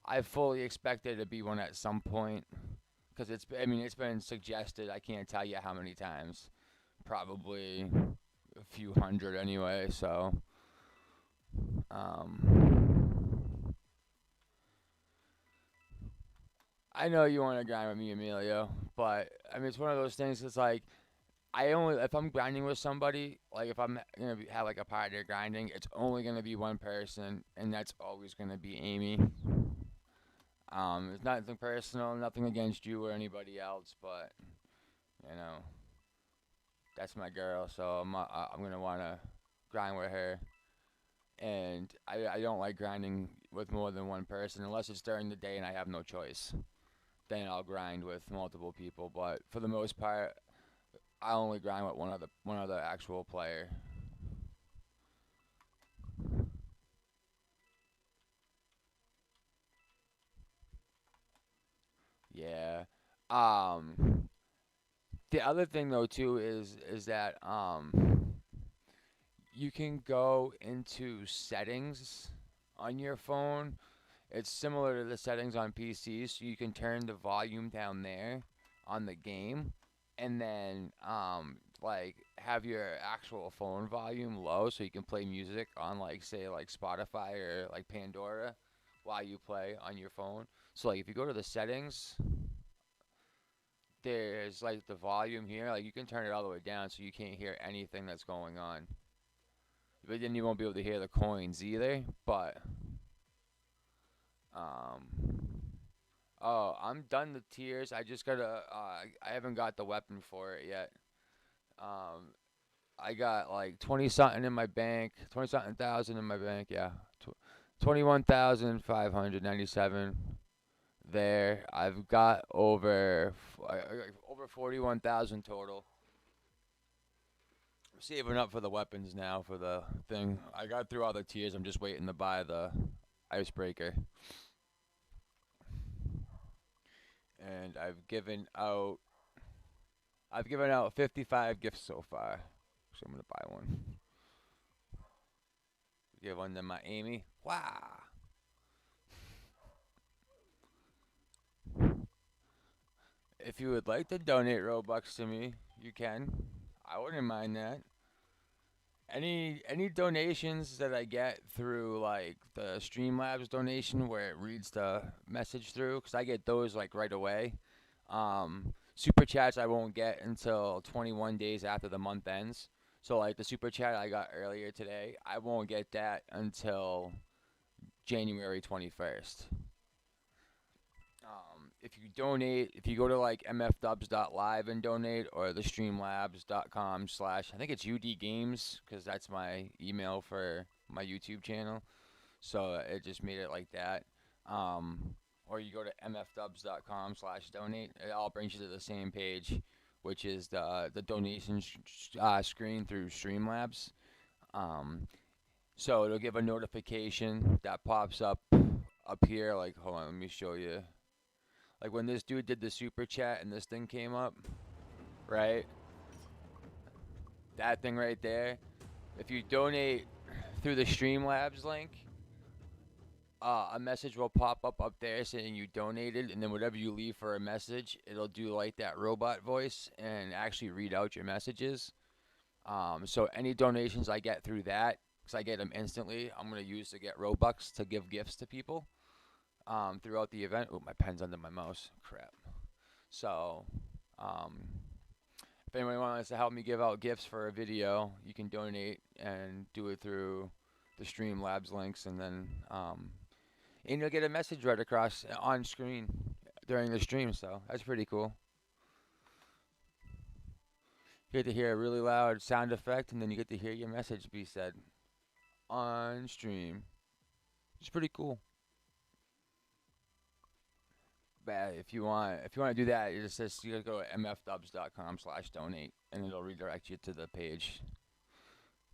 I fully expect there to be one at some point because I mean it's been suggested. I can't tell you how many times. Probably a few hundred anyway. So, um, I know you want to grind with me, Emilio, but I mean it's one of those things. It's like I only if I'm grinding with somebody, like if I'm gonna have like a partner grinding, it's only gonna be one person, and that's always gonna be Amy. It's nothing personal, nothing against you or anybody else, but you know that's my girl, so I'm gonna wanna grind with her. And I don't like grinding with more than one person unless it's during the day and I have no choice. Then I'll grind with multiple people, but for the most part, I only grind with one other actual player. Yeah. Um, the other thing though too is that you can go into settings on your phone. It's similar to the settings on PC, so you can turn the volume down there on the game, and then like have your actual phone volume low, so you can play music on like say like Spotify or like Pandora while you play on your phone. So like if you go to the settings, there's like the volume here, like you can turn it all the way down so you can't hear anything that's going on. But then you won't be able to hear the coins either. But um Oh, I'm done the tiers. I just gotta. I haven't got the weapon for it yet. Um, I got like 20 something in my bank, 20 something thousand in my bank. Yeah, 21,597 there. I've got I got over 41,000 total. I'm saving up for the weapons now for the thing. I got through all the tiers. I'm just waiting to buy the icebreaker. And I've given out 55 gifts so far. So I'm gonna buy one. Give one to my Amy. Wow. If you would like to donate Robux to me, you can. I wouldn't mind that. Any donations that I get through like the Streamlabs donation where it reads the message through, because I get those like right away. Super chats I won't get until 21 days after the month ends. So like the super chat I got earlier today, I won't get that until January 21st. If you go to like mfdubs.live and donate, or the streamlabs.com slash, I think it's udgames, because that's my email for my YouTube channel. So it just made it like that. Or you go to mfdubs.com slash donate. It all brings you to the same page, which is the donation screen through Streamlabs. Um, so it'll give a notification that pops up here. Like, hold on, let me show you. Like when this dude did the super chat and this thing came up, right? That thing right there. If you donate through the Streamlabs link, a message will pop up there saying you donated, and then whatever you leave for a message, it'll do like that robot voice and actually read out your messages. So any donations I get through that, because I get them instantly, I'm gonna use to get Robux to give gifts to people throughout the event. Oh, my pen's under my mouse. Crap. So, um, if anyone wants to help me give out gifts for a video, you can donate and do it through the Streamlabs links, and you'll get a message right across on screen during the stream. So that's pretty cool. You get to hear a really loud sound effect, and then you get to hear your message be said on stream. It's pretty cool. But if you want to do that, it just says you gotta go to mfdubs.com/donate, and it'll redirect you to the page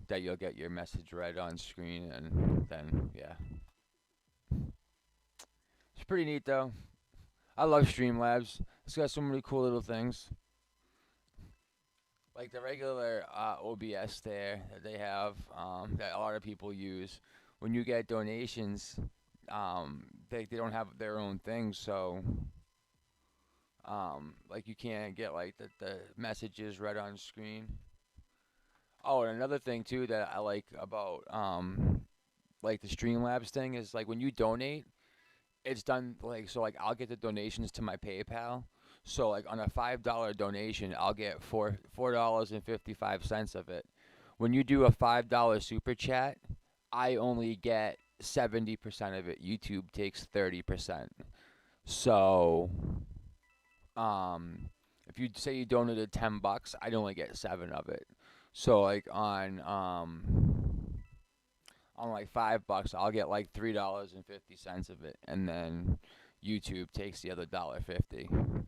that you'll get your message read on screen, and then yeah, it's pretty neat though. I love Streamlabs. It's got so many cool little things, like the regular OBS there that they have, that a lot of people use. When you get donations, they don't have their own thing, so like you can't get like the messages read on screen. Oh, and another thing too that I like about like the Streamlabs thing is like when you donate, it's done like so like I'll get the donations to my PayPal. So like on a $5 donation, I'll get $4.55 of it. When you do a $5 super chat, I only get 70% of it. YouTube takes 30%. So if you say you donated $10, I'd only get seven of it. So like on like $5, I'll get like $3.50 of it, and then YouTube takes the other $1.50.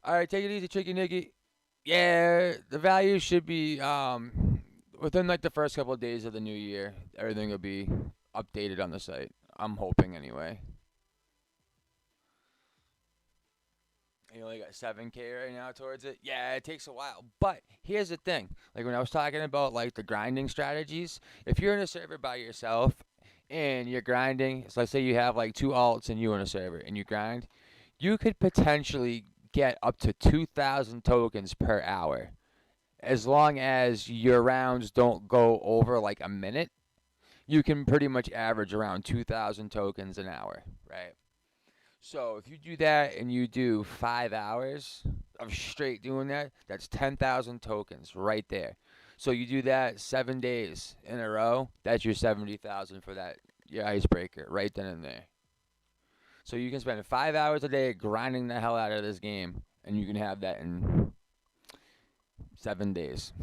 All right, take it easy, Chicky Nicky. Yeah, the value should be within like the first couple of days of the new year. Everything will be updated on the site. I'm hoping anyway. You only got 7K right now towards it. Yeah, it takes a while. But here's the thing. Like when I was talking about like the grinding strategies, if you're in a server by yourself and you're grinding, so let's say you have like two alts and you in a server and you grind, you could potentially get up to 2,000 tokens per hour. As long as your rounds don't go over like a minute, you can pretty much average around 2,000 tokens an hour, right? So if you do that and you do 5 hours of straight doing that, that's 10,000 tokens right there. So you do that 7 days in a row, that's your 70,000 for that your icebreaker right then and there. So you can spend 5 hours a day grinding the hell out of this game, and you can have that in 7 days,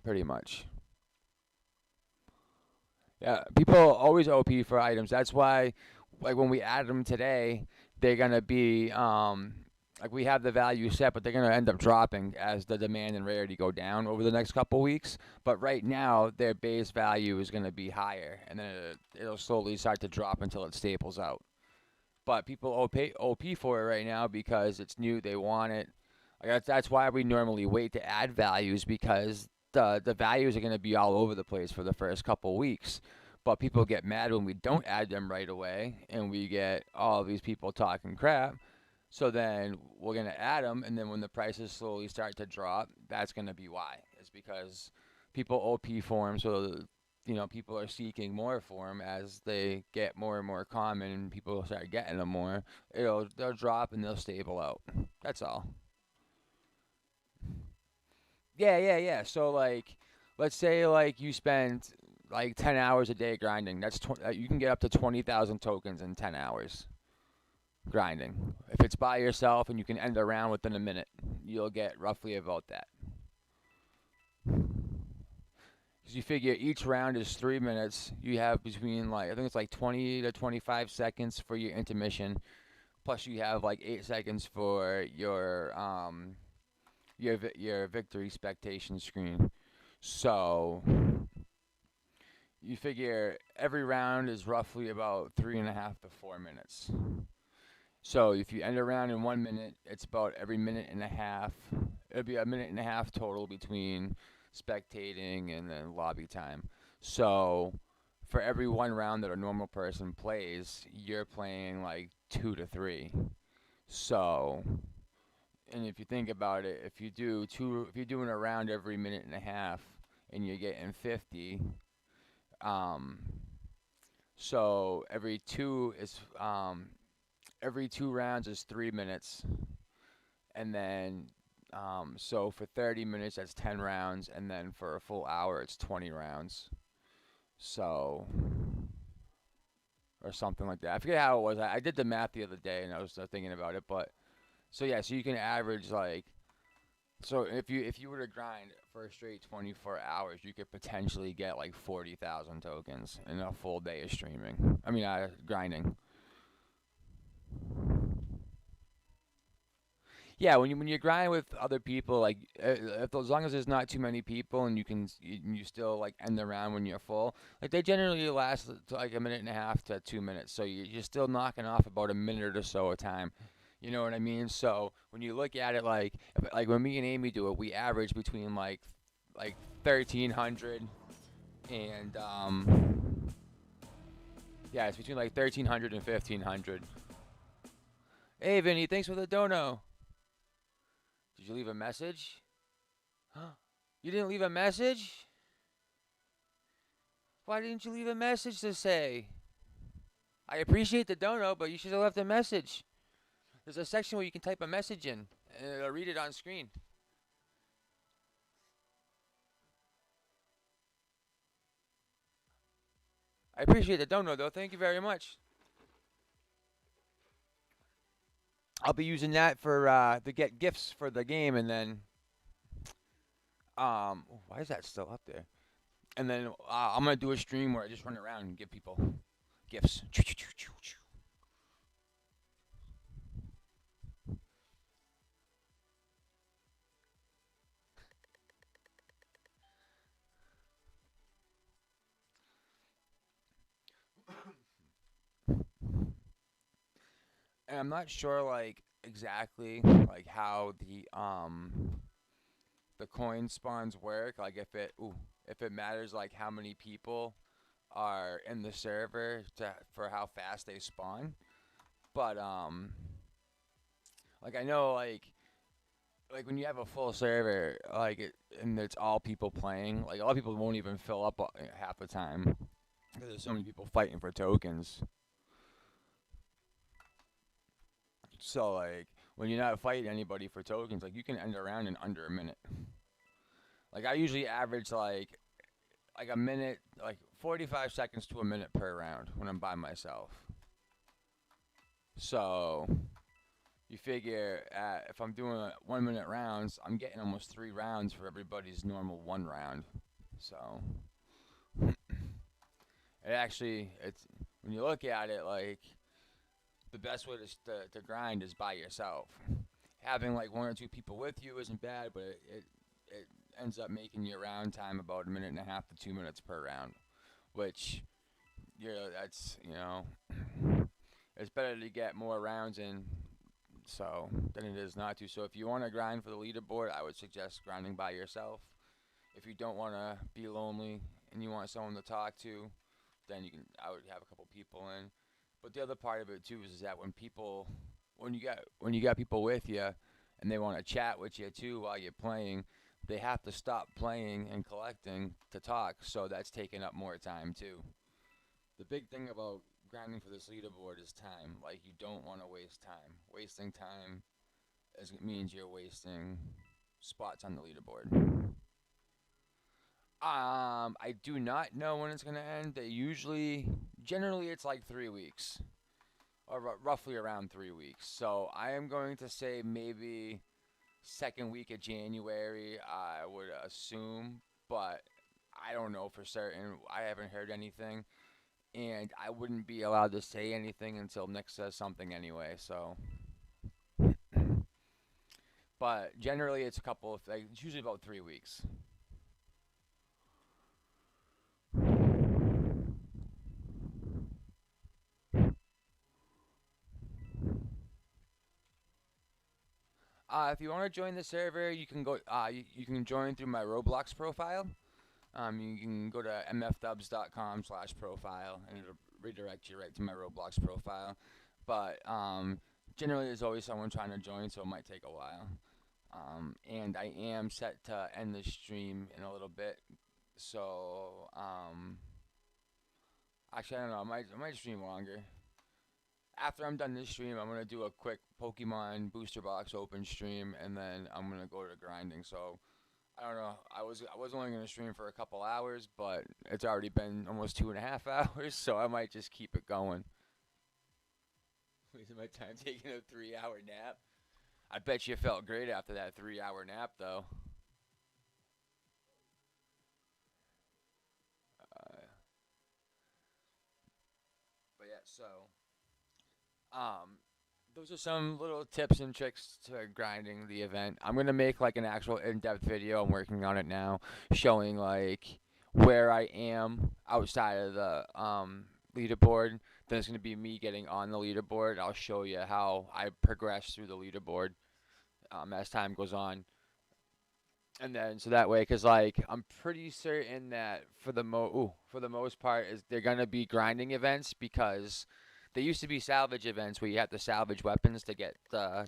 pretty much. Yeah, people always OP for items. That's why, like when we add them today, they're gonna be like we have the value set, but they're gonna end up dropping as the demand and rarity go down over the next couple weeks. But right now, their base value is gonna be higher, and then it'll slowly start to drop until it staples out. But people OP for it right now because it's new. They want it. Like that's why we normally wait to add values because the values are going to be all over the place for the first couple weeks. But people get mad when we don't add them right away, and we get all these people talking crap. So then we're going to add them, and then when the prices slowly start to drop, that's going to be why. It's because people OP for them, so people are seeking more for them as they get more and more common, and people start getting them more. They'll drop and they'll stable out. That's all. Yeah, yeah, yeah. So like, let's say like you spend like 10 hours a day grinding. You can get up to 20,000 tokens in 10 hours grinding. If it's by yourself and you can end a round within a minute, you'll get roughly about that. Because you figure each round is 3 minutes. You have between like I think it's like 20 to 25 seconds for your intermission. Plus you have like 8 seconds for your victory spectation screen. So you figure every round is roughly about 3.5 to 4 minutes. So if you end a round in 1 minute, it's about every minute and a half. It'll be a minute and a half total between spectating and then lobby time. So for every one round that a normal person plays, you're playing like 2 to 3. So, and if you think about it, if you're doing a round every minute and a half, and you're getting 50, um, so every 2 rounds is 3 minutes, and then so for 30 minutes that's 10 rounds, and then for a full hour it's 20 rounds. So or something like that. I forget how it was. I did the math the other day and I was thinking about it, but so yeah, so you can average like so if you were to grind for a straight 24 hours, you could potentially get like 40,000 tokens in a full day of streaming. I mean, grinding. Yeah, when you grind with other people, like as long as there's not too many people and you still like end the round when you're full, like they generally last like a minute and a half to 2 minutes. So you're still knocking off about a minute or so a time. You know what I mean? So when you look at it, like when me and Amy do it, we average between like 1,300 and yeah, it's between like 1,300 and 1,500. Hey Vinny, thanks for the dono. Did you leave a message? You didn't leave a message? Why didn't you leave a message to say? I appreciate the dono, but you should have left a message. There's a section where you can type a message in, and it'll read it on screen. I appreciate the dono, though. Thank you very much. I'll be using that to get gifts for the game, and then why is that still up there? And then I'm gonna do a stream where I just run around and give people gifts. And I'm not sure like exactly like how the coin spawns work. Like if it matters like how many people are in the server for how fast they spawn. But like I know like when you have a full server and it's all people playing, like a lot of people won't even fill up half the time because there's so many people fighting for tokens. So like when you're not fighting anybody for tokens, like you can end a round in under a minute. Like I usually average like a minute, like 45 seconds to a minute per round when I'm by myself. So you figure if I'm doing 1 minute rounds, I'm getting almost 3 rounds for everybody's normal 1 round. So it's when you look at it, like the best way to grind is by yourself. Having like 1 or 2 people with you isn't bad, but it ends up making your round time about 1.5 to 2 minutes per round, which that's it's better to get more rounds in than it is not to. So if you want to grind for the leaderboard, I would suggest grinding by yourself. If you don't want to be lonely and you want someone to talk to, then I would have a couple people in. But the other part of it too is that when you got people with you and they want to chat with you too while you're playing, they have to stop playing and collecting to talk. So that's taking up more time too. The big thing about grinding for this leaderboard is time. Like you don't want to waste time. Wasting time means you're wasting spots on the leaderboard. I do not know when it's gonna end. Generally, it's like 3 weeks, or roughly around 3 weeks. So I am going to say maybe second week of January. I would assume, but I don't know for certain. I haven't heard anything, and I wouldn't be allowed to say anything until Nick says something anyway. So, but generally, it's a couple of it's usually about 3 weeks. If you want to join the server, you can go. You can join through my Roblox profile. You can go to mfdubs.com/profile, and it'll redirect you right to my Roblox profile. But generally, there's always someone trying to join, so it might take a while. And I am set to end the stream in a little bit. So actually, I don't know. I might stream longer. After I'm done this stream, I'm gonna do a quick Pokemon booster box open stream, and then I'm gonna go to grinding. So I don't know. I was only gonna stream for a couple hours, but it's already been almost 2.5 hours, so I might just keep it going. Wasting my time taking a 3-hour nap. I bet you felt great after that 3-hour nap, though. Uh, but yeah, um, those are some little tips and tricks to grinding the event. I'm gonna make like an actual in-depth video. I'm working on it now, showing like where I am outside of the leaderboard. Then it's gonna be me getting on the leaderboard. I'll show you how I progress through the leaderboard as time goes on. And then so that way, cause like I'm pretty certain that for the most part is they're gonna be grinding events because they used to be salvage events where you have to salvage weapons to get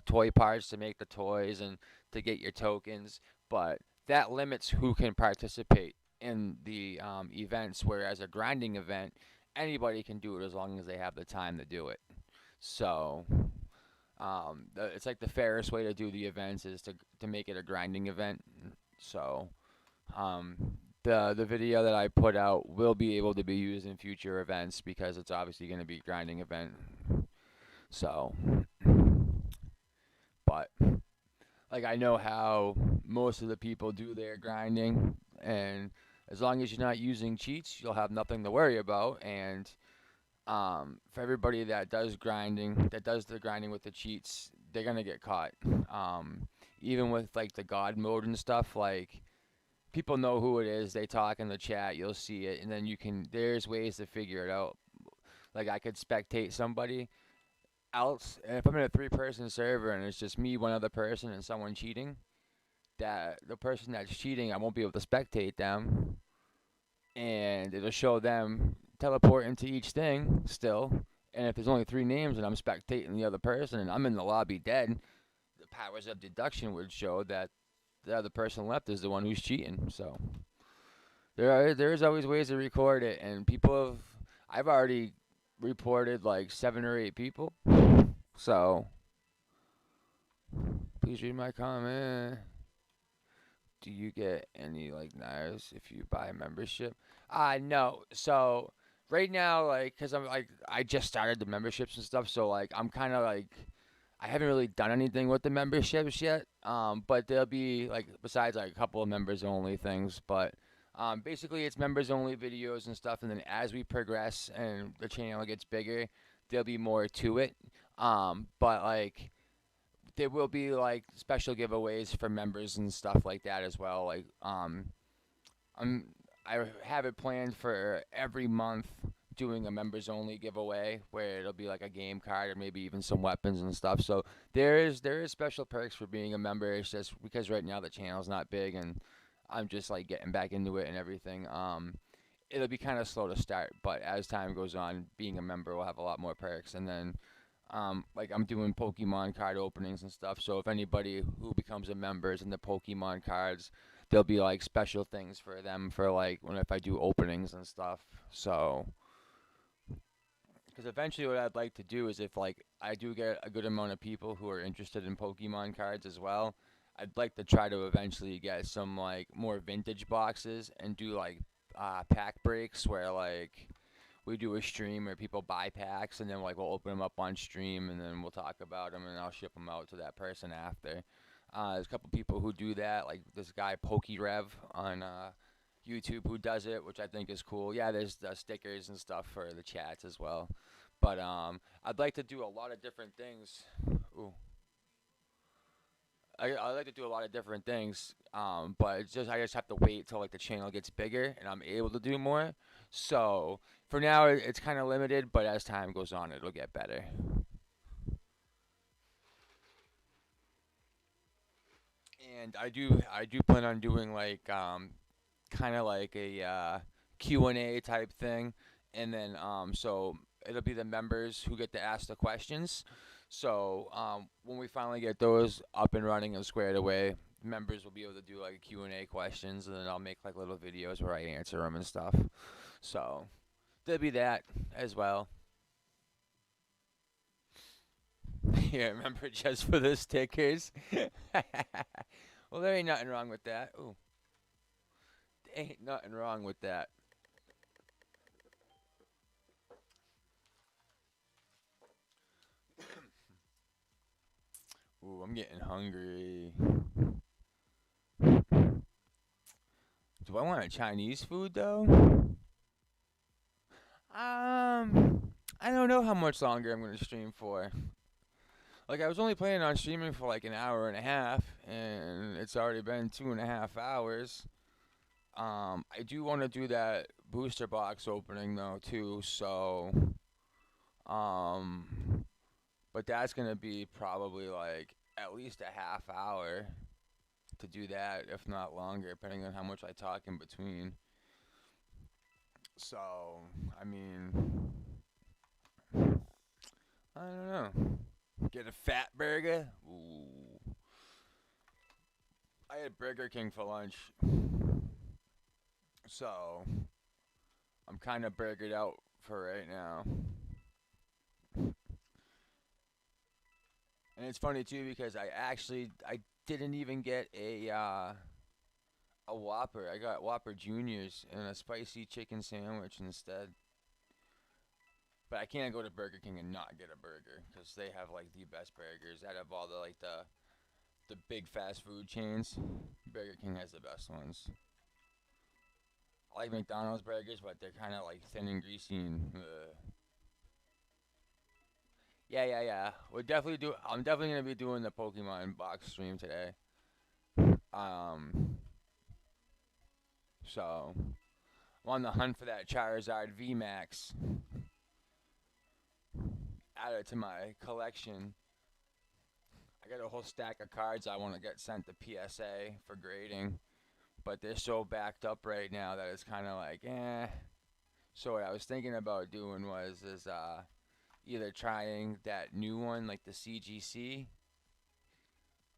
toy parts to make the toys and to get your tokens, but that limits who can participate in the events. Whereas a grinding event, anybody can do it as long as they have the time to do it. So it's like the fairest way to do the events is to make it a grinding event. So um, the video that I put out will be able to be used in future events because it's obviously going to be a grinding event. So, but like I know how most of the people do their grinding, and as long as you're not using cheats, you'll have nothing to worry about. And for everybody that does the grinding with the cheats, they're gonna get caught. Even with like the god mode and stuff, like people know who it is. They talk in the chat, you'll see it, and then there's ways to figure it out. Like I could spectate somebody else, and if I'm in a 3-person server and it's just me, one other person, and someone cheating, that the person that's cheating, I won't be able to spectate them, and it'll show them teleport into each thing still. And if there's only 3 names and I'm spectating the other person and I'm in the lobby dead, the powers of deduction would show that the other person left is the one who's cheating. So there's always ways to record it, and I've already reported like 7 or 8 people. So please read my comment. Do you get any like knives if you buy a membership? No. So right now, like, cause I'm like, I just started the memberships and stuff, so like, I'm kind of like, I haven't really done anything with the memberships yet. But there'll be like, besides like a couple of members only things, but basically it's members only videos and stuff, and then as we progress and the channel gets bigger, there'll be more to it. But like, there will be like special giveaways for members and stuff like that as well. Like, I'm I have it planned for every month doing a members only giveaway where it'll be like a game card or maybe even some weapons and stuff. So there is special perks for being a member. It's just because right now the channel's not big and I'm just like getting back into it and everything. It'll be kind of slow to start, but as time goes on, being a member will have a lot more perks. And then like I'm doing Pokemon card openings and stuff. So if anybody who becomes a member is in the Pokemon cards, there'll be like special things for them for like when if I do openings and stuff. So because eventually what I'd like to do is if like I do get a good amount of people who are interested in Pokemon cards as well, I'd like to try to eventually get some like more vintage boxes and do like pack breaks where like we do a stream where people buy packs and then like we'll open them up on stream and then we'll talk about them and I'll ship them out to that person after. There's a couple people who do that, like this guy PokeRev on YouTube who does it, which I think is cool. Yeah, there's stickers and stuff for the chats as well. But I'd like to do a lot of different things. Ooh. I like to do a lot of different things, but it's just I just have to wait till like the channel gets bigger and I'm able to do more. So for now, it's kind of limited, but as time goes on, it'll get better. And I do plan on doing like kind of like a Q&A type thing, and then so it'll be the members who get to ask the questions. So when we finally get those up and running and squared away, members will be able to do like Q&A questions, and then I'll make like little videos where I answer them and stuff. So there'll be that as well. Yeah, remember just for the stickers. Well, there ain't nothing wrong with that. Ooh, ain't nothing wrong with that. Ooh, I'm getting hungry. Do I want a Chinese food though? I don't know how much longer I'm gonna stream for. Like I was only planning on streaming for like an hour and a half, and it's already been 2.5 hours. I do want to do that booster box opening though too. So, um, but that's gonna be probably like at least a half hour to do that, if not longer, depending on how much I talk in between. So, I mean, I don't know. Get a fat burger. Ooh. I had Burger King for lunch, so I'm kind of burgered out for right now. And it's funny too because I didn't even get a Whopper. I got Whopper Juniors and a spicy chicken sandwich instead. But I can't go to Burger King and not get a burger because they have like the best burgers out of all the like the big fast food chains. Burger King has the best ones. I like McDonald's burgers, but they're kind of like thin and greasy and. Yeah, yeah, yeah. We're definitely do. I'm definitely gonna be doing the Pokemon box stream today. Um, so I'm on the hunt for that Charizard VMAX. Add it to my collection. I got a whole stack of cards I want to get sent to PSA for grading, but they're so backed up right now that it's kind of like, eh. So what I was thinking about doing was is either trying that new one like the CGC,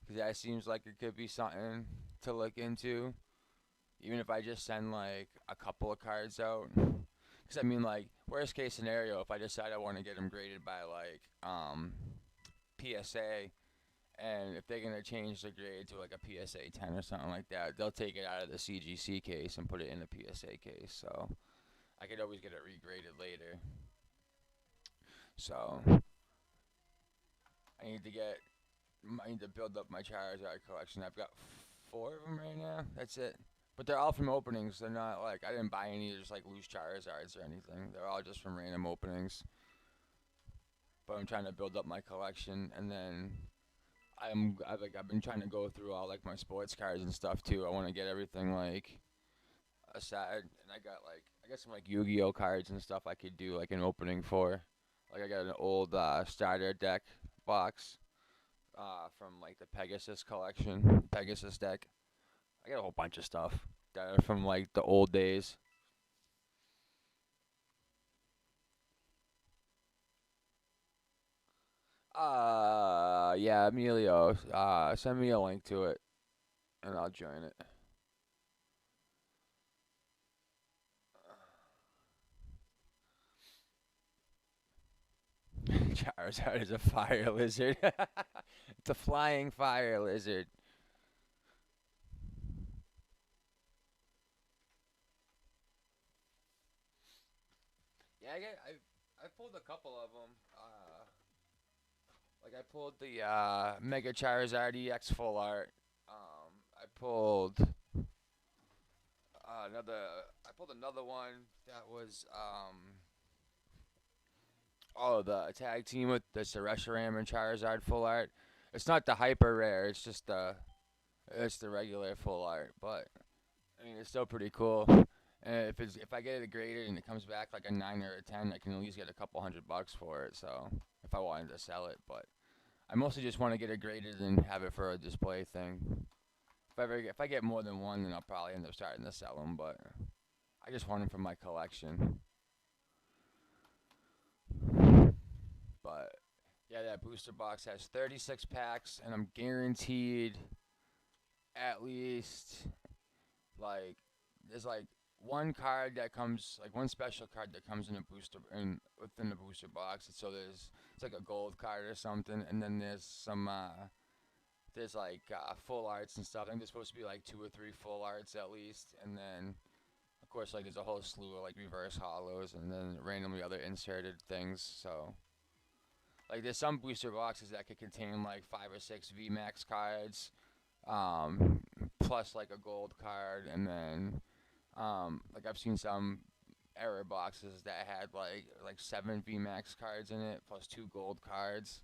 because that seems like it could be something to look into. Even if I just send like a couple of cards out, because I mean like worst case scenario, if I decide I want to get them graded by like PSA, and if they're gonna change the grade to like a PSA 10 or something like that, they'll take it out of the CGC case and put it in the PSA case. So I could always get it regraded later. So I need to get. I need to build up my Charizard collection. I've got four of them right now. That's it. But they're all from openings. They're not like I didn't buy any just like loose Charizards or anything. They're all just from random openings. But I'm trying to build up my collection, and then I've been trying to go through all like my sports cards and stuff too. I want to get everything like aside, and I got like I got some like Yu-Gi-Oh cards and stuff I could do like an opening for. Like I got an old starter deck box from like the Pegasus collection, Pegasus deck. I got a whole bunch of stuff that are from like the old days. Yeah, Emilio. Send me a link to it, and I'll join it. Charizard is a fire lizard. It's a flying fire lizard. Yeah, I pulled a couple of them. Like I pulled the Mega Charizard EX full art. I pulled another. I pulled another one that was the tag team with the Reshiram and Charizard full art. It's not the hyper rare. It's the regular full art, but I mean it's still pretty cool. And if I get it graded and it comes back like a 9 or a 10, I can at least get a couple $100 for it. So if I wanted to sell it, but I mostly just want to get it graded and have it for a display thing. If I get more than one, then I'll probably end up starting to sell them. But I just want them for my collection. But yeah, that booster box has 36 packs, and I'm guaranteed at least like there's like one card that comes like one special card that comes in a booster in within the booster box. So it's like a gold card or something, and then there's like full arts and stuff. I think there's supposed to be like 2 or 3 full arts at least, and then of course like there's a whole slew of like reverse hollows and then randomly other inserted things. So like there's some booster boxes that could contain like 5 or 6 VMAX cards, um, plus like a gold card, and then like I've seen some error boxes that had like 7 VMAX cards in it plus 2 gold cards.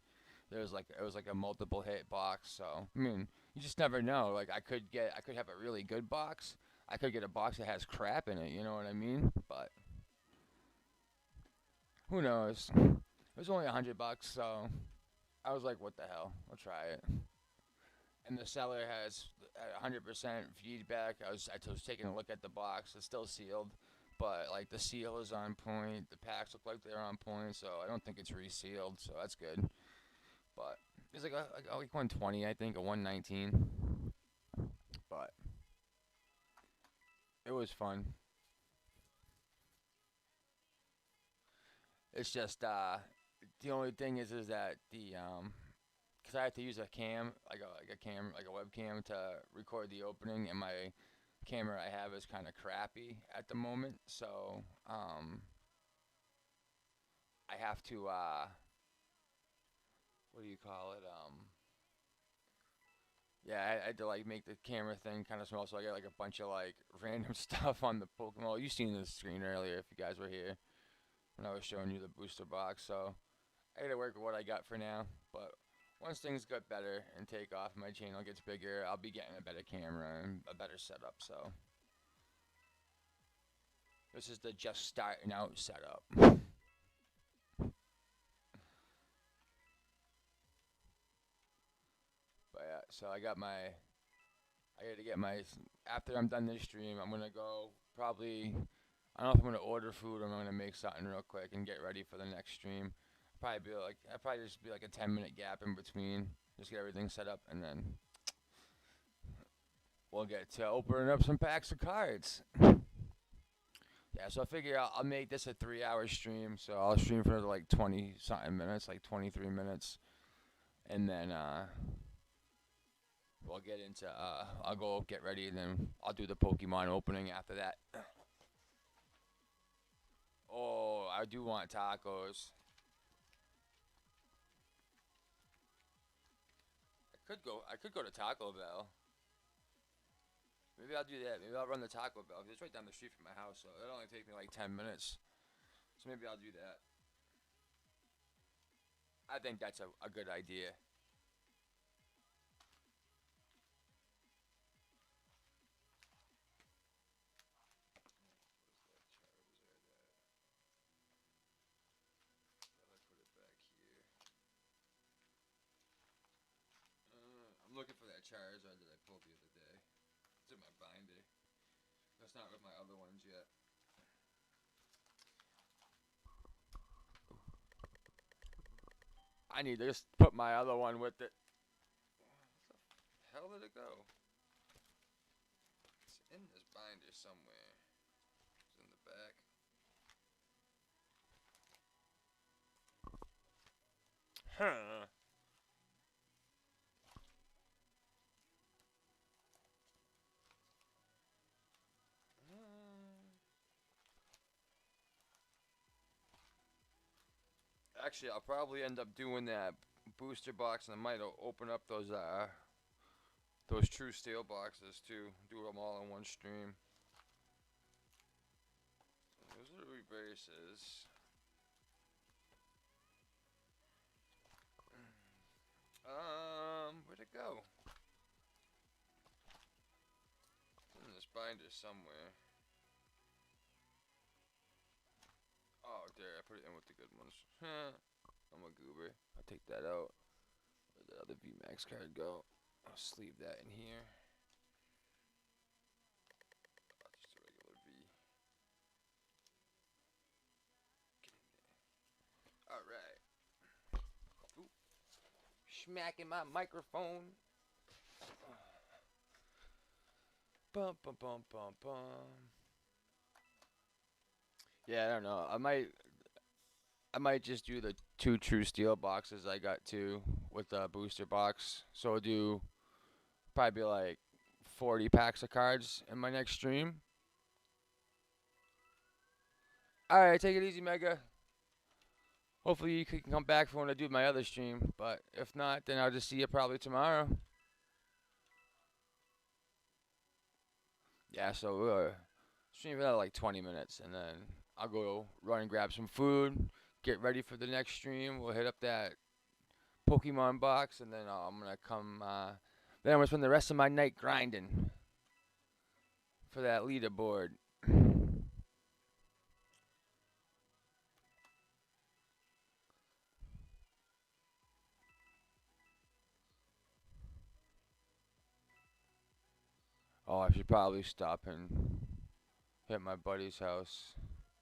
It was like a multiple hit box, so I mean you just never know. Like I could have a really good box. I could get a box that has crap in it. You know what I mean? But who knows? It was only $100, so I was like, what the hell? I'll try it. And the seller has 100% feedback. I was taking a look at the box. It's still sealed, but like the seal is on point. The packs look like they're on point, so I don't think it's resealed. So that's good. But it's like 120, I think, or 119. But it was fun. It's just the only thing is that because I have to use a cam like a webcam to record the opening, and my camera I have is kind of crappy at the moment, so I have to what do you call it? Yeah, I had to like make the camera thing kind of small, so I got like a bunch of like random stuff on the Pokemon. Well, you seen the screen earlier if you guys were here when I was showing you the booster box. So I got to work with what I got for now. But once things get better and take off, my channel gets bigger, I'll be getting a better camera and a better setup. So this is the just starting out setup. But yeah, so I got to get my. After I'm done this stream, I'm gonna go probably. I don't know if I'm gonna order food or I'm gonna make something real quick and get ready for the next stream. I'll probably just be like a 10-minute gap in between, just get everything set up, and then we'll get to opening up some packs of cards. Yeah, so I figure I'll make this a 3-hour stream, so I'll stream for like 20 something minutes, like 23 minutes, and then we'll get into I'll go get ready, and then I'll do the Pokemon opening after that. Oh, I do want tacos. I could go to Taco Bell. Maybe I'll do that. Maybe I'll run the Taco Bell 'cause it's right down the street from my house, so it'll only take me like 10 minutes. So maybe I'll do that. I think that's a good idea. I'm looking for that Charizard that I pulled the other day. It's in my binder. That's not with my other ones yet. I need to just put my other one with it. Hell did it go? It's in this binder somewhere. It's in the back. Huh. Actually, I'll probably end up doing that booster box, and I might open up those true steel boxes too. Do them all in one stream. Those are the rebases. Where'd it go? It's in this binder somewhere. Oh, there, I put it in with the good ones. I'm a goober. I'll take that out. Where'd the other VMAX card go? I'll sleeve that in here. Oh, just a regular V. Get in there. Alright. Ooh. Smacking my microphone. Bum bum bum bum bum. Yeah, I don't know. I might just do the two true steel boxes I got too with the booster box. So I'll do probably like 40 packs of cards in my next stream. All right, take it easy, Mega. Hopefully you can come back for when I do my other stream. But if not, then I'll just see you probably tomorrow. Yeah, so we'll stream for like 20 minutes, and then I'll go run and grab some food, get ready for the next stream. We'll hit up that Pokemon box, and then I'm gonna come. Then I'm gonna spend the rest of my night grinding for that leaderboard. Oh, I should probably stop and hit my buddy's house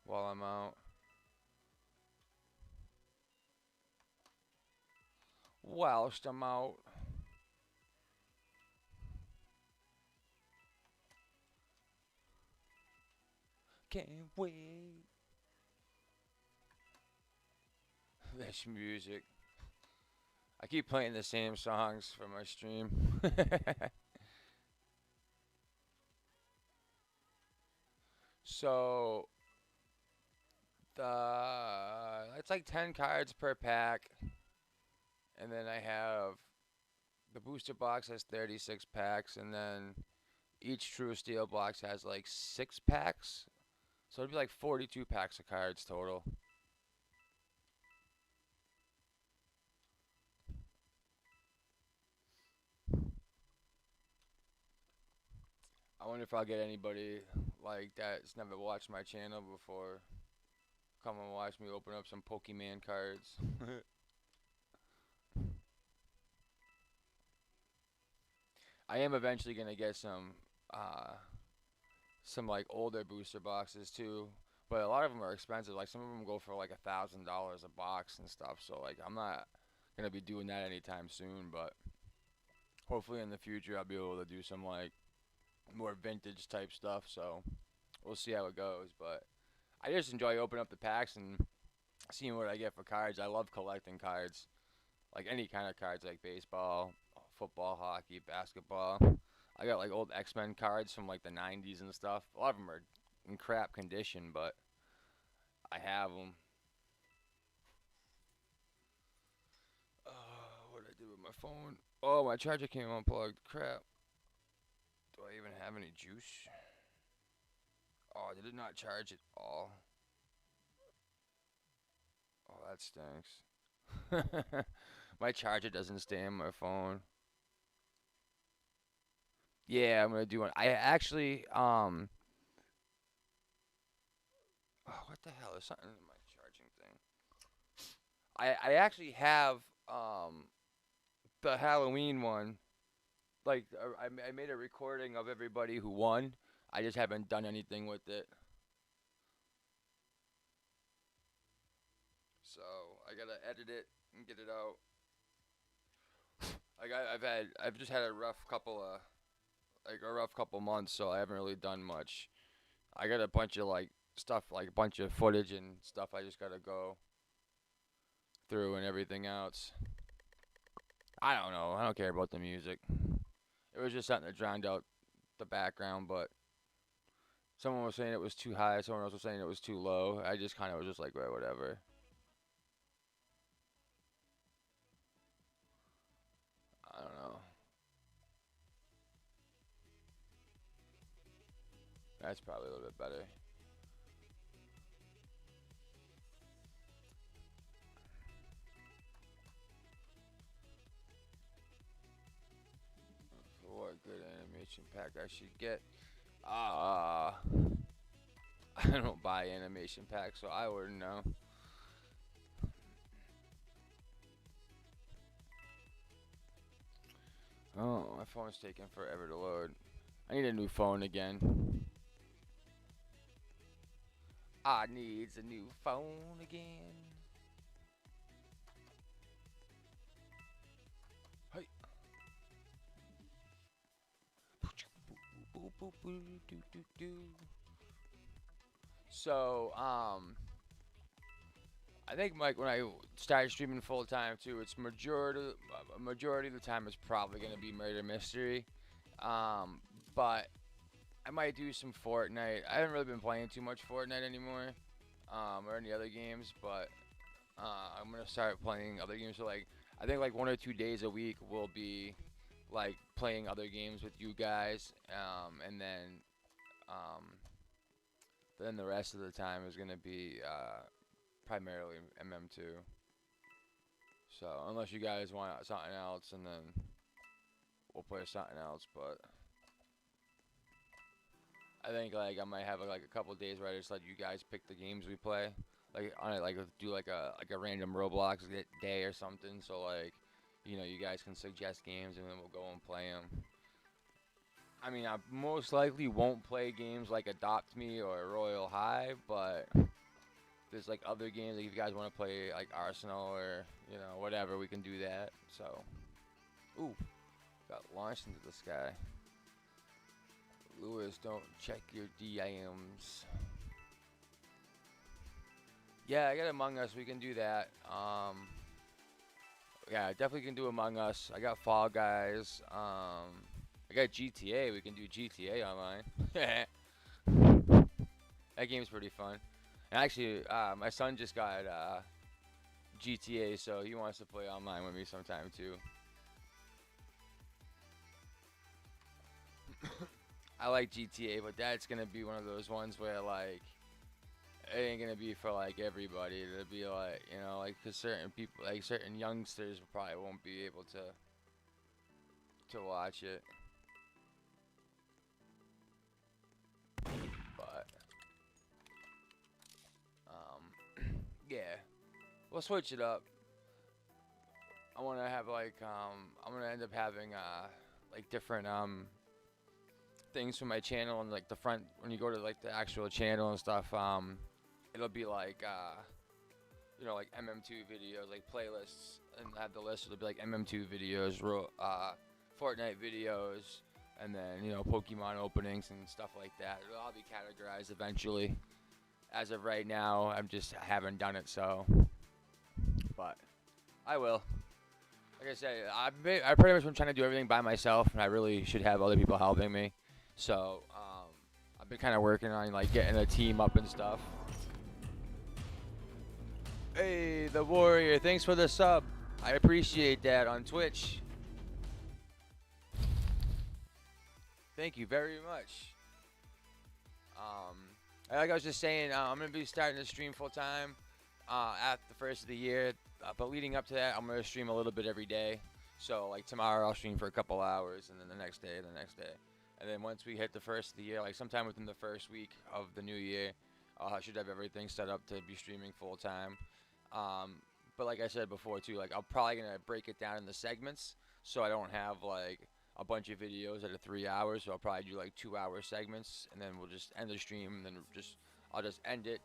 while I'm out. Whilst I'm out. Can't wait. This music. I keep playing the same songs for my stream. So it's like 10 cards per pack, and then I have the booster box has 36 packs, and then each true steel box has like 6 packs. So it'd be like 42 packs of cards total. I wonder if I'll get anybody like that's never watched my channel before come and watch me open up some Pokemon cards. I am eventually gonna get uh some like older booster boxes too, but a lot of them are expensive. Like some of them go for like $1,000 a box and stuff. So like I'm not gonna be doing that anytime soon, but hopefully in the future I'll be able to do some like more vintage type stuff. So we'll see how it goes. But I just enjoy opening up the packs and seeing what I get for cards. I love collecting cards, like any kind of cards, like baseball, football, hockey, basketball. I got like old X-Men cards from like the 90s and stuff. A lot of them are in crap condition, but I have them. What did I do with my phone? Oh, my charger came unplugged. Crap. Do I even have any juice? Oh, did it not charge at all? Oh, that stinks. My charger doesn't stay on my phone. Yeah, I'm gonna do one. I actually, oh, what the hell? There's something in my charging thing. I actually have the Halloween one. Like, I made a recording of everybody who won. I just haven't done anything with it. So I gotta edit it and get it out. I've just had a rough couple months, so I haven't really done much. I got a bunch of like stuff, like a bunch of footage and stuff. I just gotta go through and everything else. I don't know. I don't care about the music. It was just something that drowned out the background, but someone was saying it was too high. Someone else was saying it was too low. I just kind of was just like, well, whatever. I don't know. That's probably a little bit better. For what good animation pack I should get? Uh, I don't buy animation packs, so I wouldn't know. Oh, my phone's taking forever to load. I need a new phone again. I needs a new phone again. Hey. So, I think Mike, when I started streaming full time too, it's majority of the time is probably gonna be murder mystery. But I might do some Fortnite. I haven't really been playing too much Fortnite anymore, or any other games, but I'm gonna start playing other games. So like, I think like 1 or 2 days a week will be like playing other games with you guys, and then the rest of the time is gonna be primarily MM2. So unless you guys want something else, and then we'll play something else. But I think like I might have like a couple days where I just let you guys pick the games we play. Like on it, like do like a random Roblox day or something. So like, you guys can suggest games and then we'll go and play them. I mean, I most likely won't play games like Adopt Me or Royal High, but there's like other games. Like if you guys want to play like Arsenal or whatever, we can do that. So, ooh, got launched into the sky. Lewis, don't check your DIMs. Yeah, I got Among Us. We can do that. Yeah, definitely can do Among Us. I got Fall Guys. I got GTA. We can do GTA online. That game's pretty fun. And actually, my son just got GTA, so he wants to play online with me sometime too. I like GTA, but that's gonna be one of those ones where like it ain't gonna be for like everybody. It'll be like like 'cause certain people, like certain youngsters, probably won't be able to watch it. But yeah, we'll switch it up. I want to have like I'm gonna end up having like different things for my channel, and like the front when you go to like the actual channel and stuff, it'll be like like MM2 videos, like playlists, and have the list. It'll be like MM2 videos, Fortnite videos, and then Pokemon openings and stuff like that. It'll all be categorized eventually. As of right now, I haven't done it, so but I will. Like I said, I pretty much been trying to do everything by myself, and I really should have other people helping me. So I've been kind of working on like getting a team up and stuff. Hey, the Warrior, thanks for the sub. I appreciate that on Twitch. Thank you very much. Like I was just saying, I'm gonna be starting to stream full time at the first of the year. But leading up to that, I'm gonna stream a little bit every day. So like tomorrow, I'll stream for a couple hours, and then the next day, and then once we hit the first of the year, like sometime within the first week of the new year, I should have everything set up to be streaming full time. But like I said before too, like I'm probably gonna break it down into segments, so I don't have like a bunch of videos that are 3 hours. So I'll probably do like 2 hour segments, and then we'll just end the stream, and then I'll just end it,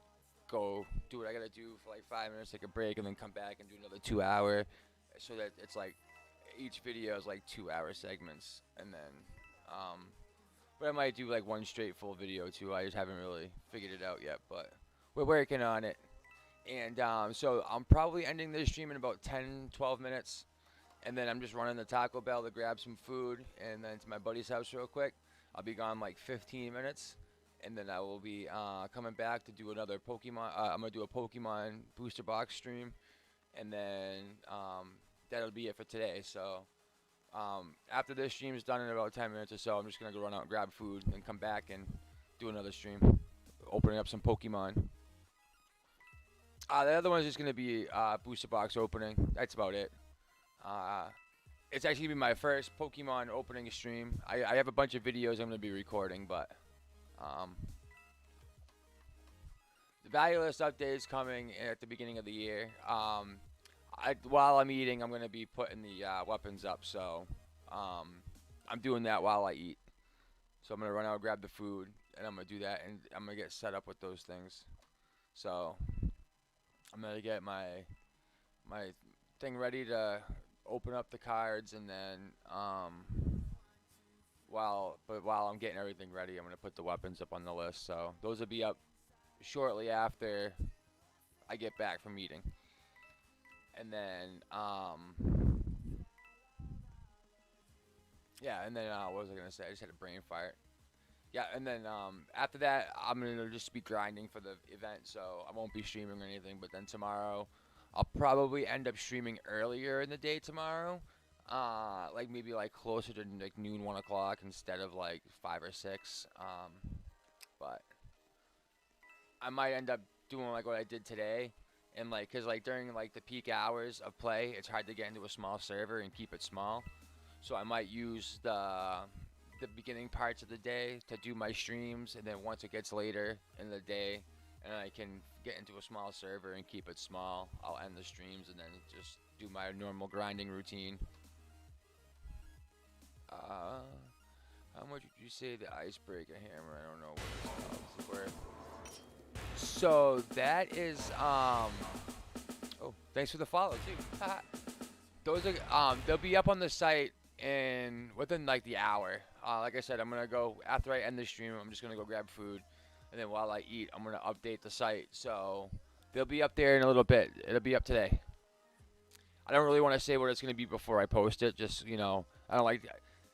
go do what I gotta do for like 5 minutes, take a break, and then come back and do another 2 hour, so that it's like each video is like 2 hour segments, and then but I might do like one straight full video too. I just haven't really figured it out yet, but we're working on it. And so I'm probably ending this stream in about 10-12 minutes, and then I'm just running the Taco Bell to grab some food, and then to my buddy's house real quick. I'll be gone like 15 minutes, and then I will be coming back to do another Pokemon. I'm gonna do a Pokemon booster box stream, and then that'll be it for today. So after this stream is done in about 10 minutes or so, I'm just gonna go run out and grab food, and come back and do another stream, opening up some Pokemon. The other one is just gonna be booster box opening. That's about it. It's actually gonna be my first Pokemon opening stream. I have a bunch of videos I'm gonna be recording, but the value list update is coming at the beginning of the year. While I'm eating, I'm gonna be putting the weapons up. So I'm doing that while I eat. So I'm gonna run out and grab the food, and I'm gonna do that, and I'm gonna get set up with those things. So I'm gonna get my thing ready to open up the cards, and then while I'm getting everything ready, I'm gonna put the weapons up on the list. So those will be up shortly after I get back from eating. And then yeah, and then what was I gonna say? I just had a brain fart. Yeah, and then after that, I'm gonna just be grinding for the event, so I won't be streaming or anything. But then tomorrow, I'll probably end up streaming earlier in the day tomorrow, like maybe like closer to like noon, 1 o'clock instead of like 5 or 6. But I might end up doing like what I did today, and like, cause like during like the peak hours of play, it's hard to get into a small server and keep it small. So I might use the beginning parts of the day to do my streams, and then once it gets later in the day and I can get into a small server and keep it small, I'll end the streams and then just do my normal grinding routine. How much would you say the icebreaker hammer? I don't know what it's worth. So that is oh, thanks for the follow too. Those are they'll be up on the site within like the hour. Like I said, I'm gonna go after I end the stream. I'm just gonna go grab food, and then while I eat, I'm gonna update the site. So they'll be up there in a little bit. It'll be up today. I don't really want to say what it's gonna be before I post it. Just I don't like.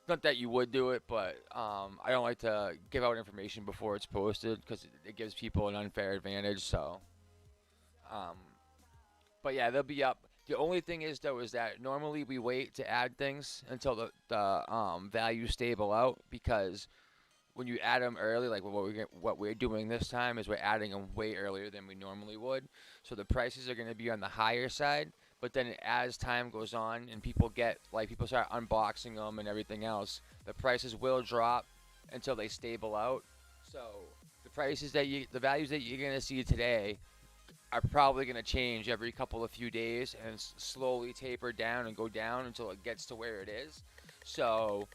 Not that you would do it, but I don't like to give out information before it's posted because it gives people an unfair advantage. So, but yeah, they'll be up. The only thing is though is that normally we wait to add things until the values stable out, because when you add them early, like what we're doing this time is we're adding them way earlier than we normally would. So the prices are going to be on the higher side. But then as time goes on and people start unboxing them and everything else, the prices will drop until they stable out. So the values that you're going to see today are probably going to change every few days and slowly taper down and go down until it gets to where it is. So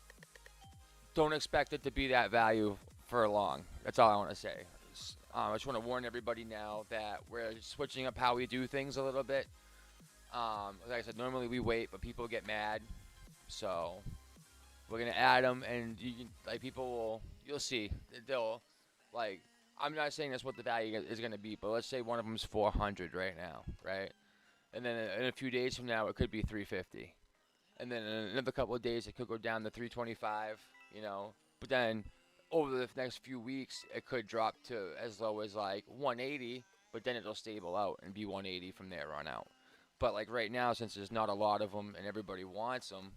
don't expect it to be that value for long. That's all I want to say. I just want to warn everybody now that we're switching up how we do things a little bit. Like I said, normally we wait, but people get mad. So we're going to add them, and you'll see. I'm not saying that's what the value is going to be, but let's say one of them is 400 right now, right? And then in a few days from now, it could be 350. And then in another couple of days, it could go down to 325, But then over the next few weeks, it could drop to as low as like 180. but then it'll stable out and be 180 from there on out. But like right now, since there's not a lot of them and everybody wants them,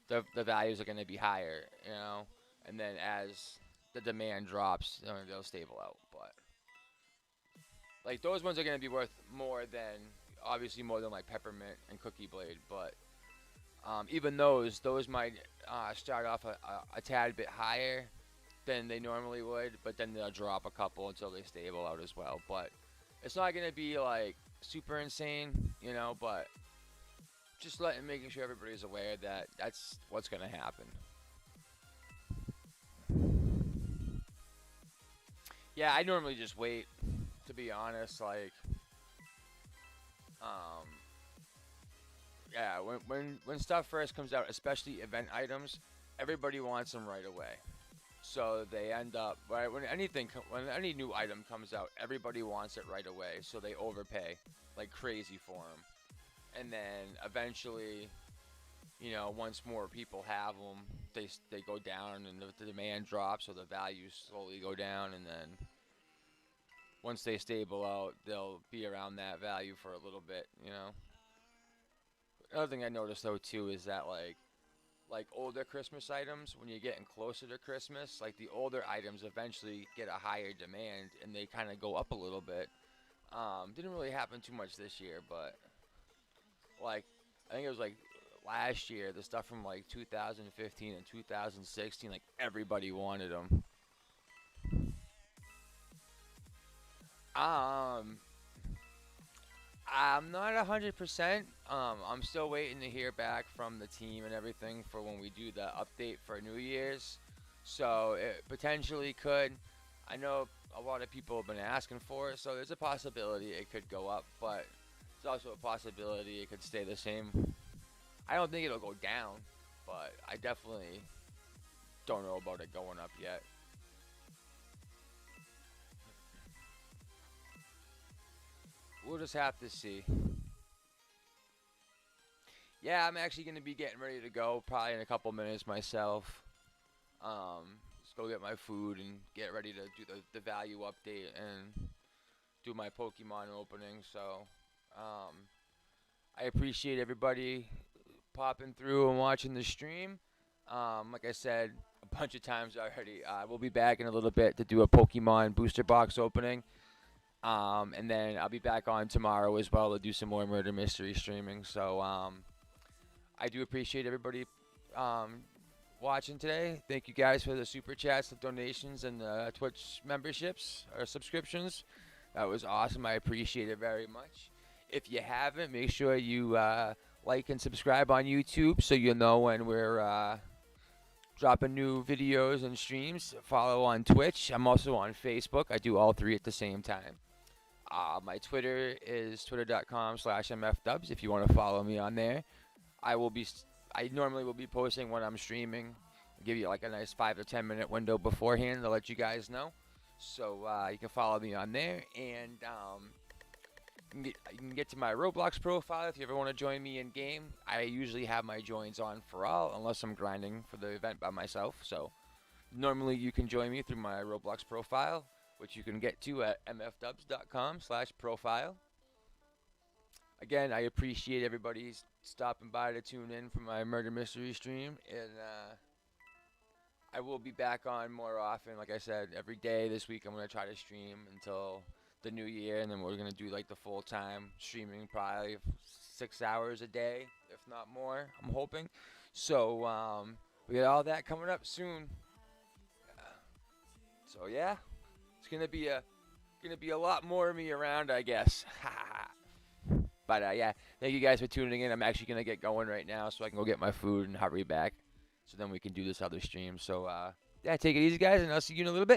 the values are going to be higher, you know. And then as the demand drops, they'll stable out. But like those ones are going to be worth more than obviously more than like peppermint and cookie blade. But even those might start off a tad bit higher than they normally would, but then they'll drop a couple until they stable out as well. But it's not going to be like super insane, you know, but just making sure everybody's aware that that's what's going to happen. Yeah, I normally just wait, to be honest. Like, um, yeah, when stuff first comes out, especially event items, everybody wants them right away. So they end up right when any new item comes out, everybody wants it right away. So they overpay like crazy for them, and then eventually, you know, once more people have them, they go down and the demand drops, so the values slowly go down, and then once they stable out, they'll be around that value for a little bit, you know. Another thing I noticed though too is that like older Christmas items, when you're getting closer to Christmas, like the older items eventually get a higher demand and they kind of go up a little bit. Didn't really happen too much this year, but like I think it was like last year, the stuff from like 2015 and 2016, like everybody wanted them. Um, I'm not 100%. I'm still waiting to hear back from the team and everything for when we do the update for New Year's. So it potentially could. I know a lot of people have been asking for it, so there's a possibility it could go up, but there's also a possibility it could stay the same. I don't think it'll go down, but I definitely don't know about it going up yet. We'll just have to see. Yeah, I'm actually going to be getting ready to go probably in a couple minutes myself. Just go get my food and get ready to do the value update and do my Pokemon opening. So, um, I appreciate everybody popping through and watching the stream. Like I said a bunch of times already, we'll be back in a little bit to do a Pokemon booster box opening. And then I'll be back on tomorrow as well to do some more murder mystery streaming. So I do appreciate everybody um, watching today. Thank you guys for the super chats, the donations, and the Twitch memberships or subscriptions. That was awesome. I appreciate it very much. If you haven't, make sure you like and subscribe on YouTube so you'll know when we're dropping new videos and streams. Follow on Twitch. I'm also on Facebook. I do all three at the same time. My Twitter is twitter.com/mfdubs if you want to follow me on there. I will be. I normally will be posting when I'm streaming. I'll give you like a nice 5 to 10 minute window beforehand to let you guys know. So you can follow me on there, and you can get to my Roblox profile if you ever want to join me in game. I usually have my joins on for all, unless I'm grinding for the event by myself. So normally you can join me through my Roblox profile, which you can get to at mfdubs.com/profile. Again, I appreciate everybody stopping by to tune in for my murder mystery stream, and I will be back on more often. Like I said, every day this week I'm going to try to stream until the new year, and then we're going to do like the full time streaming, probably 6 hours a day, if not more, I'm hoping. So we got all that coming up soon. So yeah, it's gonna be a lot more of me around, I guess. But yeah, thank you guys for tuning in. I'm actually gonna get going right now so I can go get my food and hurry back, so then we can do this other stream. So yeah, take it easy, guys, and I'll see you in a little bit.